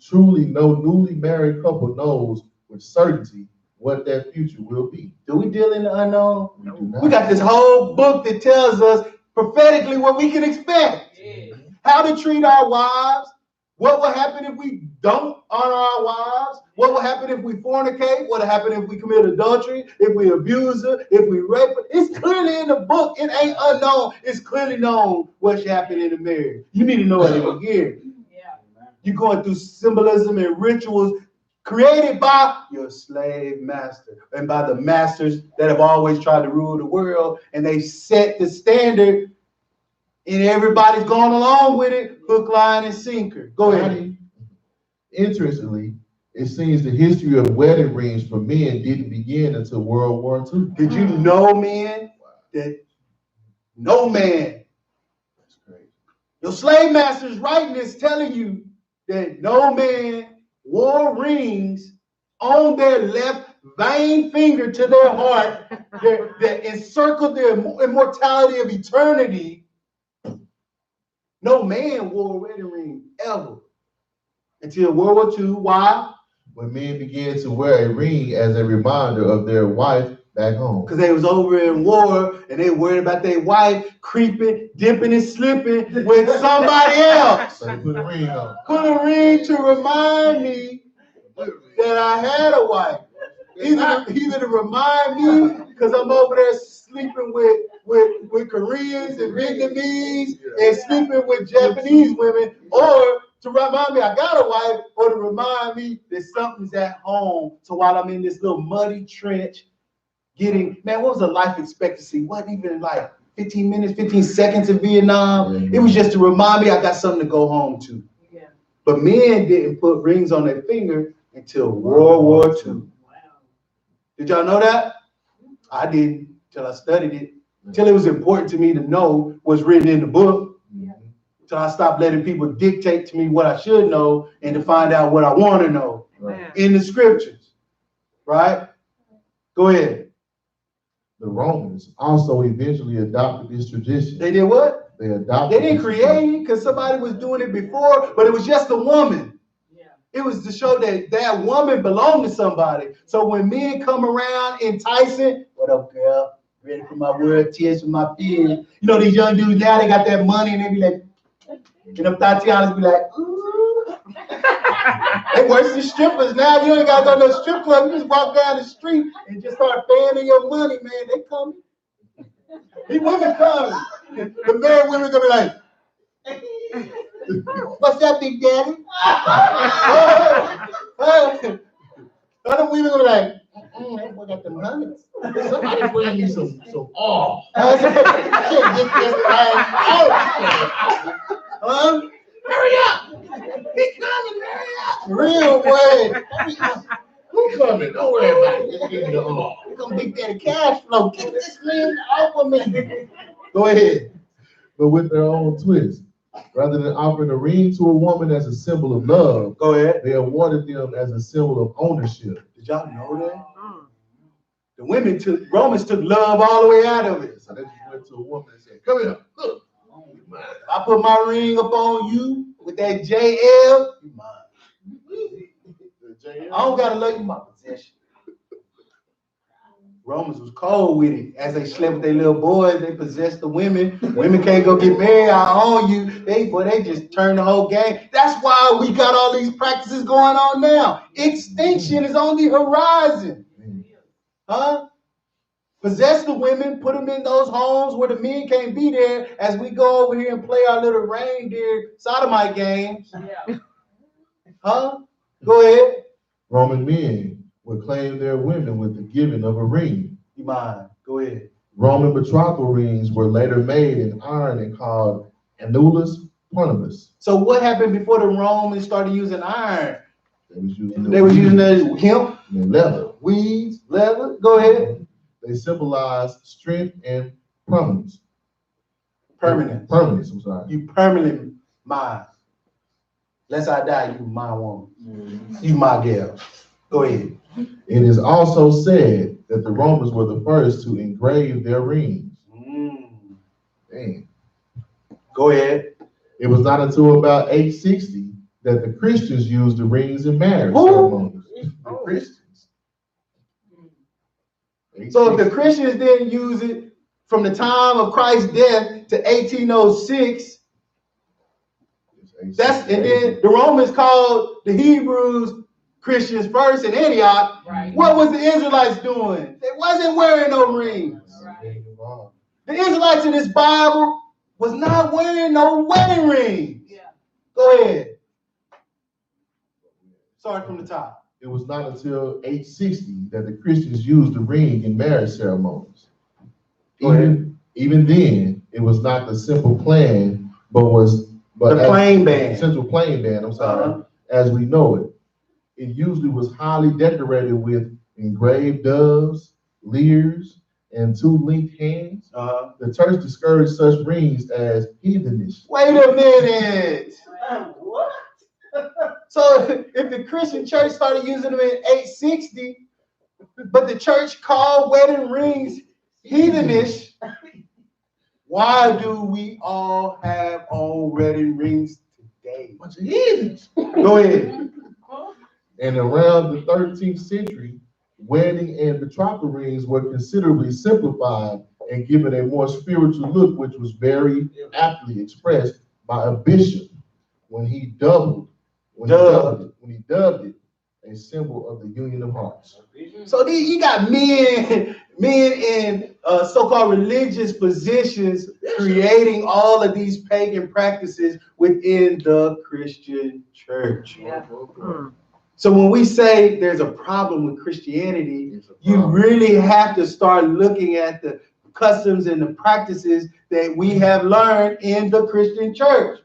Truly, no newly married couple knows with certainty what that future will be. Do we deal in the unknown? We do not. We got this whole book that tells us prophetically what we can expect. Yeah. How to treat our wives. What will happen if we don't honor our wives? What will happen if we fornicate? What will happen if we commit adultery? If we abuse her? If we rape her? It's clearly in the book. It ain't unknown. It's clearly known what should happen in the marriage. You need to know it in here. Yeah. You're going through symbolism and rituals created by your slave master and by the masters that have always tried to rule the world, and they set the standard, and everybody's going along with it, hook, line, and sinker. Go ahead. Interestingly, it seems the history of wedding rings for men didn't begin until World War II. Did you know, man, that no man, That's crazy. your slave master is writing this telling you that no man wore rings on their left vein finger to their heart that encircled their immortality of eternity. No man wore a wedding ring ever until World War II. Why? When men began to wear a ring as a reminder of their wife back home. Because they was over in war and they worried about their wife creeping, dipping, and slipping with somebody else. So they put a ring on. Put a ring to remind me that I had a wife. Either to remind me because I'm over there sleeping with Koreans and Vietnamese and sleeping with Japanese women, or to remind me I got a wife, or to remind me that something's at home. So while I'm in this little muddy trench, what was the life expectancy? Wasn't even like 15 minutes, 15 seconds in Vietnam. It was just to remind me I got something to go home to. Yeah. But men didn't put rings on their finger until World War II. Wow. Did y'all know that? I didn't till I studied it, till it was important to me to know what's written in the book, till I stopped letting people dictate to me what I should know and to find out what I want to know Amen. in the scriptures, right? Go ahead. The Romans also eventually adopted this tradition. They did what? They adopted. They didn't this create it because somebody was doing it before, but it was just a woman. Yeah. It was to show that that woman belonged to somebody. So when men come around enticing, what up, girl? Ready for my word, tears for my fears. You know, these young dudes now, they got that money and they be like, and them Tatianas be like, ooh. They worse than strippers now. You ain't got to go to no strip club. You just walk down the street and just start fanning your money, man. They come. These women come. The married women gonna be like, what's up, Big Daddy? Other women gonna be like, That boy got them hundreds. Somebody bring me some oil. I can't get this thing out. Huh? Hurry up! He coming, hurry up! Real way. Who coming? Don't worry about it. Just give me the oil. We're gonna Big Daddy cash flow. Get this man off of me. Go ahead. but with their own twist. Rather than offering a ring to a woman as a symbol of love, Go ahead. they awarded them as a symbol of ownership. Did y'all know that? The Romans took love all the way out of it. So they just went to a woman and said, come here, look. You mine. I put my ring up on you with that JL, you mine. I don't gotta love you my possession. Romans was cold with it. As they slept with their little boys, they possessed the women. Women can't go get married, I own you. They just turned the whole game. That's why we got all these practices going on now. Extinction is on the horizon. Huh? Possess the women, put them in those homes where the men can't be there as we go over here and play our little reindeer sodomite games. Huh? Go ahead. Roman men would claim their women with the giving of a ring. You mind? Go ahead. Roman betrothal rings were later made in iron and called annulus pronibus. So what happened before the Romans started using iron? They was using the hemp, and leather. weeds, leather. Go ahead. They symbolized strength and permanence. Permanent. Permanence, I'm sorry. You permanently mine. Lest I die, you my woman. You my girl. Go ahead. It is also said that the Romans were the first to engrave their rings. Dang. Go ahead. It was not until about 860 that the Christians used the rings in marriage Who? ceremonies. The Christians. So if the Christians didn't use it from the time of Christ's death to 1806, and then the Romans called the Hebrews Christians first in Antioch. Right. What was the Israelites doing? They wasn't wearing no rings. Right. The Israelites in this Bible was not wearing no wedding rings. Yeah. Go ahead. Start from the top. It was not until 860 that the Christians used the ring in marriage ceremonies. Go ahead. Even then, it was not the simple plan, but The plain band. Central plain band, I'm sorry, Uh-huh. as we know it. It usually was highly decorated with engraved doves, lyres, and two linked hands. Uh-huh. The church discouraged such rings as heathenish. Wait a minute. What? So if the Christian church started using them in 860, but the church called wedding rings heathenish, why do we all have on wedding rings today? Bunch of heathens. Go ahead. And around the 13th century, wedding and betrothal rings were considerably simplified and given a more spiritual look, which was very aptly expressed by a bishop when he dubbed it a symbol of the union of hearts. So you got men in so-called religious positions creating all of these pagan practices within the Christian church. Yeah. So when we say there's a problem with Christianity, you really have to start looking at the customs and the practices that we have learned in the Christian church.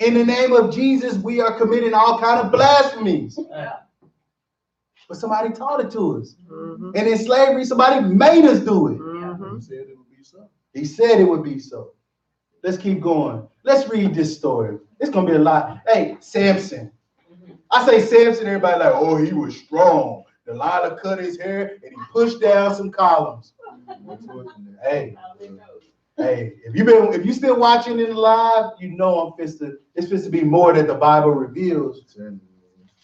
Yeah. In the name of Jesus, we are committing all kind of blasphemies. Yeah. But somebody taught it to us. Mm-hmm. And in slavery, somebody made us do it. Mm-hmm. He said it would be so. He said it would be so. Let's keep going. Let's read this story. It's going to be a lot. Hey, Samson. I say Samson, everybody like, oh, he was strong. Delilah cut his hair and he pushed down some columns. Hey, if you still watching in live, you know it's supposed to be more that the Bible reveals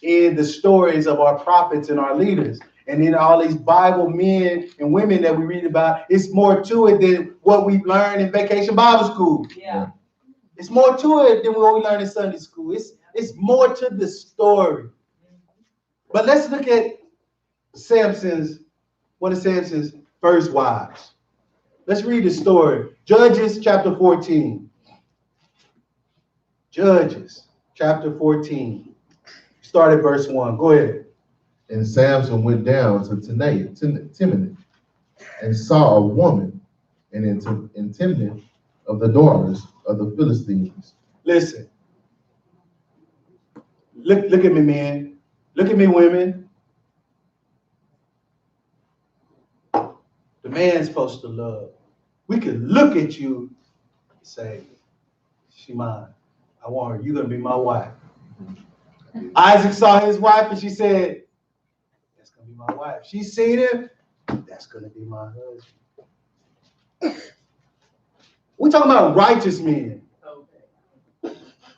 in the stories of our prophets and our leaders. And in all these Bible men and women that we read about, it's more to it than what we learned in Vacation Bible School. Yeah. It's more to it than what we learned in Sunday school. It's more to the story. But let's look at one of Samson's first wives. Let's read the story. Judges chapter 14. Judges chapter 14. Start at verse 1. Go ahead. And Samson went down to Timnath, and saw a woman in Timnath of the daughters of the Philistines. Listen. Look at me, men. Look at me, women. The man's supposed to love. We can look at you and say, she mine. I want her. You're going to be my wife. Isaac saw his wife and she said, that's going to be my wife. She seen him. That's going to be my husband. We're talking about righteous men.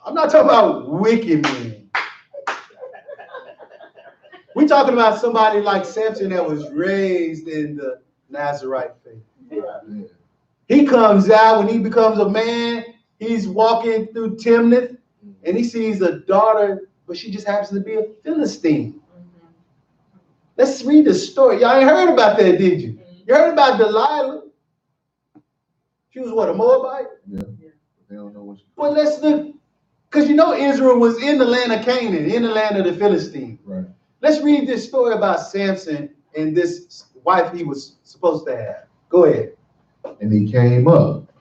I'm not talking about wicked men. We're talking about somebody like Samson that was raised in the Nazarite faith. Yeah. He comes out when he becomes a man. He's walking through Timnath and he sees a daughter, but she just happens to be a Philistine. Let's read the story. Y'all ain't heard about that, did you? You heard about Delilah? She was what, a Moabite? Yeah. They don't know what she. Well, let's look, because you know Israel was in the land of Canaan, in the land of the Philistines. Right. Let's read this story about Samson and this wife he was supposed to have. Go ahead. And he came up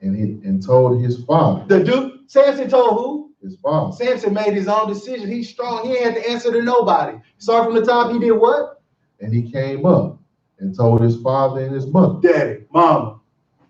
and told his father. The dude, Samson told who? His father. Samson made his own decision. He's strong. He ain't had to answer to nobody. Start from the top. He did what? And he came up and told his father and his mother. Daddy, mama,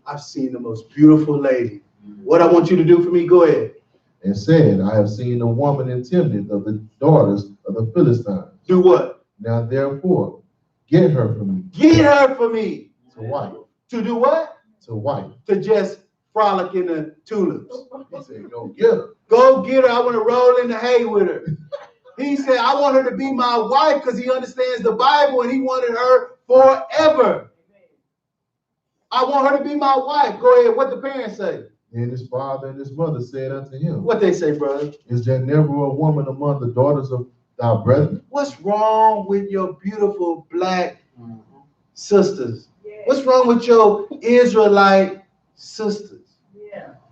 I've seen the most beautiful lady. What I want you to do for me, go ahead. And said, I have seen a woman in Timnath of the daughters of the Philistines. Do what? Now therefore, get her for me. Get her for me. To wife. To do what? To wife. To just frolic in the tulips. He said, go get her. Go get her. I want to roll in the hay with her. He said, I want her to be my wife because he understands the Bible and he wanted her forever. I want her to be my wife. Go ahead. What the parents say? And his father and his mother said unto him, What they say, brother? Is there never a woman among the daughters of thy brethren? What's wrong with your beautiful black sisters? What's wrong with your Israelite sisters?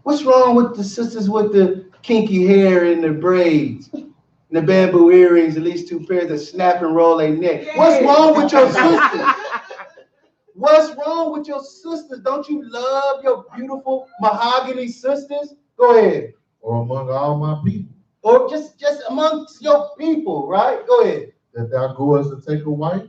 What's wrong with the sisters with the kinky hair and the braids and the bamboo earrings, at least 2 pairs that snap and roll their neck? What's wrong with your sisters? What's wrong with your sisters? Don't you love your beautiful mahogany sisters? Go ahead. Or among all my people, Or just amongst your people, right? Go ahead. that thou goest to take a wife,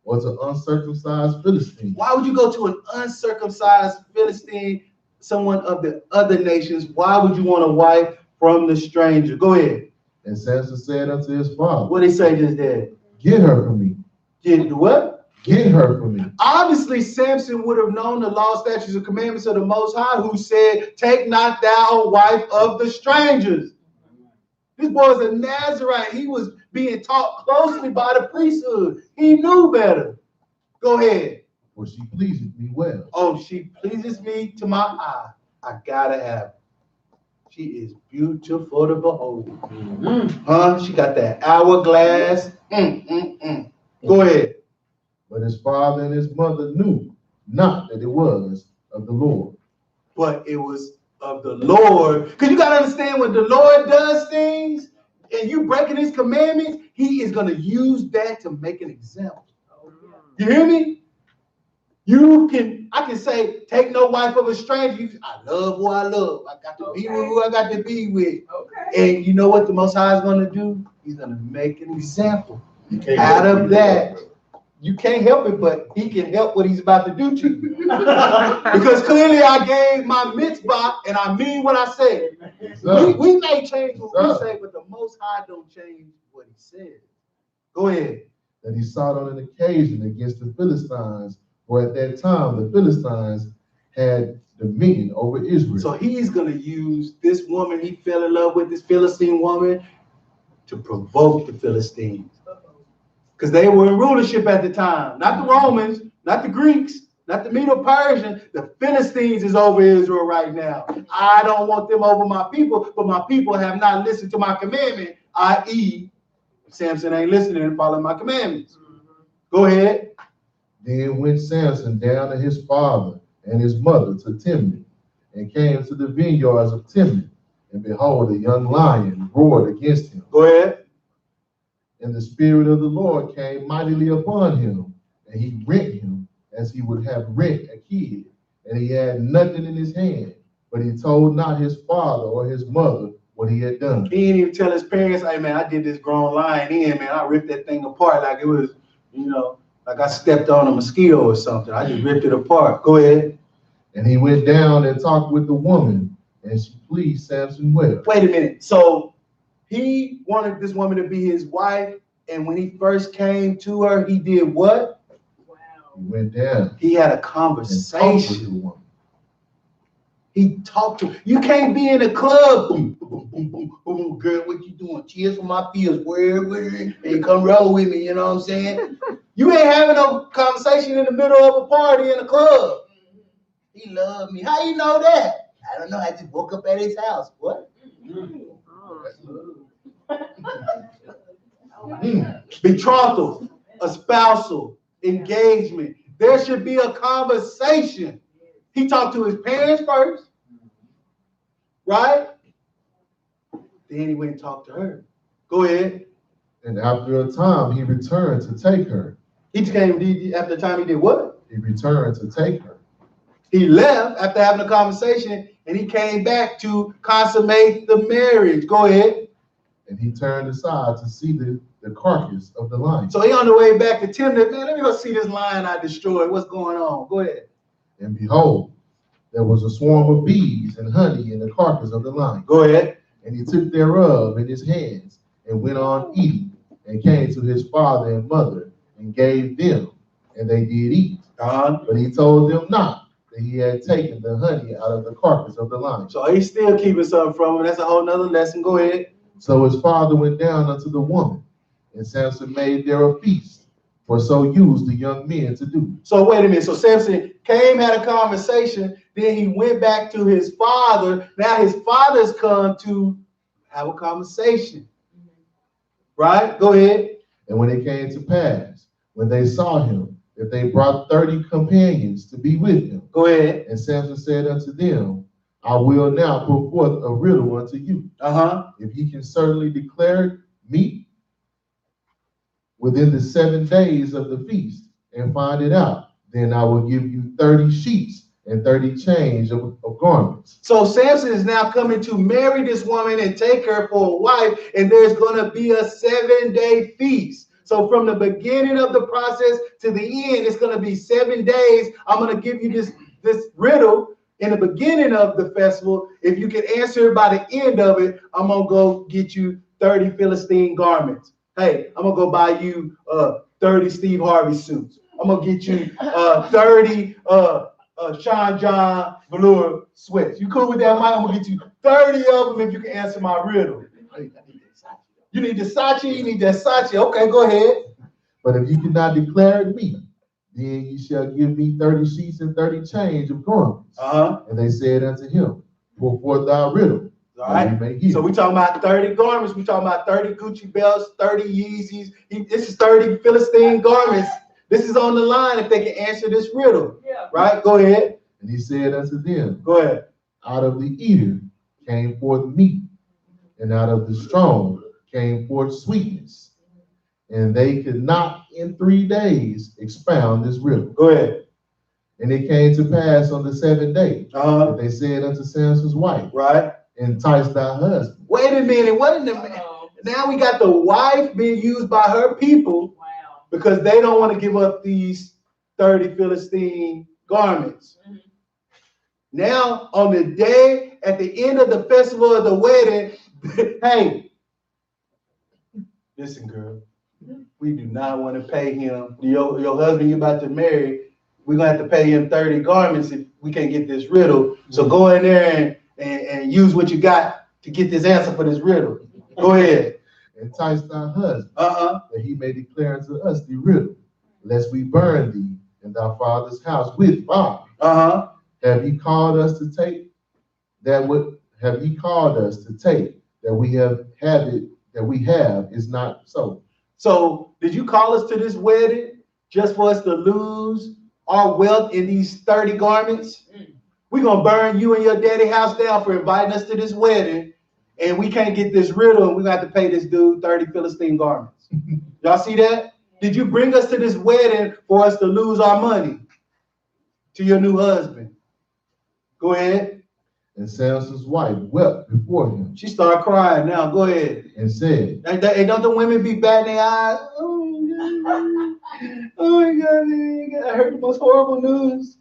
or to uncircumcised Philistines? Why would you go to an uncircumcised Philistine, someone of the other nations? Why would you want a wife from the stranger? Go ahead. And Samson said unto his father, What did he say just there? Get her for me. Get what? Get her for me. Obviously, Samson would have known the law, statutes, and commandments of the Most High, who said, take not thou a wife of the strangers. This boy was a Nazarite. He was being taught closely by the priesthood. He knew better. Go ahead. For she pleaseth me well. Oh, she pleases me to my eye. I gotta have her. She is beautiful to behold. Huh? She got that hourglass. Go ahead. But his father and his mother knew not that it was of the Lord. But it was of the Lord. Because you got to understand, when the Lord does things and you breaking his commandments, he is going to use that to make an example. You hear me? I can say, take no wife of a stranger. I love who I love. I got to be with who I got to be with. Okay. And you know what the Most High is going to do? He's going to make an example out of that. You can't help it, but he can help what he's about to do to you. Because clearly I gave my mitzvah, and I mean what I said. We may change what we say, but the Most High don't change what he said. Go ahead. That he sought on an occasion against the Philistines, for at that time the Philistines had dominion over Israel. So he's going to use this woman he fell in love with, this Philistine woman, to provoke the Philistines. Because they were in rulership at the time. Not the Romans, not the Greeks, not the Medo-Persians. The Philistines is over Israel right now. I don't want them over my people, but my people have not listened to my commandment, i.e., Samson ain't listening and following my commandments. Go ahead. Then went Samson down to his father and his mother to Timnath, and came to the vineyards of Timnath, and behold, a young lion roared against him. Go ahead. And the Spirit of the Lord came mightily upon him, and he rent him as he would have rent a kid. And he had nothing in his hand, but he told not his father or his mother what he had done. He didn't even tell his parents, hey man, I did this grown lion in, man. I ripped that thing apart like it was, like I stepped on a mosquito or something. I just ripped it apart. Go ahead. And he went down and talked with the woman, and she pleased Samson well. Wait a minute. So he wanted this woman to be his wife, and when he first came to her, he did what? He went down. He had a And talked with the conversation. woman. He talked to. You can't be in a club. Boom, boom, boom, boom, boom, girl, what you doing? Cheers for my feels. Where? And come roll with me. You know what I'm saying? You ain't having no conversation in the middle of a party in a club. He loved me. How you know that? I don't know. I just woke up at his house. What? Betrothal, a spousal, engagement. There should be a conversation. He talked to his parents first, right? Then he went and talked to her. Go ahead. And after a time, he returned to take her. He came after the time he did what? He returned to take her. He left after having a conversation, and he came back to consummate the marriage. Go ahead. And he turned aside to see the carcass of the lion. So he on the way back to Timnah. Man, let me go see this lion I destroyed. What's going on? Go ahead. And behold, there was a swarm of bees and honey in the carcass of the lion. Go ahead. And he took thereof in his hands and went on eating, and came to his father and mother and gave them, and they did eat. But he told them not that he had taken the honey out of the carcass of the lion. So he's still keeping something from him. That's a whole nother lesson. Go ahead. So his father went down unto the woman, and Samson made there a feast, for so used the young men to do. So wait a minute. So Samson came, had a conversation, then he went back to his father. Now his father's come to have a conversation. Right? Go ahead. And when it came to pass, when they saw him, that they brought 30 companions to be with him. Go ahead. And Samson said unto them, I will now put forth a riddle unto you. If ye can certainly declare me within the 7 days of the feast and find it out, then I will give you 30 sheets and 30 change of garments. So Samson is now coming to marry this woman and take her for a wife, and there's going to be a 7-day feast. So from the beginning of the process to the end, it's going to be 7 days. I'm going to give you this riddle in the beginning of the festival. If you can answer it by the end of it, I'm going to go get you 30 Philistine garments. Hey, I'm going to go buy you 30 Steve Harvey suits. I'm going to get you 30 Sean John velour sweats. You cool with that, Mike? I'm going to get you 30 of them if you can answer my riddle. You need the Sachi, you need that Sachi. Okay, go ahead. But if you cannot declare it me, then you shall give me 30 sheets and 30 change of garments. And they said unto him, put forth thy riddle. All right. So we talking about 30 garments. We talking about 30 Gucci belts, 30 Yeezys. This is 30 Philistine garments. This is on the line if they can answer this riddle. Yeah. Right? Go ahead. And he said unto them, go ahead. Out of the eater came forth meat, and out of the strong came forth sweetness. And they could not in 3 days expound this riddle. Go ahead. And it came to pass on the 7th day that they said unto Samson's wife, right, entice thy husband. Wait a minute. Now we got the wife being used by her people because they don't want to give up these 30 Philistine garments. Now, on the day at the end of the festival of the wedding, hey, listen, girl, we do not want to pay him. Your husband you're about to marry, we're going to have to pay him 30 garments if we can't get this riddle. So go in there and use what you got to get this answer for this riddle. Go ahead. Entice thy husband, that he may declare unto us the riddle, lest we burn thee in thy father's house with fire. Have ye called us to take that we have is not so. So did you call us to this wedding just for us to lose our wealth in these 30 garments? We're going to burn you and your daddy house down for inviting us to this wedding. and we can't get this riddle, and we got to pay this dude 30 Philistine garments. Y'all see that? Did you bring us to this wedding for us to lose our money to your new husband? Go ahead. And Samson's wife wept before him She started crying now. Go ahead. and said, Hey, don't the women be batting their eyes? Oh my God. I heard the most horrible news.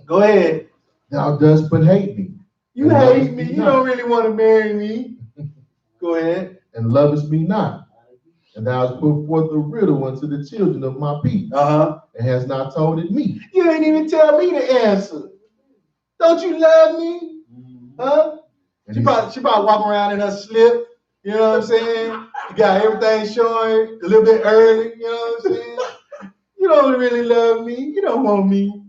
Go ahead. Thou dost but hate me, You hate me. You don't really want to marry me. Go ahead. and lovest me not. And thou hast put forth a riddle unto the children of my people, and hast not told it me. You ain't even tell me the answer. Don't you love me? Huh? And She he- probably walking around in her slip. You know what I'm saying? You got everything showing a little bit early. You know what I'm saying? You don't really love me. You don't want me.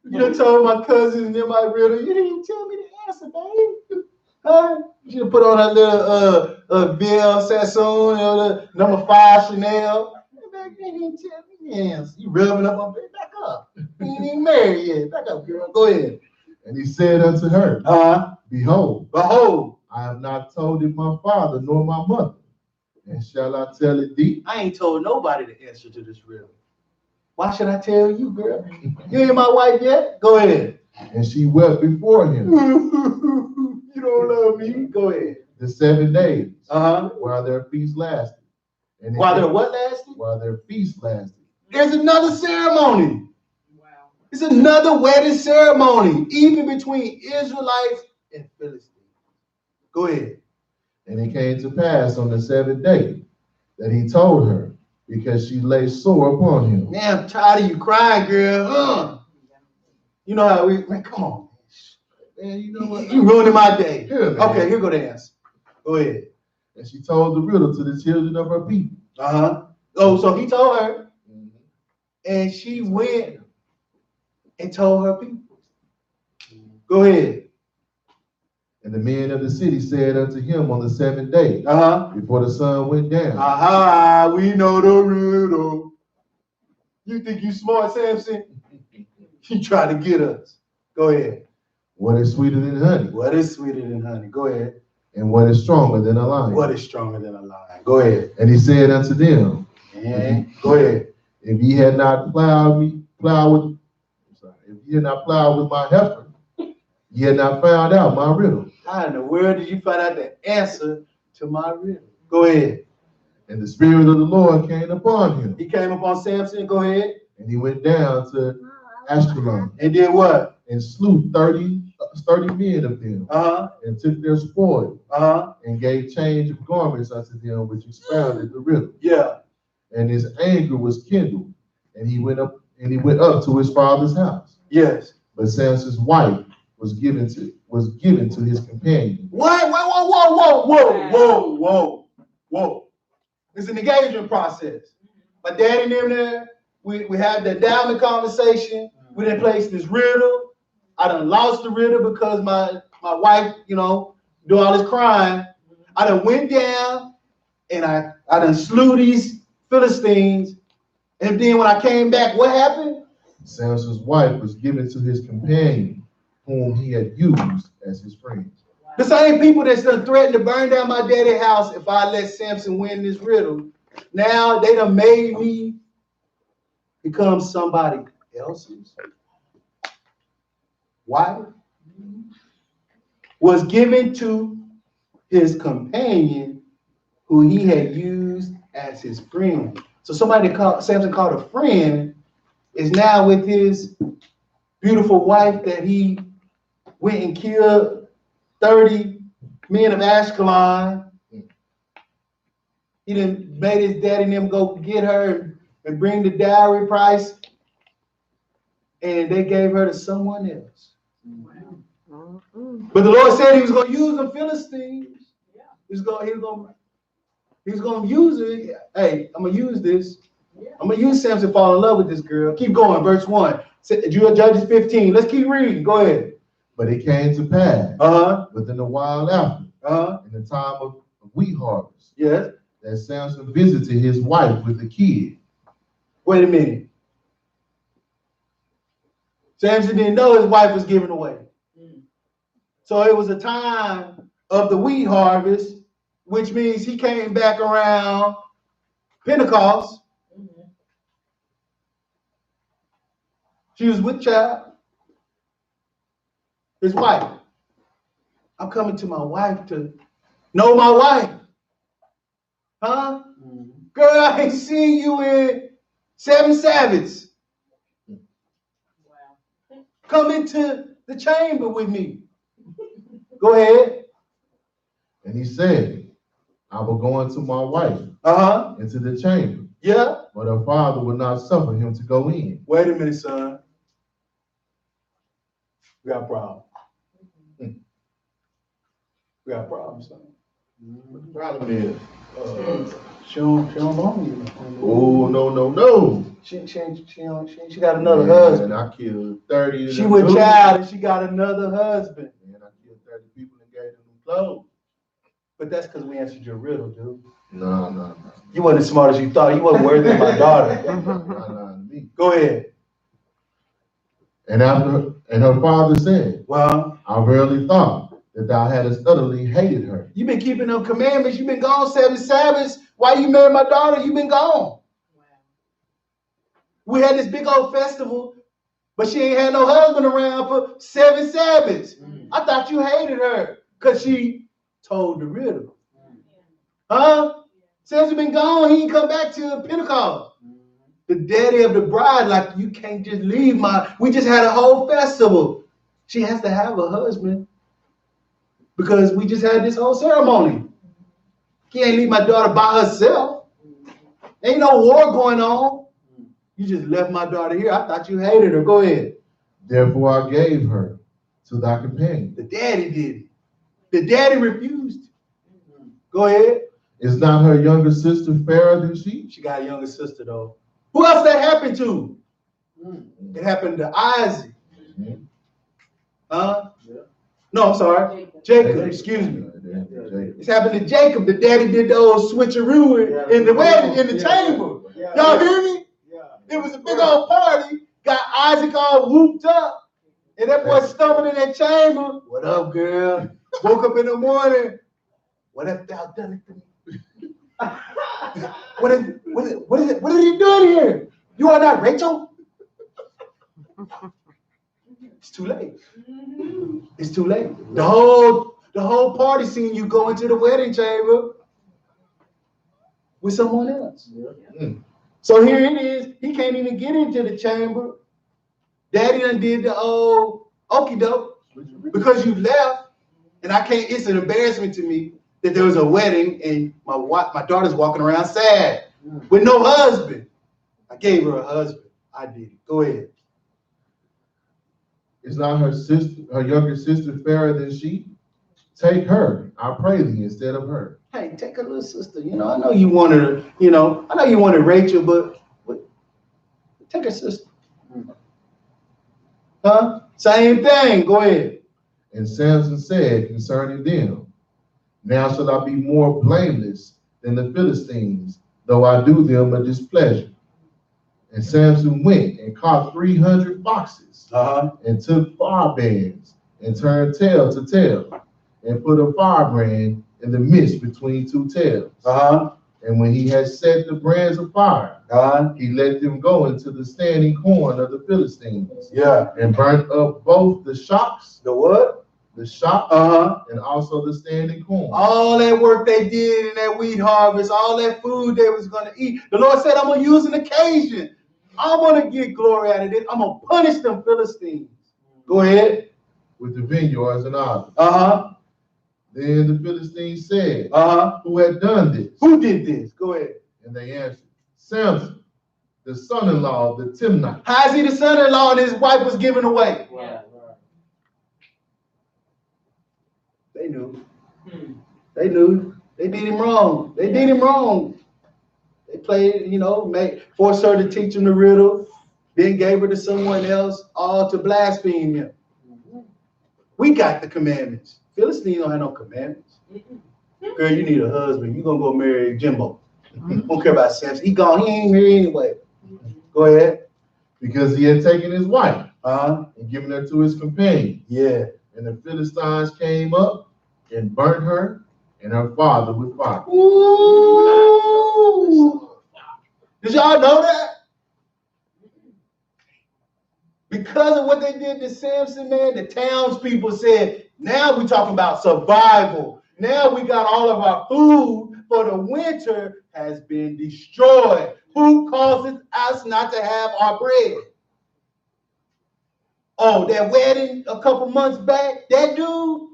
You done told my cousins and them my riddle. You didn't even tell me the answer, babe. Huh? You should have put on her little Bill Sassoon, the number 5 Chanel. You didn't even tell me the answer. You rubbing up on me. Back up. You ain't even married yet. Back up, girl. Go ahead. And he said unto her, Behold, Behold, I have not told it my father nor my mother. And shall I tell it thee? I ain't told nobody the answer to this riddle. Why should I tell you, girl? You ain't my wife yet? Go ahead. And she wept before him You don't love me? Go ahead. the 7 days, Uh-huh. while their feast lasted. And it While their came- what lasted? While their feast lasted. There's another ceremony. Wow. It's another wedding ceremony, even between Israelites and Philistines. Go ahead. And it came to pass on the 7th day that he told her, because she lay sore upon him. Man, I'm tired of you crying, girl. You know how man, come on. Man, you know what? You ruining my day. Yeah, man. Okay, here go the answer. Go ahead. And she told the riddle to the children of her people. Uh-huh. Oh, so he told her, and she went and told her people. Go ahead. And the men of the city said unto him on the 7th day, Uh-huh. before the sun went down, Aha, we know the riddle. You think you smart, Samson? You try to get us. Go ahead. what is sweeter than honey, What is sweeter than honey? Go ahead. and what is stronger than a lion? What is stronger than a lion? Go ahead. And he said unto them, And go ahead. if ye had not plowed with my heifer, ye had not found out my riddle. How in the world did you find out the answer to my riddle? Go ahead. And the Spirit of the Lord came upon him, He came upon Samson. Go ahead. and he went down to Ashkelon, And did what? and slew 30 men of them, Uh-huh. and took their spoil, Uh-huh. and gave change of garments unto them which expounded the riddle. Yeah. And his anger was kindled, and he went up to his father's house. Yes. But Samson's wife was given to his companion. What? Whoa. It's an engagement process. My daddy and them there, we had the endowment conversation. We done placed this riddle. I done lost the riddle because my wife, do all this crying. I done went down and I done slew these Philistines. And then when I came back, what happened? Samson's wife was given to his companion, whom he had used as his friend. The same people that's done threatened to burn down my daddy's house if I let Samson win this riddle, now they done made me become somebody else's wife. Was given to his companion who he had used as his friend. So Samson called a friend is now with his beautiful wife that he went and killed 30 men of Ashkelon. He done made his daddy and them go get her and bring the dowry price. And they gave her to someone else. But the Lord said he was going to use the Philistines. He's going to use it. Hey, I'm going to use this. I'm going to use Samson to fall in love with this girl. Keep going, verse 1. Judges 15. Let's keep reading. Go ahead. But it came to pass within a while after, in the time of wheat harvest, Yes. that Samson visited his wife with a kid. Wait a minute. Samson didn't know his wife was given away. So it was a time of the wheat harvest, which means he came back around Pentecost. She was with child, his wife. I'm coming to my wife to know my wife. Huh? Girl, I ain't seen you in 7 Sabbaths. Come into the chamber with me. Go ahead. And he said, I will go unto my wife into the chamber. Yeah. But her father would not suffer him to go in. Wait a minute, son. We got a problem. We got a problem, son. The problem is, She don't want you. oh, no. She got another husband. And I killed 30. She with child and she got another husband. And I killed 30 people and gave them new clothes. But that's because we answered your riddle, dude. No. You wasn't as smart as you thought. You wasn't worthy of my daughter. No, me. Go ahead. And her father said, Well, I verily thought that thou hadst utterly hated her. you've been keeping them commandments. You've been gone 7 Sabbaths. Why you married my daughter? You've been gone. We had this big old festival, but she ain't had no husband around for 7 Sabbaths. I thought you hated her because she told the riddle. Huh? Since he's been gone, he ain't come back to Pentecost. The daddy of the bride, like, you can't just leave we just had a whole festival. She has to have a husband because we just had this whole ceremony. He ain't leave my daughter by herself. Ain't no war going on. You just left my daughter here. I thought you hated her. Go ahead. Therefore I gave her to thy companion. The daddy did it. The daddy refused. Go ahead. Is not her younger sister fairer than she? She got a younger sister, though. Who else that happened to? It happened to Isaac. Huh? No, I'm sorry. Jacob, excuse me. It's happened to Jacob. The daddy did the old switcheroo in the wedding, in the chamber. Y'all hear me? It was a big old party. Got Isaac all whooped up. And that boy stumbled in that chamber. What up, girl? Woke up in the morning. What have thou done it to me? What are you doing here? You are not Rachel? It's too late. It's too late. The whole party seen you go into the wedding chamber with someone else. So here it is. He can't even get into the chamber. Daddy done did the old okie doke because you left, and I can't. It's an embarrassment to me that there was a wedding and my daughter's walking around sad with no husband. I gave her a husband. I did it. Go ahead. Is not her younger sister fairer than she? Take her, I pray thee, instead of her. Hey, take a little sister. I know you wanted her, I know you wanted Rachel, but take her sister. Huh? Same thing. Go ahead. And Samson said concerning them, now shall I be more blameless than the Philistines, though I do them a displeasure. And Samson went and caught 300 foxes, and took firebands, and turned tail to tail, and put a firebrand in the midst between two tails. And when he had set the brands afire, he let them go into the standing corn of the Philistines. And burnt up both the shocks. The what? The shocks, and also the standing corn. All that work they did in that wheat harvest, all that food they was going to eat. The Lord said, I'm going to use an occasion. I'm going to get glory out of this. I'm going to punish them Philistines. Go ahead. With the vineyards and olives. Then the Philistines said, who had done this? Who did this? Go ahead. And they answered, Samson, the son-in-law of the Timnite. How is he the son-in-law and his wife was given away? They knew. They knew. They did him wrong. They did him wrong. They played, forced her to teach him the riddle, then gave her to someone else, all to blaspheme him. We got the commandments. Philistines don't have no commandments. Girl, you need a husband. You're going to go marry Jimbo. Don't care about Samson. He gone. He ain't here anyway. Go ahead. Because he had taken his wife and given her to his companion. Yeah. And the Philistines came up and burnt her and her father with fire. Ooh. Did y'all know that? Because of what they did to Samson, man, the townspeople said, now we talking about survival. Now we got all of our food for the winter has been destroyed. Who causes us not to have our bread? Oh, that wedding a couple months back, that dude,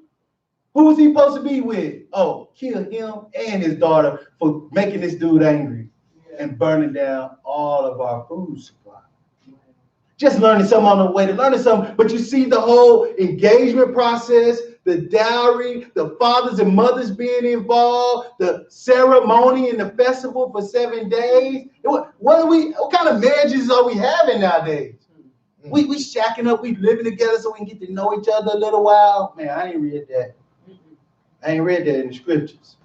who was he supposed to be with? Oh, kill him and his daughter for making this dude angry and burning down all of our food supply. Just learning something on the way to learning something. But you see the whole engagement process, the dowry, the fathers and mothers being involved, the ceremony and the festival for 7 days. What kind of marriages are we having nowadays? We shacking up, we living together so we can get to know each other a little while. Man, I ain't read that. I ain't read that in the scriptures.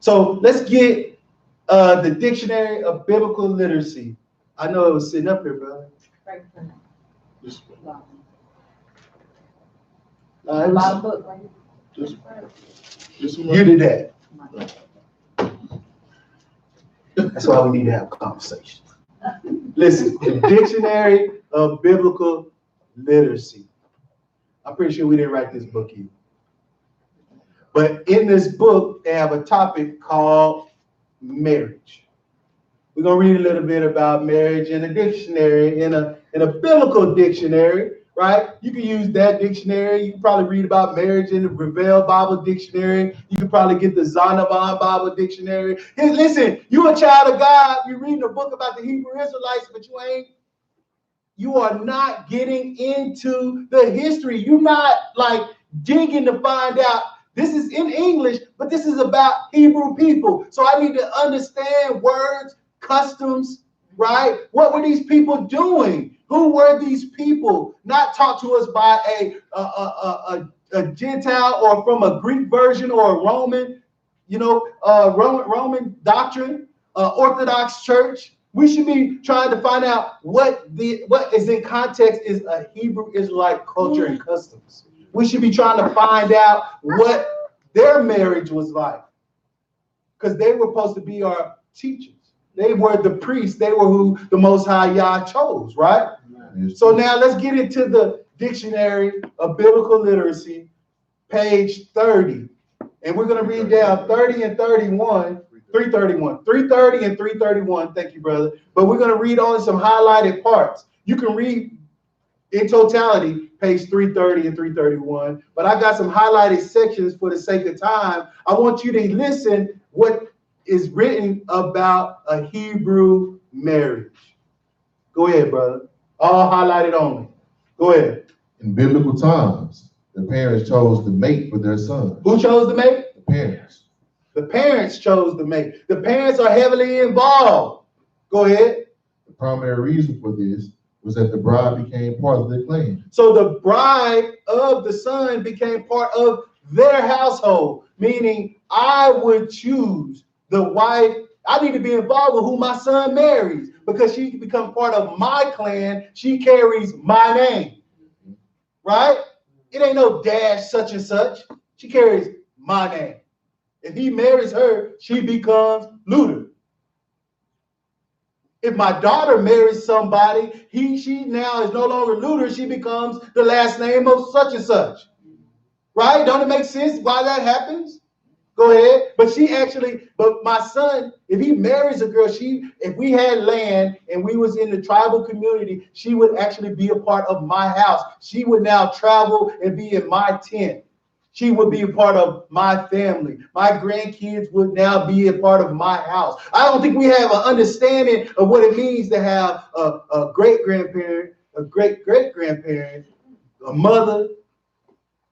So let's get the Dictionary of Biblical Literacy. I know it was sitting up here, brother. This one. This one. You did that. That's why we need to have conversations. Listen, the Dictionary of Biblical Literacy. I'm pretty sure we didn't write this book either. But in this book, they have a topic called marriage. We're going to read a little bit about marriage in a dictionary, in a biblical dictionary, right? You can use that dictionary. You can probably read about marriage in the Revell Bible Dictionary. You can probably get the Zondervan Bible Dictionary. Hey, listen, you're a child of God. You're reading a book about the Hebrew Israelites, but you are not getting into the history. You're not like digging to find out. This is in English, but this is about Hebrew people. So I need to understand words, customs, right? What were these people doing? Who were these people? Not taught to us by a Gentile or from a Greek version or a Roman, Roman doctrine, Orthodox church. We should be trying to find out what is in context is a Hebrew Israelite culture and customs. We should be trying to find out what their marriage was like, because they were supposed to be our teachers. They were the priests. They were who the Most High Yah chose, right? So now let's get into the Dictionary of Biblical Literacy, page 30. And we're going to read down 30 and 31, 331, 330 and 331. Thank you, brother. But we're going to read only some highlighted parts. You can read in totality, page 330 and 331. But I got some highlighted sections for the sake of time. I want you to listen what is written about a Hebrew marriage. Go ahead, brother. All highlighted only. Go ahead. In biblical times, the parents chose the mate for their son. Who chose the mate? The parents. The parents chose the mate. The parents are heavily involved. Go ahead. The primary reason for this was that the bride became part of the clan. So the bride of the son became part of their household, meaning I would choose the wife. I need to be involved with who my son marries because she can become part of my clan. She carries my name, right? It ain't no dash such and such. She carries my name. If he marries her, she becomes Luther. If my daughter marries somebody, she now is no longer Luther. She becomes the last name of such and such, right? Don't it make sense why that happens? Go ahead. But my son, if he marries a girl, if we had land and we was in the tribal community, she would actually be a part of my house. She would now travel and be in my tent. She would be a part of my family. My grandkids would now be a part of my house. I don't think we have an understanding of what it means to have a great-grandparent, a great-great-grandparent, a mother,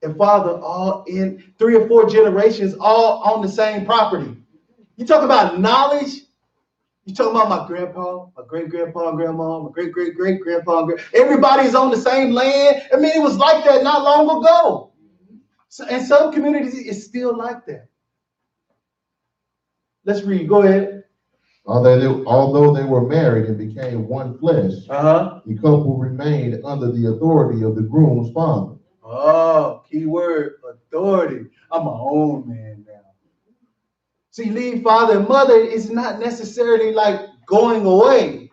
and father all in 3 or 4 generations, all on the same property. You talk about knowledge. You talking about my grandpa, my great-grandpa and grandma, my great-great-great-grandpa. Everybody's on the same land. I mean, it was like that not long ago. So in some communities, it's still like that. Let's read. Go ahead. Although they were married and became one flesh, the couple remained under the authority of the groom's father. Oh, key word, authority. I'm my own man now. See, leave father and mother is not necessarily like going away.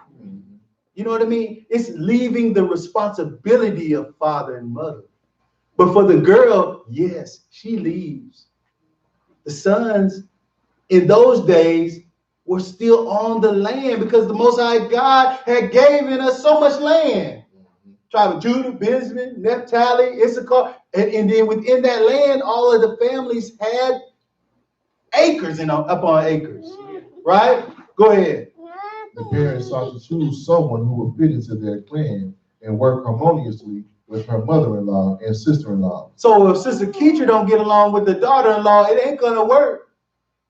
You know what I mean? It's leaving the responsibility of father and mother. But for the girl, yes, she leaves. The sons in those days were still on the land because the Most High God had given us so much land. Tribe of Judah, Benjamin, Naphtali, Issachar, and then within that land, all of the families had acres and upon acres. Right? Go ahead. The parents sought to choose someone who would fit into their clan and work harmoniously with her mother-in-law and sister-in-law. So if Sister Keetra don't get along with the daughter-in-law, it ain't gonna work.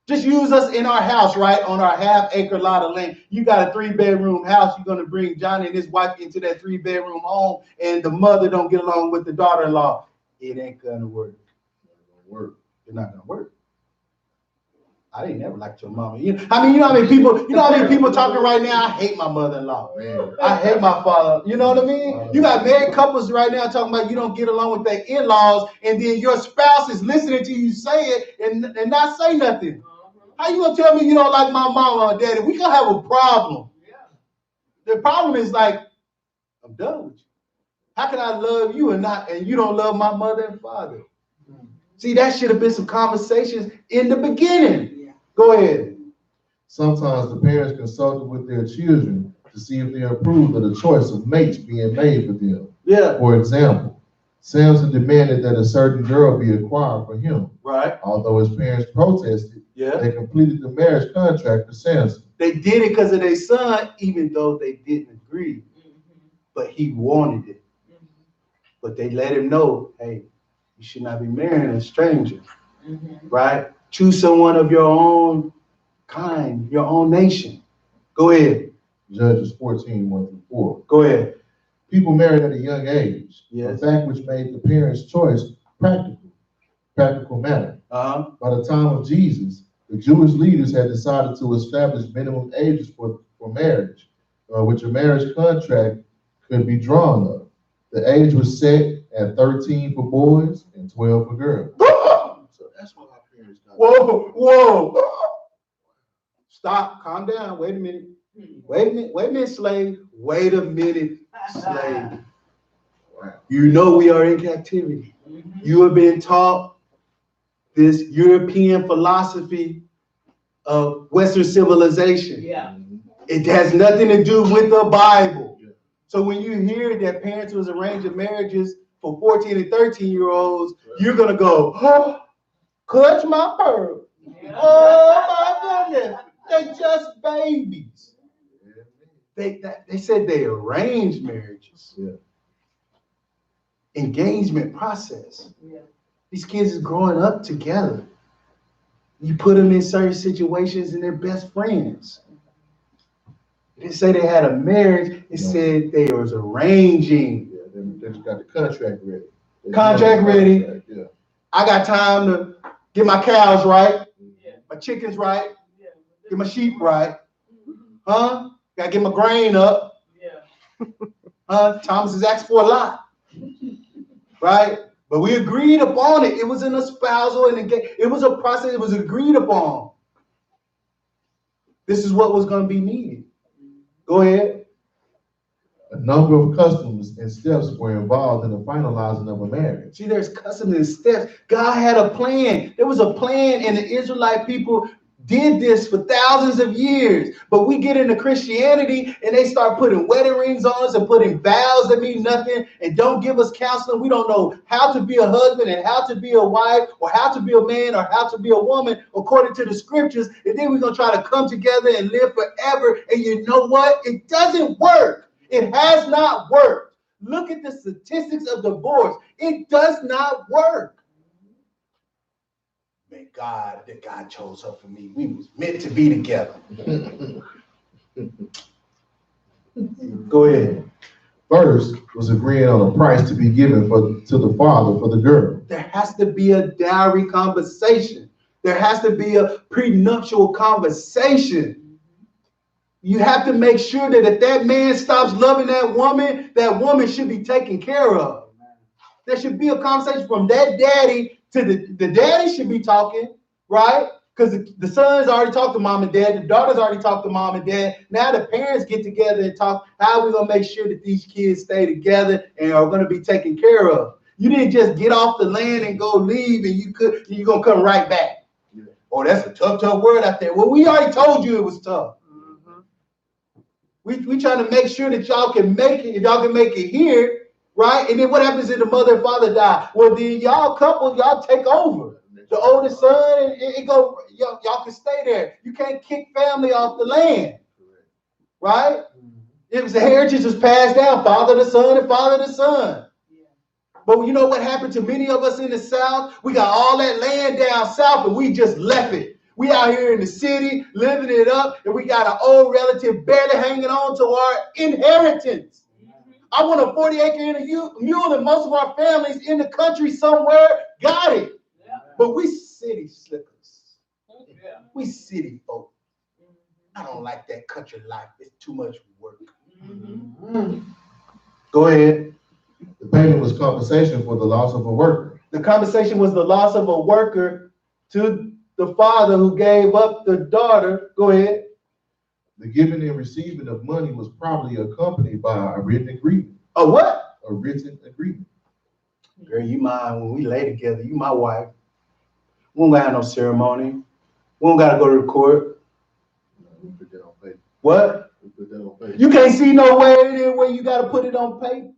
Just use us in our house, right? On our half-acre lot of land. You got a 3-bedroom house. You're gonna bring Johnny and his wife into that 3-bedroom home, and the mother don't get along with the daughter-in-law. It ain't gonna work. It's not gonna work. I didn't never like your mama. You know how many people talking right now? I hate my mother-in-law. Man. I hate my father. You know what I mean? You got married couples right now talking about you don't get along with their in-laws, and then your spouse is listening to you say it and not say nothing. How you gonna tell me you don't like my mama or daddy? We gonna have a problem. The problem is like, I'm done with you. How can I love you and you don't love my mother and father? See, that should have been some conversations in the beginning. Go ahead. Sometimes the parents consulted with their children to see if they approved of the choice of mates being made for them. Yeah. For example, Samson demanded that a certain girl be acquired for him. Right. Although his parents protested, they completed the marriage contract for Samson. They did it because of their son, even though they didn't agree. But he wanted it. But they let him know, hey, you should not be marrying a stranger. Right? Choose someone of your own kind, your own nation. Go ahead. Judges 14, 1-4. Go ahead. People married at a young age. Yes. A fact which made the parents' choice practical matter. By the time of Jesus, the Jewish leaders had decided to establish minimum ages for marriage, which a marriage contract could be drawn up. The age was set at 13 for boys and 12 for girls. So that's what our parents got. Whoa. Stop, calm down, wait a minute, slave. Wait a minute, slave. Wow. You know we are in captivity. You have been taught this European philosophy of Western civilization. Yeah. It has nothing to do with the Bible. Yeah. So when you hear that parents was arranging marriages for 14 and 13-year-olds, you're gonna go, oh, clutch my pearl. Yeah. Oh my goodness, they're just babies. They said they arranged marriages. Yeah. Engagement process. Yeah. These kids is growing up together. You put them in certain situations and they're best friends. They didn't say they had a marriage. It said they was arranging. Yeah, they just got the contract ready. Contract ready. Yeah. I got time to get my cows right, my chickens right, get my sheep right. Huh? Gotta get my grain up. Yeah. Thomas has asked for a lot. Right? But we agreed upon it. It was an espousal and it was a process. It was agreed upon. This is what was going to be needed. Go ahead. A number of customs and steps were involved in the finalizing of a marriage. See, there's customs and steps. God had a plan. There was a plan, and the Israelite people did this for thousands of years. But we get into Christianity and they start putting wedding rings on us and putting vows that mean nothing and don't give us counseling. We don't know how to be a husband and how to be a wife or how to be a man or how to be a woman according to the scriptures. And then we're going to try to come together and live forever. And you know what? It doesn't work. It has not worked. Look at the statistics of divorce. It does not work. Man, God chose her for me. We was meant to be together. Go ahead. First was agreeing on a price to be given to the father for the girl. There has to be a dowry conversation. There has to be a prenuptial conversation. You have to make sure that if that man stops loving that woman should be taken care of. There should be a conversation from that daddy to the daddy should be talking, right? Because the sons already talked to mom and dad, the daughters already talked to mom and dad. Now the parents get together and talk, how are we gonna make sure that these kids stay together and are gonna be taken care of? You didn't just get off the land and go leave and you're gonna come right back. Yeah. Oh, that's a tough word out there. Well, we already told you it was tough. We trying to make sure that y'all can make it, if y'all can make it here, right? And then what happens if the mother and father die? Well, then y'all couple, y'all take over. The oldest son, y'all can stay there. You can't kick family off the land, right? It was the heritage was passed down, father to son and father to son. But you know what happened to many of us in the South? We got all that land down south and we just left it. We out here in the city living it up, and we got an old relative barely hanging on to our inheritance. I want a 40-acre mule, and most of our families in the country somewhere got it. But we city slickers. We city folk. I don't like that country life. It's too much work. Go ahead. The payment was compensation for the loss of a worker. The compensation was the loss of a worker to the father who gave up the daughter. Go ahead. The giving and receiving of money was probably accompanied by a written agreement. A what? A written agreement. Girl, you mine when we lay together. You my wife. We don't have no ceremony. We don't gotta go to the court. We put that on paper. What? We put that on paper. You can't see no way in where you gotta put it on paper.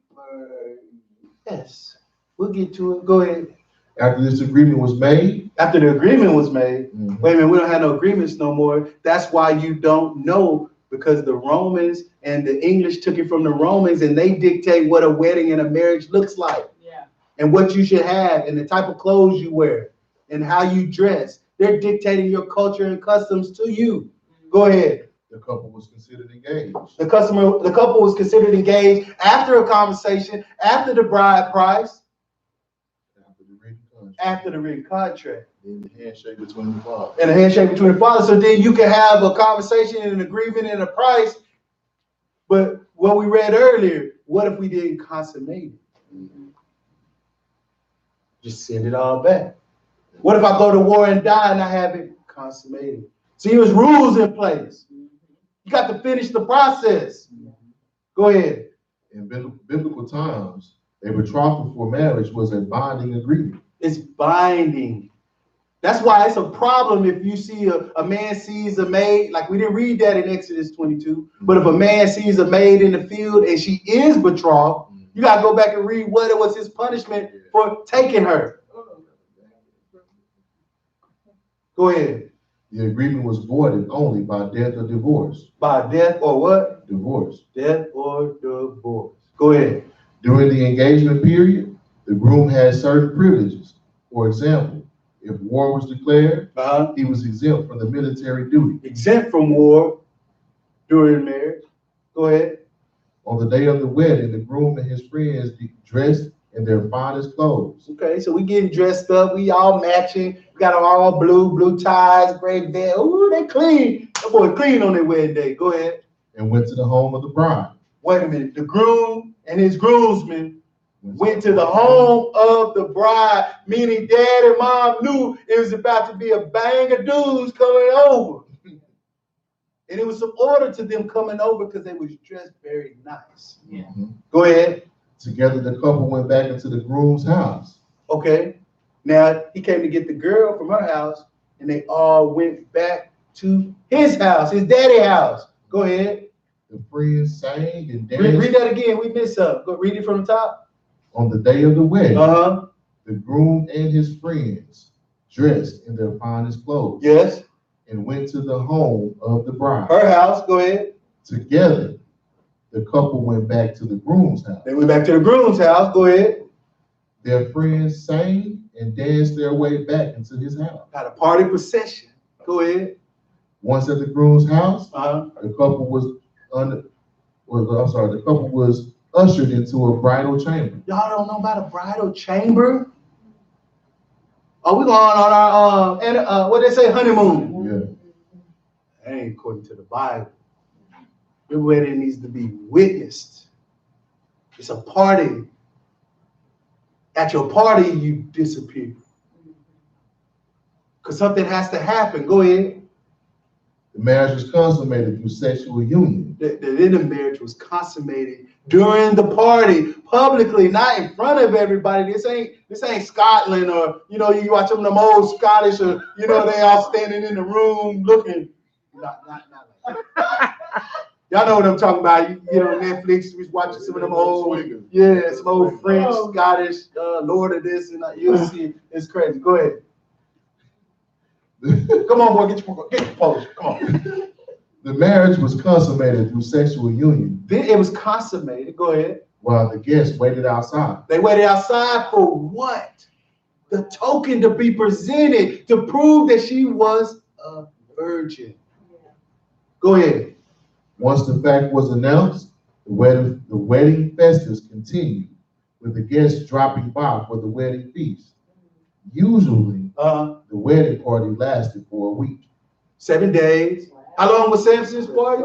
Yes. We'll get to it. Go ahead. After this agreement was made. After the agreement was made. Wait a minute, we don't have no agreements no more. That's why you don't know, because the Romans and the English took it from the Romans and they dictate what a wedding and a marriage looks like. Yeah. And what you should have and the type of clothes you wear and how you dress. They're dictating your culture and customs to you. Go ahead. The couple was considered engaged. The couple was considered engaged after a conversation, after the bride price. After the written contract. And the handshake between the fathers. And a handshake between the fathers. So then you can have a conversation and an agreement and a price. But what we read earlier, what if we didn't consummate it? Just send it all back. What if I go to war and die and I haven't consummated? See, there's rules in place. You got to finish the process. Go ahead. In biblical times, a betrothal for marriage was a binding agreement. It's binding. That's why it's a problem if you see a man sees a maid, like we didn't read that in Exodus 22, but if a man sees a maid in the field and she is betrothed, you got to go back and read what was his punishment for taking her. Go ahead. The agreement was voided only by death or divorce. By death or what? Divorce. Death or divorce. Go ahead. During the engagement period, the groom had certain privileges. For example, if war was declared, he was exempt from the military duty. Exempt from war during marriage. Go ahead. On the day of the wedding, the groom and his friends dressed in their finest clothes. Okay, so we getting dressed up. We all matching. We got all blue ties, gray veil. Ooh, they clean. That boy clean on their wedding day. Go ahead. And went to the home of the bride. Wait a minute. The groom and his groomsmen went to the home of the bride, meaning dad and mom knew it was about to be a bang of dudes coming over. And it was some order to them coming over because they was dressed very nice. Yeah. Go ahead. Together, the couple went back into the groom's house. Okay. Now, he came to get the girl from her house, and they all went back to his house, his daddy's house. Go ahead. The friends sang and danced. Read that again. We missed something. Go read it from the top. On the day of the wedding, the groom and his friends dressed in their finest clothes. Yes. And went to the home of the bride. Her house. Go ahead. Together, the couple went back to the groom's house. They went back to the groom's house. Go ahead. Their friends sang and danced their way back into his house. Got a party procession. Go ahead. Once at the groom's house, the couple was ushered into a bridal chamber. Y'all don't know about a bridal chamber? Oh, we going on our what they say, honeymoon. Yeah. That ain't according to the Bible. Your wedding needs to be witnessed. It's a party. At your party, you disappear. Because something has to happen. Go ahead. The marriage was consummated through sexual union. The marriage was consummated during the party, publicly, not in front of everybody. This ain't Scotland, or you watch them old Scottish, or they all standing in the room looking. Not like that. Y'all know what I'm talking about. Netflix, we watching some of them old, some old French, Scottish, Lord of this, and you'll see it's crazy. Go ahead. Come on, boy, get your Polish. Come on. The marriage was consummated through sexual union. Then it was consummated. Go ahead. While the guests waited outside. They waited outside for what? The token to be presented to prove that she was a virgin. Go ahead. Once the fact was announced, the wedding festivals continued, with the guests dropping by for the wedding feast. Usually, the wedding party lasted for a week. 7 days. How long was Samson's party?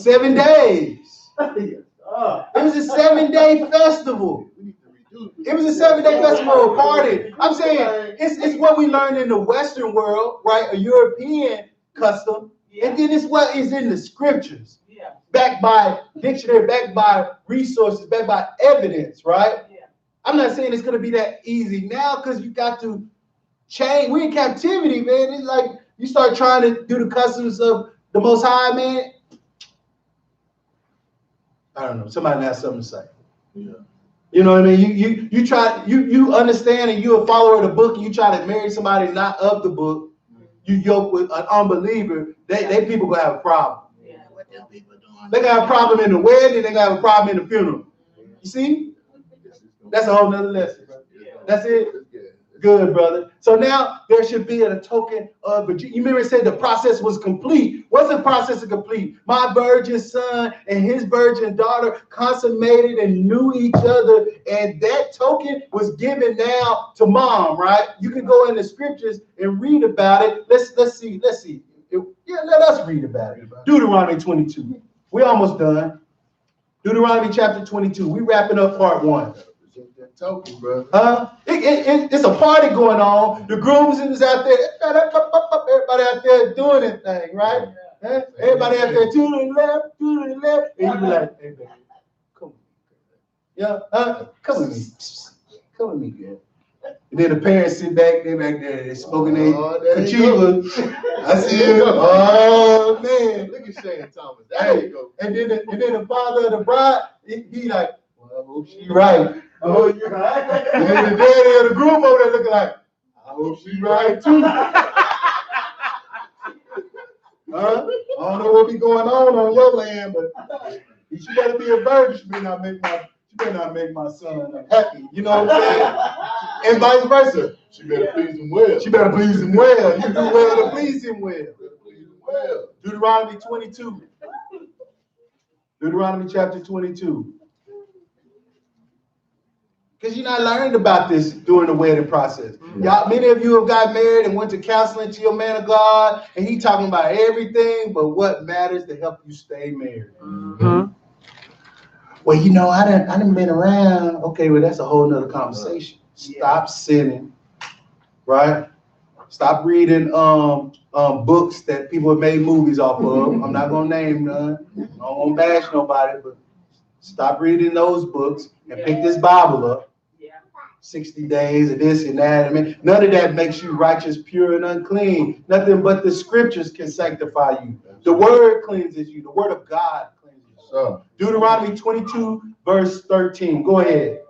7 days. It was a 7-day festival. It was a 7-day festival party. I'm saying it's what we learned in the Western world, right? A European custom. And then it's what is in the scriptures. Backed by dictionary, backed by resources, backed by evidence, right? I'm not saying it's going to be that easy now, because you got to change. We're in captivity, man. It's like you start trying to do the customs of the Most High, man. I don't know. Somebody has something to say. Yeah. You know what I mean? You try, you understand, and you're a follower of the book, and you try to marry somebody not of the book. You yoke with an unbeliever. They people gonna have a problem. What them people doing? They gonna have a problem in the wedding. They gonna have a problem in the funeral. You see? That's a whole nother lesson. That's it. Good, brother. So now there should be a token of virginity. You remember it said the process was complete. What's the process of complete? My virgin son and his virgin daughter consummated and knew each other, and that token was given now to mom, right? You can go in the scriptures and read about it. Let's see. Let us read about it. Deuteronomy 22. We're almost done. Deuteronomy chapter 22. We wrapping up part 1. Token, brother. It's a party going on. The grooms is out there. Everybody out there doing their thing, right? Everybody out there to the left. And you be like, hey, baby, come on. Yeah, come with me. Come with me, girl. And then the parents sit back, they back there, they're smoking their Kachiva. I see you. Oh, man. Look at Shane Thomas. There you go. And then the father of the bride, he like, well, I hope she right. Oh, you're right. And then the daddy of the groom over there looking like, I hope she right too. I don't know what be going on your land, but she better be a virgin. She better not make my son happy. You know what I'm saying? And vice versa. She better please him well. She better please him well. You do well to please him well. Deuteronomy 22. Deuteronomy chapter 22. Because you're not learning about this during the wedding process. Y'all, many of you have got married and went to counseling to your man of God, and he talking about everything but what matters to help you stay married. Mm-hmm. Well, I done been around. Okay, well, that's a whole nother conversation. Stop sinning, right? Stop reading books that people have made movies off of. I'm not gonna name none. I don't want to bash nobody, but stop reading those books and pick this Bible up. 60 days of this and that. I mean, none of that makes you righteous, pure, and unclean. Nothing but the scriptures can sanctify you. The word cleanses you. The word of God cleanses you. So, Deuteronomy 22, verse 13. Go ahead.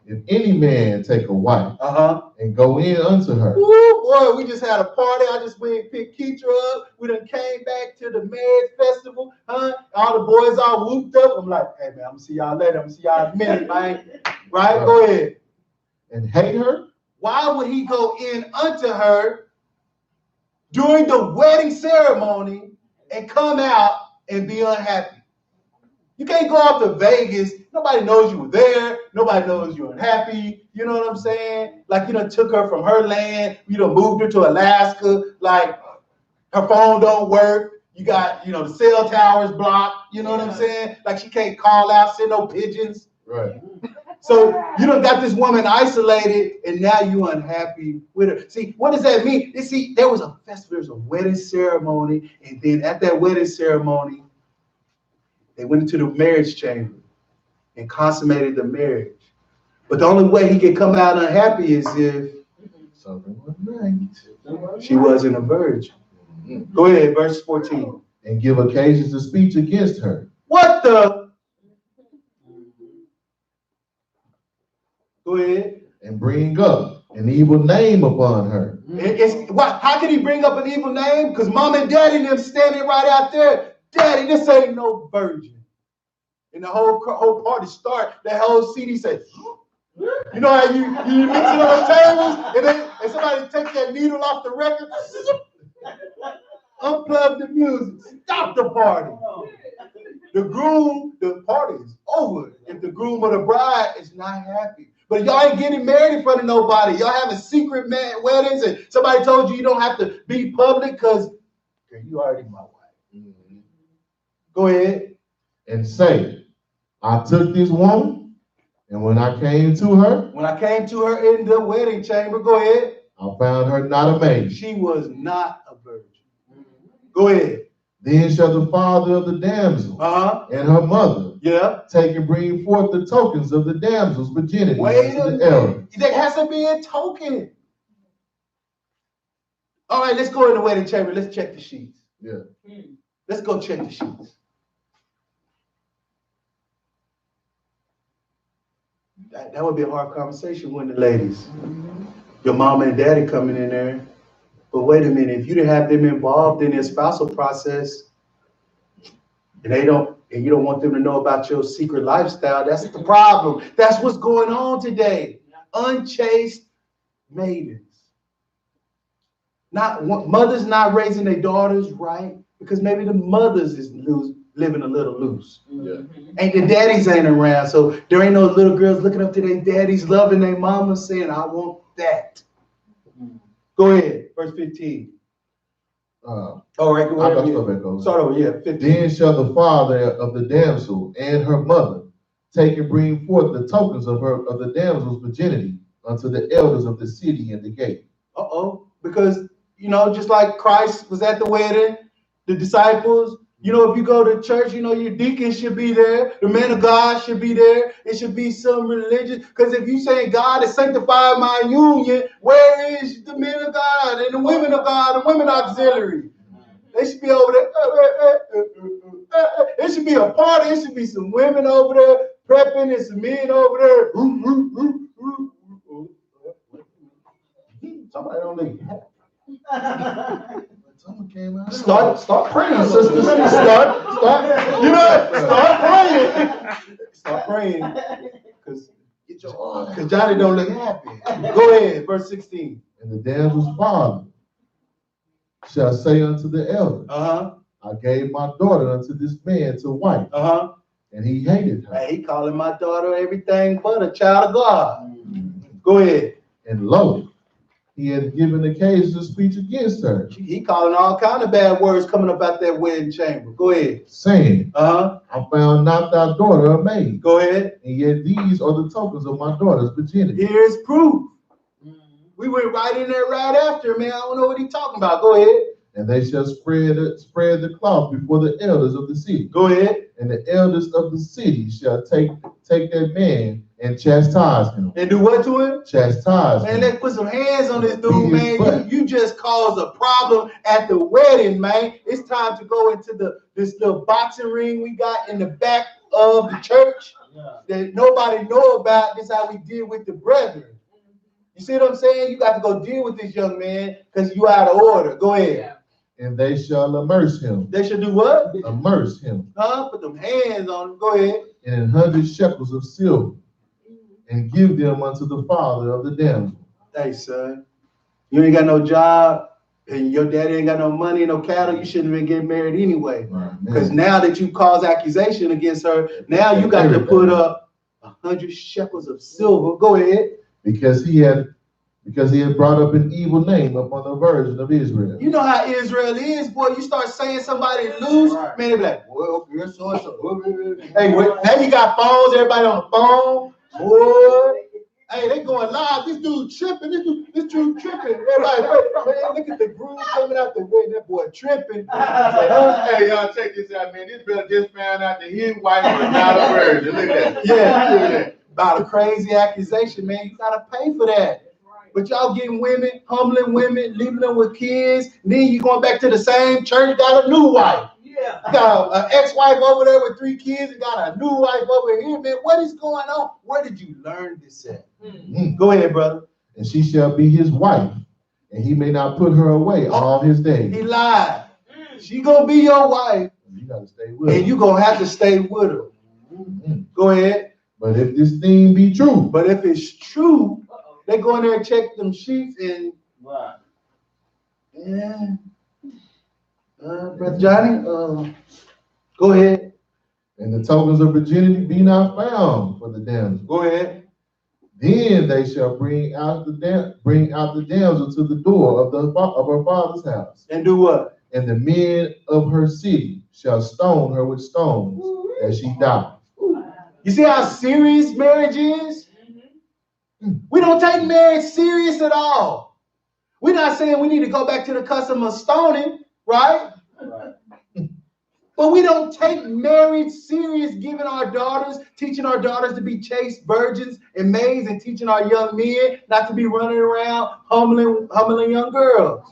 if any man take a wife and go in unto her, Woo, boy, we just had a party. I just went and picked Keitra up. We done came back to the marriage festival. All the boys all whooped up. I'm like, hey, man, I'm going to see y'all later. I'm going to see y'all in a minute, man. Right? Go ahead. and hate her, Why would he go in unto her during the wedding ceremony and come out and be unhappy? You can't go off to Vegas. Nobody knows you were there. Nobody knows you're unhappy. You know what I'm saying? Like, took her from her land. Moved her to Alaska. Like, her phone don't work. You got, the cell towers blocked. You know what I'm saying? Like, she can't call out, send no pigeons. right? So you done got this woman isolated, and now you unhappy with her. See, what does that mean? You see, there was a festival, there was a wedding ceremony, and then at that wedding ceremony, they went into the marriage chamber and consummated the marriage. But the only way he could come out unhappy is if Something was right. she wasn't a virgin. Go ahead, verse 14. And give occasions of speech against her. What the? Go ahead. And bring up an evil name upon her. How can he bring up an evil name? Because mom and daddy them standing right out there. Daddy, this ain't no virgin. And the whole party start, that whole CD says, you know how you mix it on tables, and somebody take that needle off the record, unplug the music, stop the party. The party is over if the groom or the bride is not happy. But y'all ain't getting married in front of nobody. Y'all having secret weddings, and somebody told you don't have to be public because you already my wife. Go ahead. And say, I took this woman, and when I came to her in the wedding chamber, go ahead. I found her not a maid. She was not a virgin. Go ahead. Then shall the father of the damsel and her mother take and bring forth the tokens of the damsel's virginity unto the elder. There has to be a token. All right, let's go in the wedding chamber. Let's check the sheets. Yeah. Let's go check the sheets. That would be a hard conversation with the ladies. Your mama and daddy coming in there. But wait a minute, if you didn't have them involved in their spousal process, and you don't want them to know about your secret lifestyle, that's the problem. That's what's going on today. Unchaste maidens. Mothers not raising their daughters right because maybe the mothers is living a little loose. Yeah. And the daddies ain't around, so there ain't no little girls looking up to their daddies, loving their mama, saying, I want that. Go ahead, verse 15. All right, go ahead. Start over, yeah, 15. Then shall the father of the damsel and her mother take and bring forth the tokens of the damsel's virginity unto the elders of the city and the gate. Because, just like Christ was at the wedding, the disciples, if you go to church, your deacon should be there. The man of God should be there. It should be some religious. Because if you say God has sanctified my union, where is the men of God and the women of God, the women auxiliary? They should be over there. It should be a party. It should be some women over there prepping and some men over there. Somebody don't look happy. Someone came out. Start praying, sisters. Start praying. Because Johnny don't look happy. Go ahead, verse 16. And the damsel's father shall say unto the elder, I gave my daughter unto this man to wife, and he hated her. He calling my daughter everything but a child of God. Go ahead. And lo, he had given occasion to speech against her. He calling all kind of bad words coming up out that wedding chamber. Go ahead. Saying, I found not thy daughter a maid. Go ahead. And yet these are the tokens of my daughter's virginity. Here's proof. We went right in there right after, man. I don't know what he's talking about. Go ahead. And they shall spread the cloth before the elders of the city. Go ahead. And the elders of the city shall take that man and chastise him. And do what to him? Chastise him. Man, let's put some hands on this dude, man. You just caused a problem at the wedding, man. It's time to go into this little boxing ring we got in the back of the church that nobody know about. This is how we deal with the brethren. You see what I'm saying? You got to go deal with this young man because you out of order. Go ahead. And they shall immerse him. They should do what? Immerse him. Put them hands on him. Go ahead. In 100 shekels of silver, and give them unto the father of the damsel. Hey, son, you ain't got no job, and your daddy ain't got no money, no cattle. You shouldn't have been getting married anyway. Because now that you cause accusation against her, now you got to put up 100 shekels of silver. Go ahead. Because he had brought up an evil name upon the virgin of Israel. You know how Israel is, boy. You start saying somebody loose, man, they be like, well, you're so. Hey, now you got phones, everybody on the phone. Boy, hey, they going live. This dude tripping. This dude tripping. Everybody, man, look at the groove coming out the way. That boy tripping. Hey, y'all, check this out, man. This brother just found out that his wife was not a virgin. Look at that. Yeah, Look at that. about a crazy accusation, man. You gotta pay for that. But y'all getting women, humbling women, leaving them with kids. Then you going back to the same church, got a new wife. Yeah. You got an ex-wife over there with 3 kids and got a new wife over here, man. What is going on? Where did you learn this at? Mhm. Go ahead, brother. And she shall be his wife, and he may not put her away all his days. He lied. She gonna be your wife, You gotta stay with and her. you gonna have to stay with her. Mhm. Go ahead. But if this thing be true, But if it's true, they go in there and check them sheets and yeah. Brother Johnny, go ahead. and the tokens of virginity be not found for the damsel, Go ahead. then they shall bring out the damsel to the door of her father's house, And do what? and the men of her city shall stone her with stones, as she died. You see how serious marriage is? We don't take marriage serious at all. We're not saying we need to go back to the custom of stoning, right? But we don't take marriage serious, giving our daughters, teaching our daughters to be chaste virgins and maids, and teaching our young men not to be running around humbling young girls.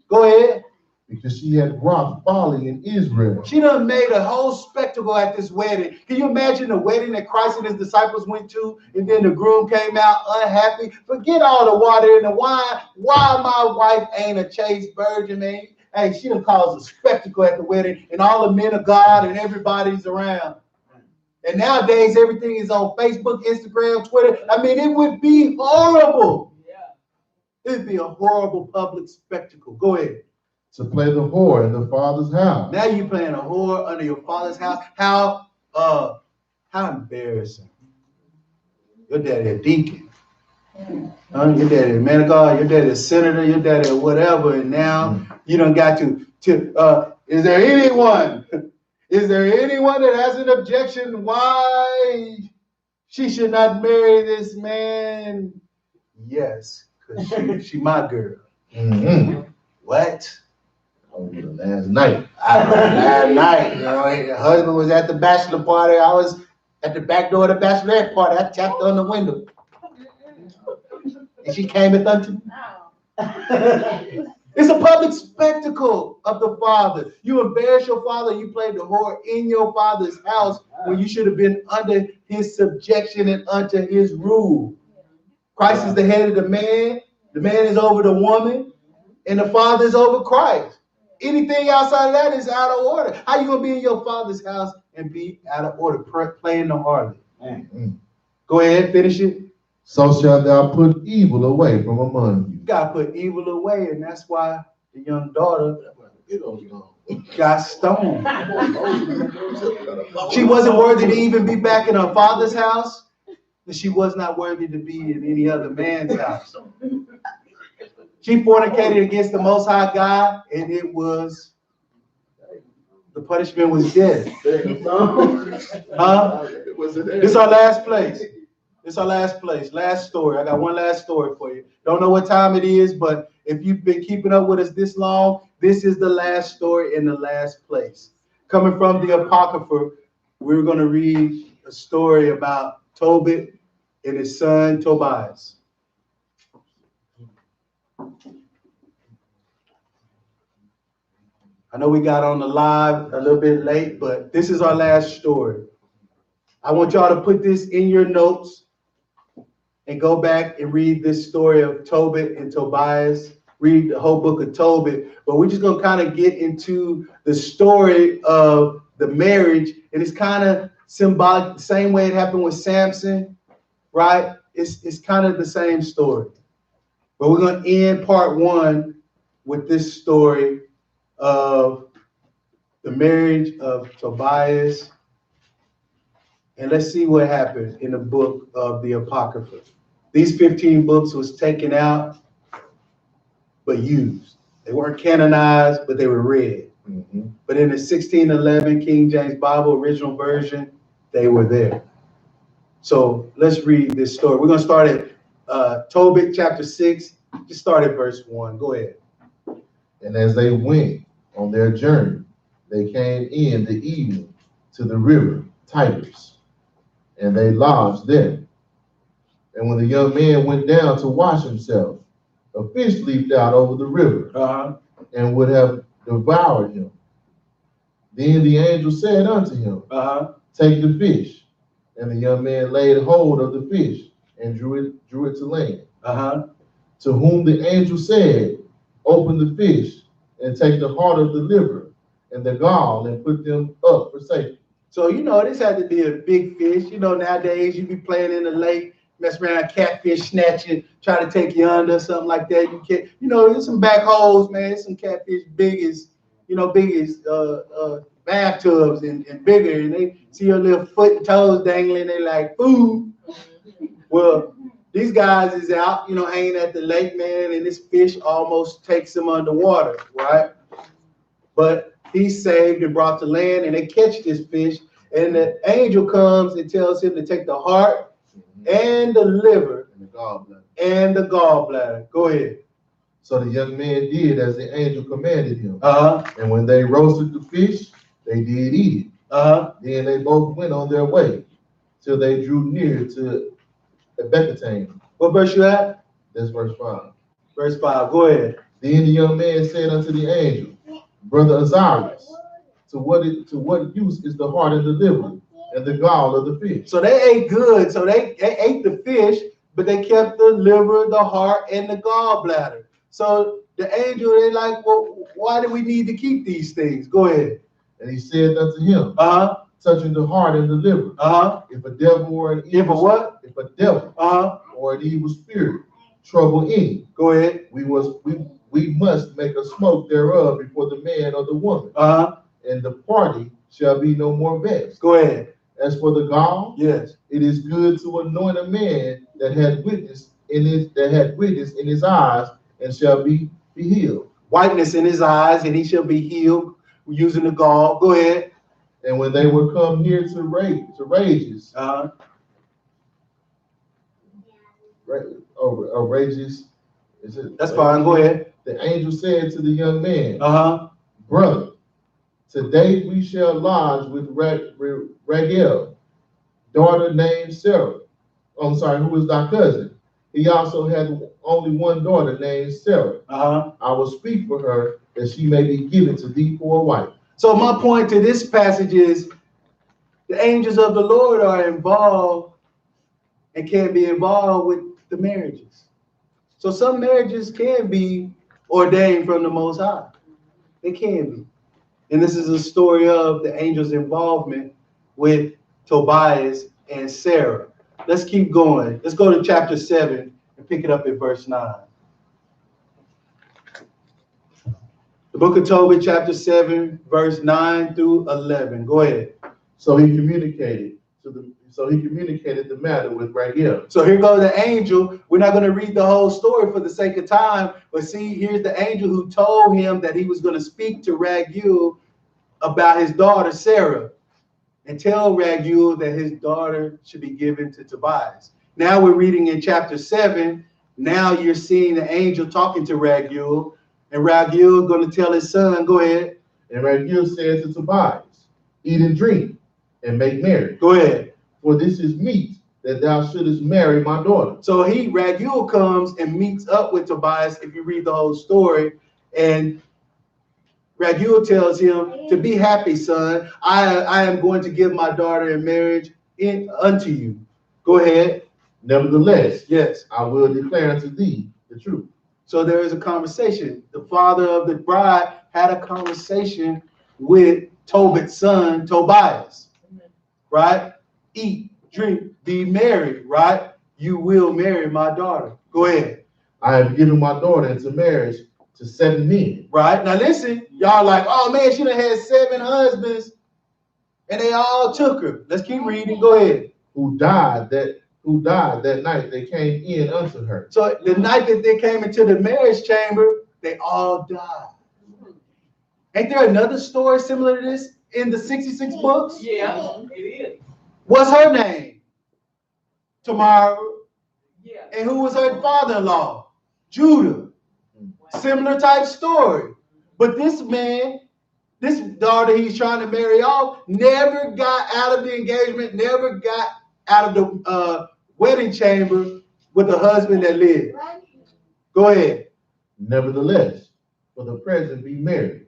Go ahead. Because she had wrought folly in Israel. She done made a whole spectacle at this wedding. Can you imagine the wedding that Christ and his disciples went to, and then the groom came out unhappy? Forget all the water and the wine. Why my wife ain't a chaste virgin, man? Hey, she done caused a spectacle at the wedding, and all the men of God and everybody's around. And nowadays, everything is on Facebook, Instagram, Twitter. I mean, it would be horrible. It'd be a horrible public spectacle. Go ahead. To play the whore in the father's house. Now you playing a whore under your father's house. How embarrassing. Your daddy a deacon. Your daddy a man of God, your daddy a senator, your daddy a whatever, and now you done got to is there anyone that has an objection why she should not marry this man? Yes, because she my girl. Mm-hmm. What? Over the last night. Last night, her husband was at the bachelor party. I was at the back door of the bachelorette party. I tapped on the window. And she came and unto. It's a public spectacle of the father. You embarrass your father, you played the whore in your father's house when you should have been under his subjection and under his rule. Christ is the head of the man is over the woman, and the father is over Christ. Anything outside of that is out of order. How you gonna be in your father's house and be out of order, playing the harlot? Go ahead, finish it. So shalt thou put evil away from among you. You gotta put evil away, and that's why the young daughter got stoned. She wasn't worthy to even be back in her father's house, and she was not worthy to be in any other man's house. She fornicated against the Most High God, and the punishment was death. Huh? This is our last place. Last story. I got one last story for you. Don't know what time it is, but if you've been keeping up with us this long, this is the last story in the last place. Coming from the Apocrypha, we're going to read a story about Tobit and his son Tobias. I know we got on the live a little bit late, but this is our last story. I want y'all to put this in your notes and go back and read this story of Tobit and Tobias. Read the whole book of Tobit, but we're just going to kind of get into the story of the marriage, and it's kind of symbolic, the same way it happened with Samson, right? It's kind of the same story. But we're going to end part 1 with this story of the marriage of Tobias. And let's see what happened in the book of the Apocrypha. These 15 books was taken out, but used. They weren't canonized, but they were read. Mm-hmm. But in the 1611 King James Bible original version, they were there. So let's read this story. We're going to start at Tobit chapter 6. Just start at verse 1. Go ahead. And as they went on their journey, they came in the evening to the river Tigris, and they lodged there. And when the young man went down to wash himself, a fish leaped out over the river and would have devoured him. Then the angel said unto him, take the fish. And the young man laid hold of the fish and drew it to land. To whom the angel said, open the fish and take the heart of the liver and the gall and put them up for safety. So, you know, this had to be a big fish. You know, nowadays you be playing in the lake, mess around, catfish snatching, try to take you under, something like that. You can't, you know, there's some back holes, man. There's some catfish big as bathtubs and bigger. And they see your little foot and toes dangling. They like, food. Well, these guys is out, you know, hanging at the lake, man, and this fish almost takes him underwater, right? But he's saved and brought to land, and they catch this fish, and the angel comes and tells him to take the heart and the liver and the gallbladder. Go ahead. So the young man did as the angel commanded him. And when they roasted the fish, they did eat it. Then they both went on their way till they drew near to Ecbatane. What verse you at? That's verse 5. Verse 5. Go ahead. Then the young man said unto the angel, Brother Azarias, to what use is the heart and the liver and the gall of the fish? So they ate good. So they ate the fish, but they kept the liver, the heart, and the gallbladder. So the angel, they like, well, why do we need to keep these things? Go ahead. And he said unto him, touching the heart and the liver, if a devil or an evil, If a devil or an evil spirit trouble any, go ahead. We must make a smoke thereof before the man or the woman, and the party shall be no more vexed. Go ahead. As for the gall, yes, it is good to anoint a man that had witness in his eyes, and shall be healed. Whiteness in his eyes, and he shall be healed using the gall. Go ahead. And when they were come near to Rages, Rages, is it? That's fine. Go ahead. The angel said to the young man, Brother, today we shall lodge with Raguel, daughter named Sarah. Who is thy cousin? He also had only one daughter named Sarah. I will speak for her that she may be given to thee for a wife. So my point to this passage is the angels of the Lord are involved and can be involved with the marriages. So some marriages can be ordained from the Most High. They can be. And this is a story of the angels' involvement with Tobias and Sarah. Let's keep going. Let's go to chapter 7 and pick it up at verse 9. The book of Tobit, chapter 7, verse 9 through 11. Go ahead. So he communicated the matter with Raguel. So here goes the angel. We're not going to read the whole story for the sake of time, but see, here's the angel who told him that he was going to speak to Raguel about his daughter Sarah, and tell Raguel that his daughter should be given to Tobias. Now we're reading in chapter 7. Now you're seeing the angel talking to Raguel, and Raguel is going to tell his son, go ahead. And Raguel said to Tobias, eat and drink and make merry. Go ahead. For this is meet that thou shouldest marry my daughter. So Raguel comes and meets up with Tobias, if you read the whole story, and Raguel tells him to be happy, son. I am going to give my daughter in marriage unto you. Go ahead. Nevertheless, yes, I will declare unto thee the truth. So there is a conversation. The father of the bride had a conversation with Tobit's son, Tobias, right? Eat, drink, be merry, right? You will marry my daughter. Go ahead. I have given my daughter into marriage to 7 men. Right. Now listen, y'all like, oh man, she done had 7 husbands and they all took her. Let's keep reading. Go ahead. Who died that night they came in unto her. So the night that they came into the marriage chamber, they all died. Ain't there another story similar to this in the 66 books? Yeah, it is. What's her name? Tamar. Yeah. And who was her father-in-law? Judah. Similar type story. But this man, this daughter he's trying to marry off, never got out of the engagement, never got out of the wedding chamber with the husband that lived. Go ahead. Nevertheless, for the present be married.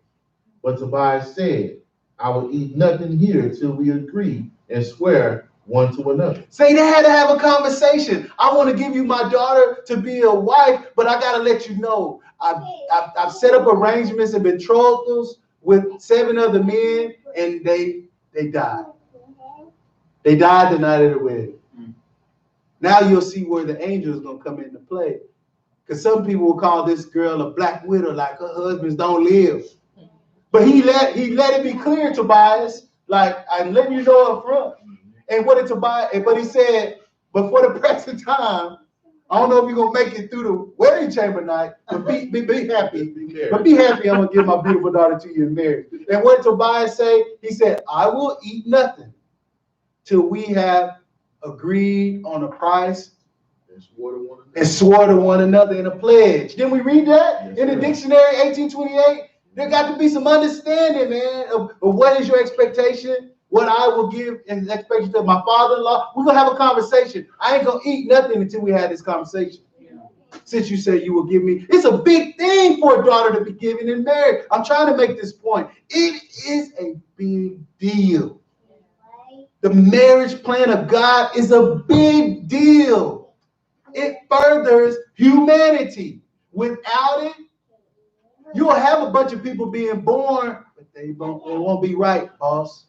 But Tobias said, I will eat nothing here till we agree and swear one to another. Say they had to have a conversation. I want to give you my daughter to be a wife, but I got to let you know, I've set up arrangements and betrothals with 7 other men, and they died. They died the night of the wedding. Now you'll see where the angel is going to come into play. Because some people will call this girl a black widow, like her husbands don't live. But he let it be clear, Tobias, like, I'm letting you know up front. And what did Tobias, but he said, but for the present time, I don't know if you're going to make it through the wedding chamber night, but be happy. But be happy, I'm going to give my beautiful daughter to you in marriage. And what did Tobias say? He said, I will eat nothing till we have agreed on a price and swore to one another in a pledge. Didn't we read that in the dictionary, 1828? There got to be some understanding, man, of what is your expectation, what I will give in expectation of my father-in-law. We're going to have a conversation. I ain't going to eat nothing until we have this conversation. Since you say you will give me. It's a big thing for a daughter to be given in marriage. I'm trying to make this point. It is a big deal. The marriage plan of God is a big deal. It furthers humanity. Without it, you'll have a bunch of people being born, but they won't be right, boss.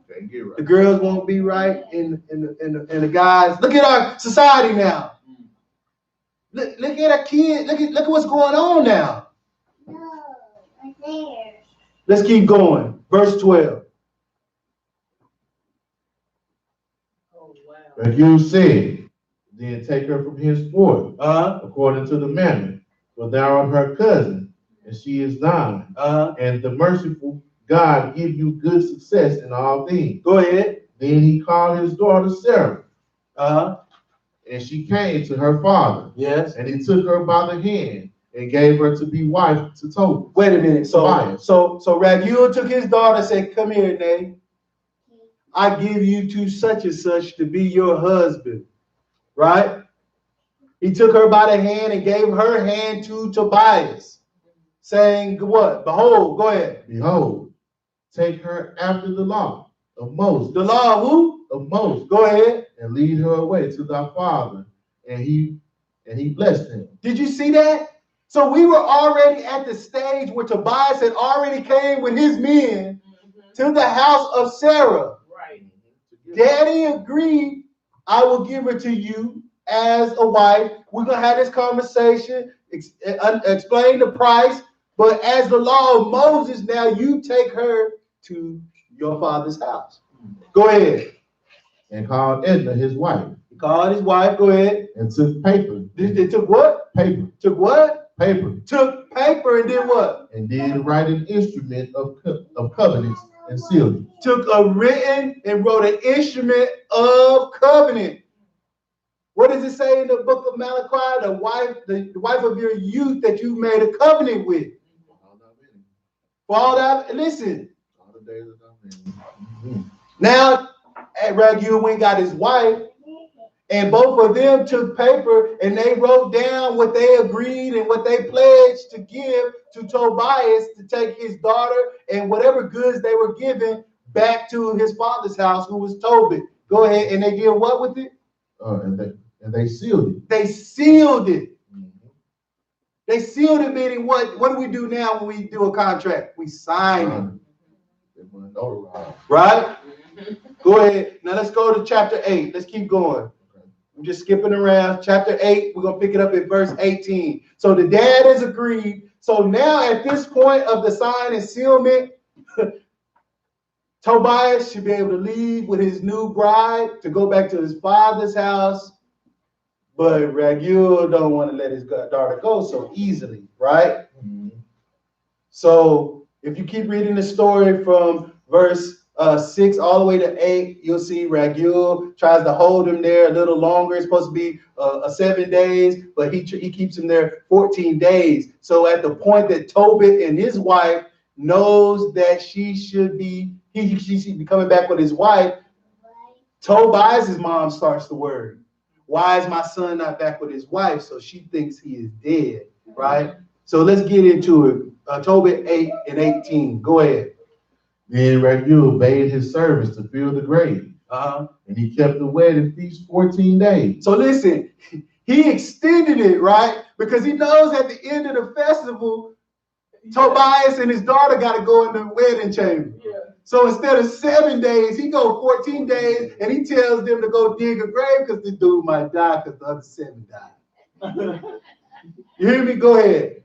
The girls won't be right, and the guys. Look at our society now. Look at our kids. Look at what's going on now. Let's keep going. Verse 12. But you said, then take her from henceforth, according to the manner, for thou art her cousin, and she is thine. And the merciful God give you good success in all things. Go ahead. Then he called his daughter Sarah. And she came to her father. Yes. And he took her by the hand and gave her to be wife to Tobias. Wait a minute. So Raguel took his daughter and said, come here, Nay. I give you to such and such to be your husband. Right? He took her by the hand and gave her hand to Tobias, saying what? Behold, go ahead. Behold, take her after the law of Moses. The law of who? Of Moses. Go ahead. And lead her away to thy father. And he blessed him. Did you see that? So we were already at the stage where Tobias had already came with his men to the house of Sarah. Right. Daddy agreed, I will give her to you as a wife. We're going to have this conversation, explain the price. But as the law of Moses, now you take her to your father's house. Go ahead. And called Edna his wife. He called his wife. Go ahead. And took paper. They took what? Paper. Took what? Paper. Took paper and did what? And did write an instrument of covenants and sealed it. Took a written and wrote an instrument of covenant. What does it say in the book of Malachi? The wife of your youth that you made a covenant with. For all that, listen. All the days of thy Now, Raguel went and got his wife, and both of them took paper and they wrote down what they agreed and what they pledged to give to Tobias to take his daughter and whatever goods they were given back to his father's house, who was Tobit. Go ahead, and they did what with it? And they sealed it. They sealed it. They sealed it, meaning what? What do we do now when we do a contract? We sign it. Right? Go ahead. Now let's go to chapter 8. Let's keep going. I'm just skipping around. Chapter 8, we're going to pick it up at verse 18. So the dad has agreed. So now at this point of the sign and sealment, Tobias should be able to leave with his new bride to go back to his father's house. But Raguel don't want to let his daughter go so easily, right? So if you keep reading the story from verse 6 all the way to 8, you'll see Raguel tries to hold him there a little longer. It's supposed to be 7 days, but he keeps him there 14 days. So at the point that Tobit and his wife knows that she should be coming back with his wife, Tobias' mom starts to worry. Why is my son not back with his wife? So she thinks he is dead, right? So let's get into it. Tobit 8 and 18. Go ahead. Then Raguel bade his servants to fill the grave, and he kept the wedding feast 14 days. So listen, he extended it, right? Because he knows at the end of the festival, Tobias and his daughter got to go in the wedding chamber. Yeah. So instead of 7 days, he goes 14 days, and he tells them to go dig a grave because this dude might die because the other 7 died. You hear me? Go ahead.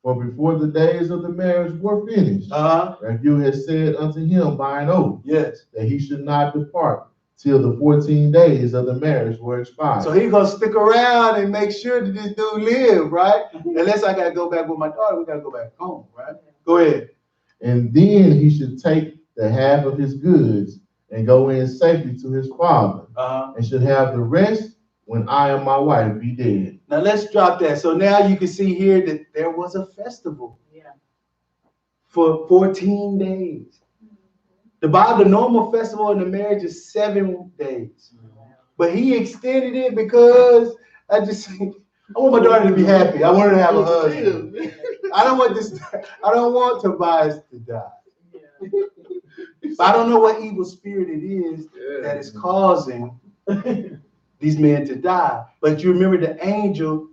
For before the days of the marriage were finished, Raguel had said unto him by an oath, yes, that he should not depart till the 14 days of the marriage were expired. So he's gonna stick around and make sure that this dude live, right? Unless I gotta go back with my daughter, we gotta go back home, right? Go ahead. And then he should take the half of his goods and go in safely to his father, and should have the rest when I and my wife be dead. Now let's drop that. So now you can see here that there was a festival for 14 days. The normal festival in the marriage is 7 days. But he extended it because I want my daughter to be happy. I want her to have a husband. I don't want Tobias to die. But I don't know what evil spirit it is that is causing these men to die. But you remember the angel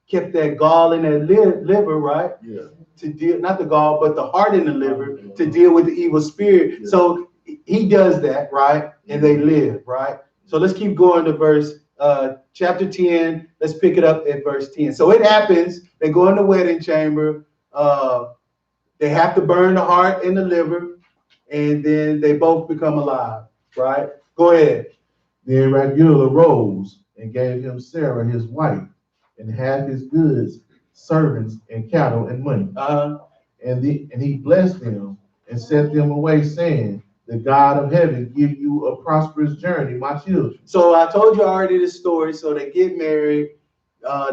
kept that gall in that liver, right? Yeah. To deal, not the gall, but the heart in the liver to deal with the evil spirit. Yeah. So he does that, right? And they live, right? So let's keep going to verse chapter 10. Let's pick it up at verse 10. So it happens. They go in the wedding chamber. They have to burn the heart and the liver, and then they both become alive, right? Go ahead. Then Raguel arose and gave him Sarah his wife, and half his goods, servants, and cattle, and money. And he blessed them and sent them away, saying, the God of heaven give you a prosperous journey, my children. So I told you already the story. So they get married.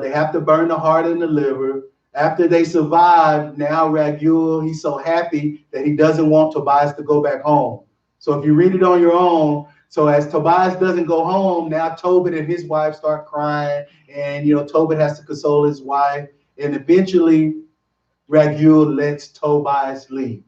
They have to burn the heart and the liver. After they survive, now Raguel, he's so happy that he doesn't want Tobias to go back home. So if you read it on your own, so as Tobias doesn't go home, now Tobit and his wife start crying, and Tobit has to console his wife, and eventually Raguel lets Tobias leave.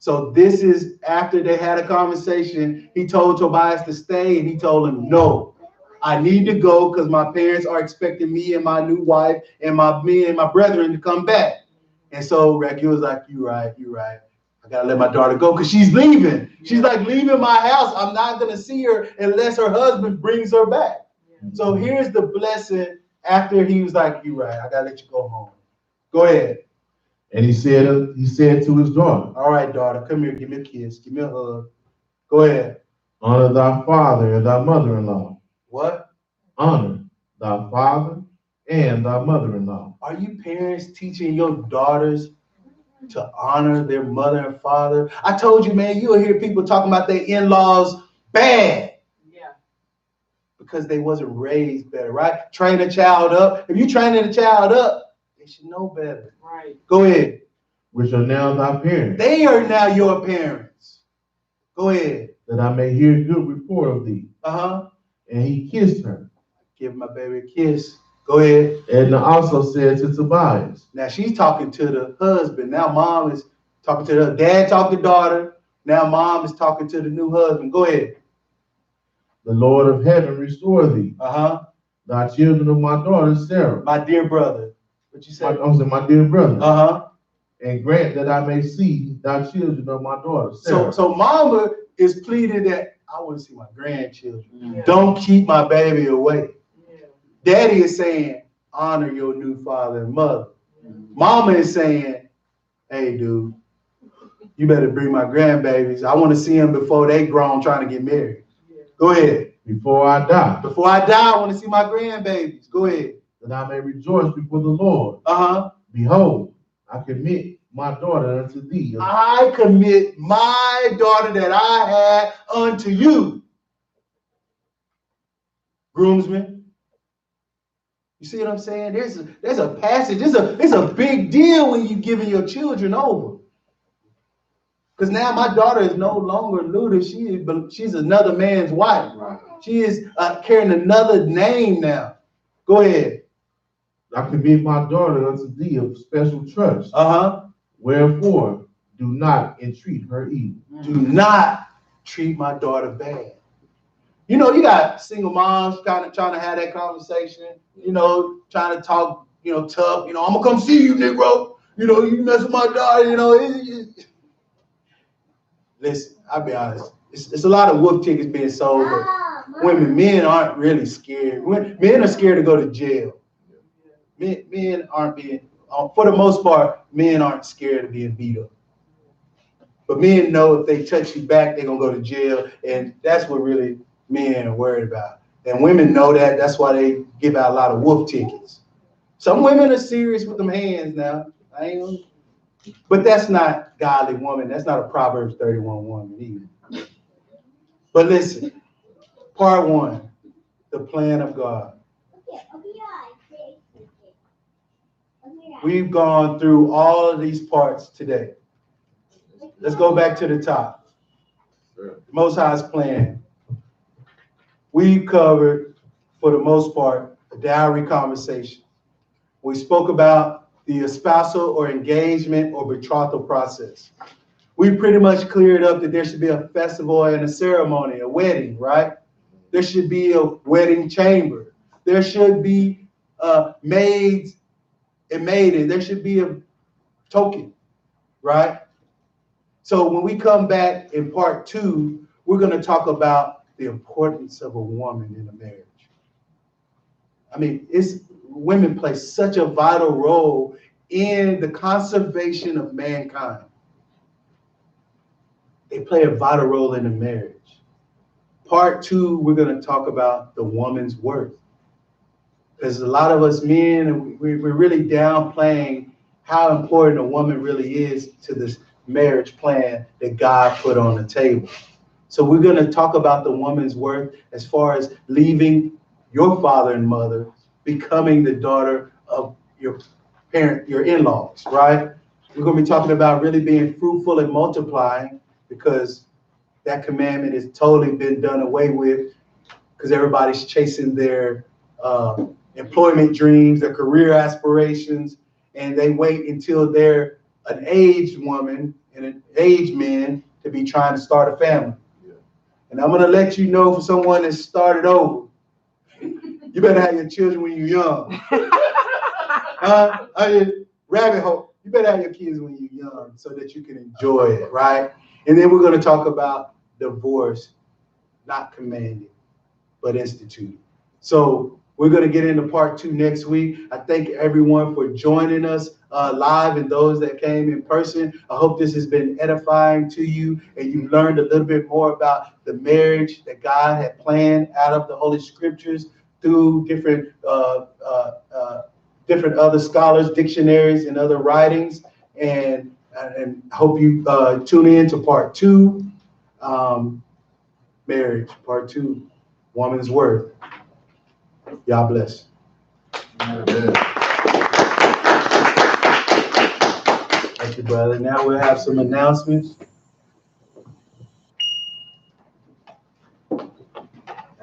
So this is after they had a conversation. He told Tobias to stay, and he told him, no, I need to go because my parents are expecting me and my new wife and me and my brethren to come back. And so Raguel was like, you're right. I gotta let my daughter go because she's leaving. She's like leaving my house. I'm not gonna see her unless her husband brings her back. So here's the blessing after he was like, you're right, I gotta let you go home. Go ahead. And he said to his daughter, all right, daughter, come here, give me a kiss, give me a hug. Go ahead. Honor thy father and thy mother-in-law. What? Honor thy father and thy mother-in-law. Are you parents teaching your daughters to honor their mother and father? I told you, man, you'll hear people talking about their in-laws bad. Yeah. Because they wasn't raised better, right? Train a child up. If you training a child up, they should know better. Right. Go ahead. Which are now thy parents. They are now your parents. Go ahead. That I may hear good report of thee. And he kissed her. Give my baby a kiss. Go ahead. And also said to Tobias. Now she's talking to the husband. Now mom is talking to the dad, talking to daughter. Now mom is talking to the new husband. Go ahead. The Lord of heaven restore thee. Thy children of my daughter Sarah. My dear brother. What you say? My dear brother. And grant that I may see thy children of my daughter Sarah. So mama is pleading that I want to see my grandchildren. Yeah. Don't keep my baby away. Yeah. Daddy is saying, honor your new father and mother. Mama is saying, hey, dude, you better bring my grandbabies. I want to see them before they grown trying to get married. Yeah. Go ahead. Before I die, I want to see my grandbabies. Go ahead. That I may rejoice before the Lord. Behold, I commit my daughter unto thee. I commit my daughter that I had unto you. Groomsmen. You see what I'm saying? There's a passage. It's a big deal when you're giving your children over. Because now my daughter is no longer Luda. She's another man's wife. Right. She is carrying another name now. Go ahead. I commit my daughter unto thee of special trust. Wherefore, do not entreat her evil. Do not treat my daughter bad. You know, you got single moms trying to have that conversation, you know, trying to talk, you know, tough, you know, I'm gonna come see you, Negro. You know, you mess with my daughter, you know. Listen, I'll be honest. It's a lot of wolf tickets being sold, but men aren't really scared. Men are scared to go to jail. Men aren't being, for the most part, men aren't scared of being beat up. But men know if they touch you back, they're gonna go to jail, and that's what really men are worried about. And women know that. That's why they give out a lot of wolf tickets. Some women are serious with them hands now. But that's not godly woman. That's not a Proverbs 31 woman either. But listen, part one, the plan of God. We've gone through all of these parts today. Let's go back to the top. The Most High's plan. We've covered, for the most part, a dowry conversation. We spoke about the espousal or engagement or betrothal process. We pretty much cleared up that there should be a festival and a ceremony, a wedding, right? There should be a wedding chamber. There should be maids and maiden. There should be a token, right? So when we come back in part two, we're going to talk about the importance of a woman in a marriage. I mean, women play such a vital role in the conservation of mankind. They play a vital role in a marriage. Part two, we're going to talk about the woman's worth. Because a lot of us men, we're really downplaying how important a woman really is to this marriage plan that God put on the table. So we're going to talk about the woman's worth as far as leaving your father and mother, becoming the daughter of your parent, your in-laws, right? We're going to be talking about really being fruitful and multiplying, because that commandment has totally been done away with, because everybody's chasing their employment dreams, their career aspirations, and they wait until they're an aged woman and an aged man to be trying to start a family. Yeah. And I'm going to let you know, for someone that started over, you better have your children when you're young. Rabbit hole. You better have your kids when you're young so that you can enjoy it, right? And then we're going to talk about divorce, not commanded, but instituted. So we're going to get into part two next week. I thank everyone for joining us live, and those that came in person. I hope this has been edifying to you, and you've learned a little bit more about the marriage that God had planned out of the Holy Scriptures through different other scholars, dictionaries, and other writings. And I hope you tune in to part two, marriage, part two, woman's worth. Y'all bless. Thank you, brother. Now we'll have some announcements. A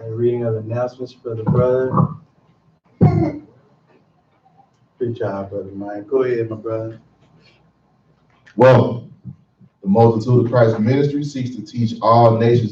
reading of announcements for the brother. Good job, brother Mike. Go ahead, my brother. Well, the Multitude of Christ Ministry seeks to teach all nations